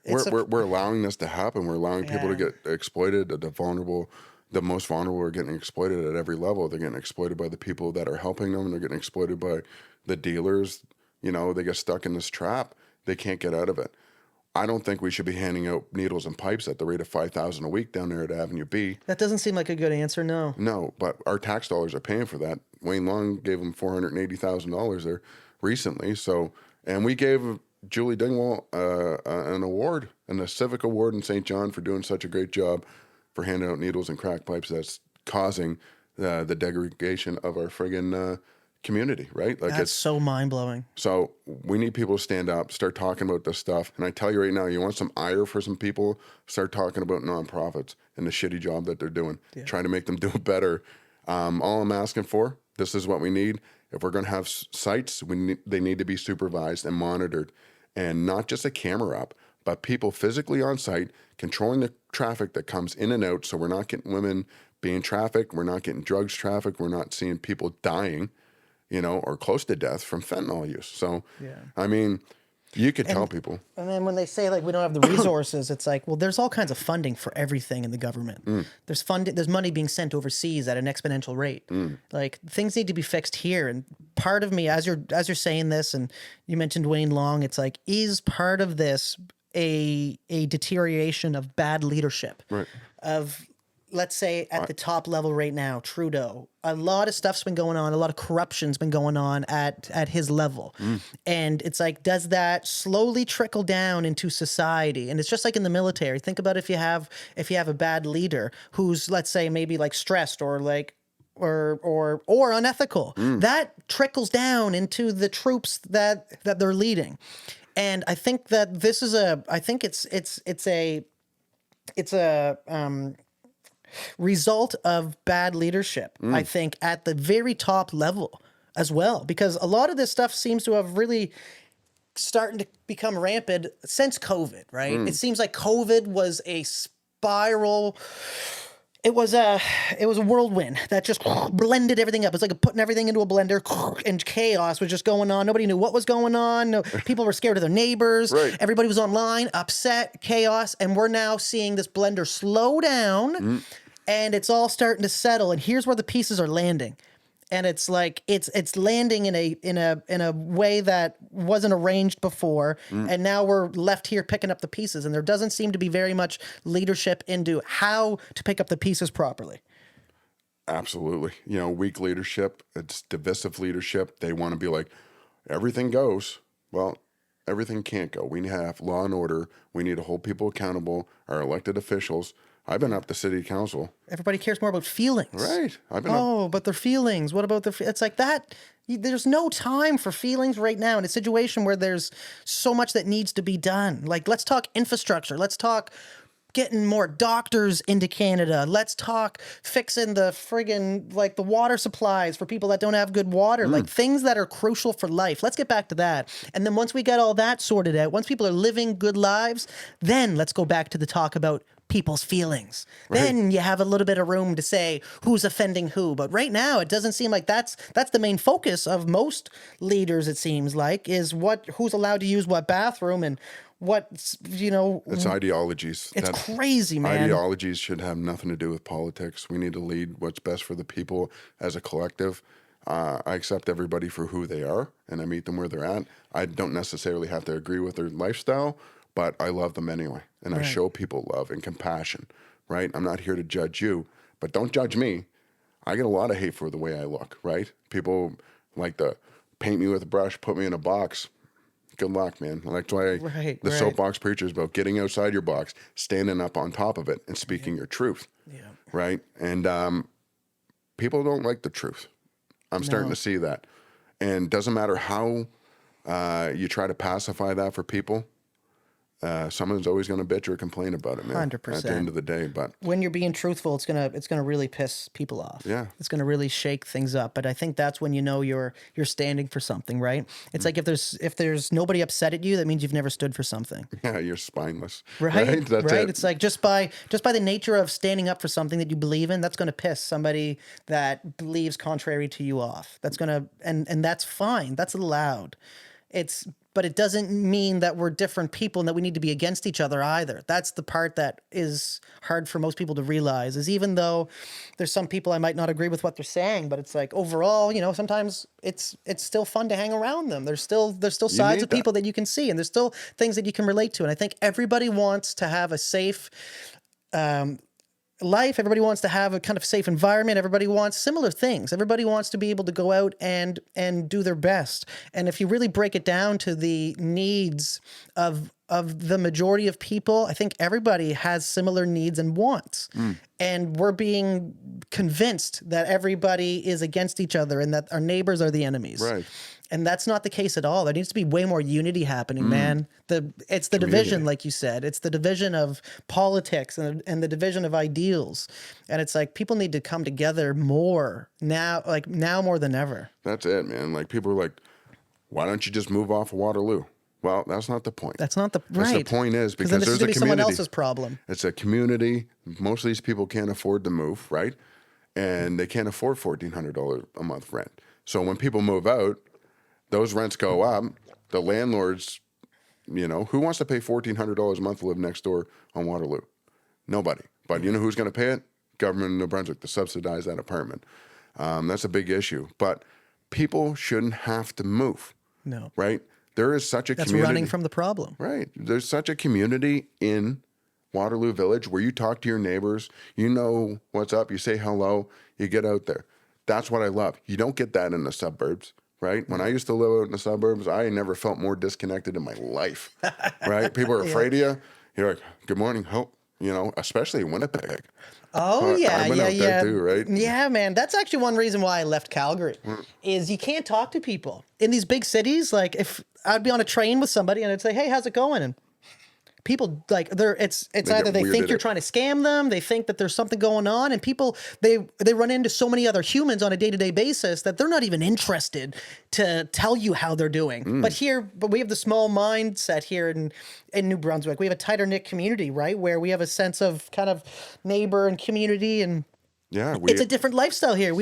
we're allowing this to happen. We're allowing people to get exploited. The most vulnerable are getting exploited at every level. They're getting exploited by the people that are helping them. They're getting exploited by the dealers. They get stuck in this trap. They can't get out of it. I don't think we should be handing out needles and pipes at the rate of $5,000 a week down there at Avenue B. That doesn't seem like a good answer, no. No, but our tax dollars are paying for that. Wayne Long gave them $480,000 there recently. So, and we gave Julie Dingwall an award, and a civic award in St. John for doing such a great job for handing out needles and crack pipes that's causing the degradation of our friggin' community, right? Like That's so mind-blowing. so we need people to stand up, start talking about this stuff. And I tell you right now, you want some ire for some people, start talking about nonprofits and the shitty job that they're doing, trying to make them do it better. All I'm asking for, this is what we need. If we're going to have sites, they need to be supervised and monitored, and not just a camera up, but people physically on site controlling the traffic that comes in and out. So we're not getting women being trafficked. We're not getting drugs trafficked. We're not seeing people dying, or close to death from fentanyl use. So, I mean, you could tell people. And then when they say like we don't have the resources, it's like, well, there's all kinds of funding for everything in the government. There's funding, there's money being sent overseas at an exponential rate. Like things need to be fixed here. And part of me, as you're saying this, and you mentioned Wayne Long, it's like, is part of this a deterioration of bad leadership? Right. Of, let's say at the top level right now, Trudeau, a lot of stuff's been going on. A lot of corruption's been going on at his level. And it's like, does that slowly trickle down into society? And it's just like in the military. Think about if you have a bad leader who's, let's say, maybe like stressed or like, or unethical, that trickles down into the troops that they're leading. And I think that this is it's a result of bad leadership, I think, at the very top level as well, because a lot of this stuff seems to have really starting to become rampant since COVID, right? It seems like COVID was a spiral. It was a whirlwind that just blended everything up. It's like putting everything into a blender, and chaos was just going on. Nobody knew what was going on. No, people were scared of their neighbors. Right. Everybody was online, upset, chaos. And we're now seeing this blender slow down, and it's all starting to settle. And here's where the pieces are landing. And it's like it's landing in a way that wasn't arranged before, and now we're left here picking up the pieces. And there doesn't seem to be very much leadership into how to pick up the pieces properly. Absolutely. Weak leadership, it's divisive leadership. They want to be like, everything goes. Well, everything can't go. We have law and order. We need to hold people accountable, our elected officials. I've been up to city council. Everybody cares more about feelings. Right. But their feelings. What about it's like that. There's no time for feelings right now in a situation where there's so much that needs to be done. Like, let's talk infrastructure. Let's talk getting more doctors into Canada. Let's talk fixing the friggin' like the water supplies for people that don't have good water, like things that are crucial for life. Let's get back to that. And then once we get all that sorted out, once people are living good lives, then let's go back to the talk about people's feelings. Right. Then you have a little bit of room to say who's offending who. But right now, it doesn't seem like that's the main focus of most leaders, it seems like, is who's allowed to use what bathroom and what, It's ideologies. It's crazy, man. Ideologies should have nothing to do with politics. We need to lead what's best for the people as a collective. I accept everybody for who they are, and I meet them where they're at. I don't necessarily have to agree with their lifestyle, but I love them anyway. And I show people love and compassion, right? I'm not here to judge you, but don't judge me. I get a lot of hate for the way I look, right? People like to paint me with a brush, put me in a box. Good luck, man. That's why the soapbox preacher is about getting outside your box, standing up on top of it, and speaking your truth, right? And people don't like the truth. I'm starting to see that. And it doesn't matter how you try to pacify that for people. Someone's always going to bitch or complain about it, man. 100%. At the end of the day, but when you're being truthful, it's gonna really piss people off. Yeah, it's gonna really shake things up. But I think that's when you're standing for something, right? It's like if there's nobody upset at you, that means you've never stood for something. Yeah, you're spineless, right? That's right. it. It's like just by the nature of standing up for something that you believe in, that's gonna piss somebody that believes contrary to you off. That's gonna and that's fine. That's allowed. But it doesn't mean that we're different people and that we need to be against each other either. That's the part that is hard for most people to realize, is even though there's some people I might not agree with what they're saying, but it's like overall, sometimes it's still fun to hang around them. There's still sides of people that you can see, and there's still things that you can relate to. And I think everybody wants to have a safe life. Everybody wants to have a kind of safe environment. Everybody wants similar things. Everybody wants to be able to go out and do their best. And if you really break it down to the needs of the majority of people, I think everybody has similar needs and wants. And we're being convinced that everybody is against each other and that our neighbors are the enemies. Right. And that's not the case at all. There needs to be way more unity happening, man. It's the division, like you said. It's the division of politics and the division of ideals. And it's like people need to come together more now, like now more than ever. That's it, man. Like people are like, why don't you just move off of Waterloo? Well, that's not the point. That's not the That's right. the point is because then this there's is a gonna be community. someone else's problem. It's a community. Most of these people can't afford to move, right? And they can't afford $1,400 a month rent. So when people move out, those rents go up. The landlords, who wants to pay $1,400 a month to live next door on Waterloo? Nobody. But you know who's going to pay it? Government of New Brunswick to subsidize that apartment. That's a big issue. But people shouldn't have to move. No. Right? There is such a That's community. running from the problem. Right. There's such a community in Waterloo Village where you talk to your neighbors, you know what's up, you say hello, you get out there. That's what I love. You don't get that in the suburbs, right? When I used to live out in the suburbs, I never felt more disconnected in my life, right? People are afraid of you. You're like, good morning, hope, especially in Winnipeg. Oh, I went out there too, right? Yeah, man. That's actually one reason why I left Calgary is you can't talk to people. In these big cities, like if I'd be on a train with somebody and I'd say, hey, how's it going? And people like it's either they think you're trying to scam them, they think that there's something going on, and people they run into so many other humans on a day-to-day basis that they're not even interested to tell you how they're doing. But we have the small mindset here in New Brunswick. We have a tighter knit community, right? Where we have a sense of kind of neighbor and community, and it's a different lifestyle here.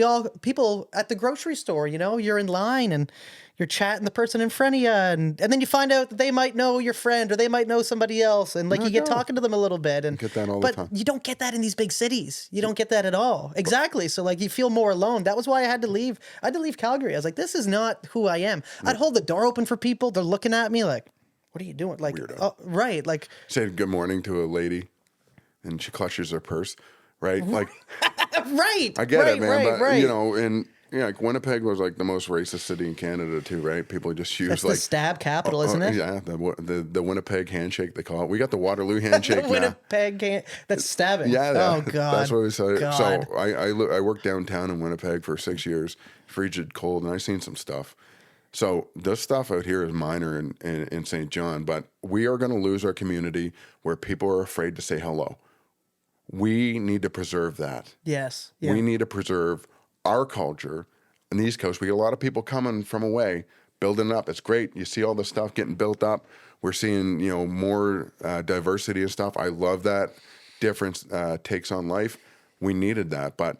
People at the grocery store, you're in line and you're chatting the person in front of you, and then you find out that they might know your friend or they might know somebody else, and like you get talking to them a little bit. And get that all the time. But you don't get that in these big cities. You don't get that at all. Exactly. So like you feel more alone. That was why I had to leave. I had to leave Calgary. I was like, this is not who I am. I'd hold the door open for people. They're looking at me like, what are you doing? Like, right. Like, say good morning to a lady, and she clutches her purse, right? Like, right. I get it, man. But like Winnipeg was like the most racist city in Canada too, right? People just use That's like the stab capital, isn't it? Yeah, the Winnipeg handshake they call it. We got the Waterloo handshake now. Winnipeg that's stabbing. Yeah, oh god, that's what we say. God. So I worked downtown in Winnipeg for 6 years, frigid cold, and I seen some stuff. So this stuff out here is minor in St. John, but we are going to lose our community where people are afraid to say hello. We need to preserve that. Yes. Yeah. We need to preserve our culture. In the East Coast, we get a lot of people coming from away, building it up. It's great. You see all the stuff getting built up. We're seeing, more diversity and stuff. I love that different takes on life. We needed that. But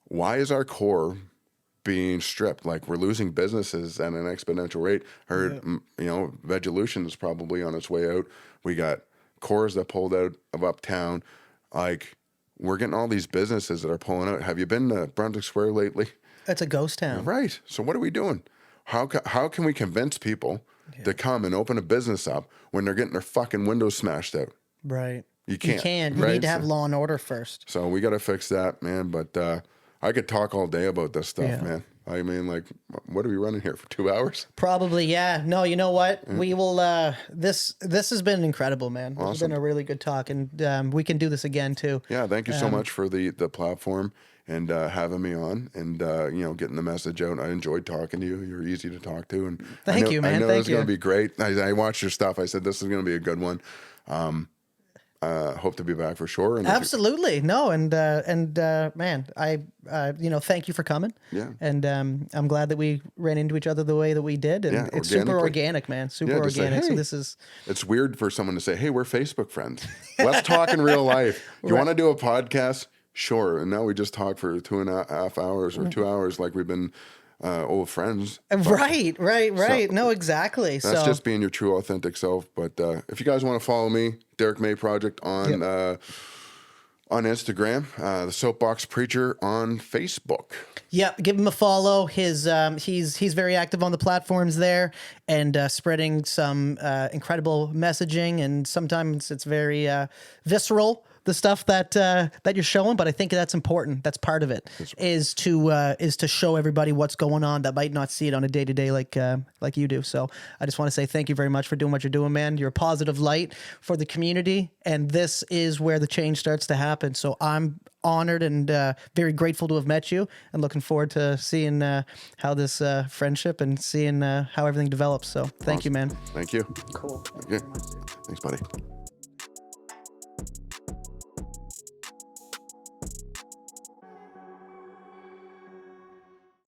why is our core being stripped? Like we're losing businesses at an exponential rate. Heard, Vegelution is probably on its way out. We got cores that pulled out of uptown. Like we're getting all these businesses that are pulling out. Have you been to Brunswick Square lately? It's a ghost town. Right. So what are we doing? How can we convince people to come and open a business up when they're getting their fucking windows smashed out? Right. You can't. You can. You right? need to have law and order first. So we got to fix that, man. But I could talk all day about this stuff, man. I mean, like, what are we running here for 2 hours? Probably, yeah. No, you know what? We will. This has been incredible, man. This has been a really good talk, and we can do this again too. Yeah, thank you so much for the platform and having me on, and getting the message out. I enjoyed talking to you. You're easy to talk to, and thank you, man. I know Thank it's you. going to be great. I watched your stuff. I said this is going to be a good one. Hope to be back for sure. And absolutely. No, and man, I thank you for coming. Yeah. And I'm glad that we ran into each other the way that we did, and it's super organic, man. Super organic. Say, hey, so this is. It's weird for someone to say, "Hey, we're Facebook friends. Let's talk in real life. You want to do a podcast? Sure." And now we just talk for 2.5 hours or 2 hours, like we've been old friends. Right. So, no, exactly. That's just being your true, authentic self. But if you guys want to follow me, Derrick May Project on Instagram, the Soapbox Preacher on Facebook. Yeah, give him a follow. He's very active on the platforms there and spreading some incredible messaging, and sometimes it's very visceral. the stuff that that you're showing, but I think that's important. That's part of it, is to show everybody what's going on that might not see it on a day-to-day like you do. So I just want to say thank you very much for doing what you're doing, man. You're a positive light for the community, and this is where the change starts to happen. So I'm honored and very grateful to have met you, and looking forward to seeing how this friendship and seeing how everything develops. So thank you, man. Thank you. Cool. Okay. Thanks, buddy.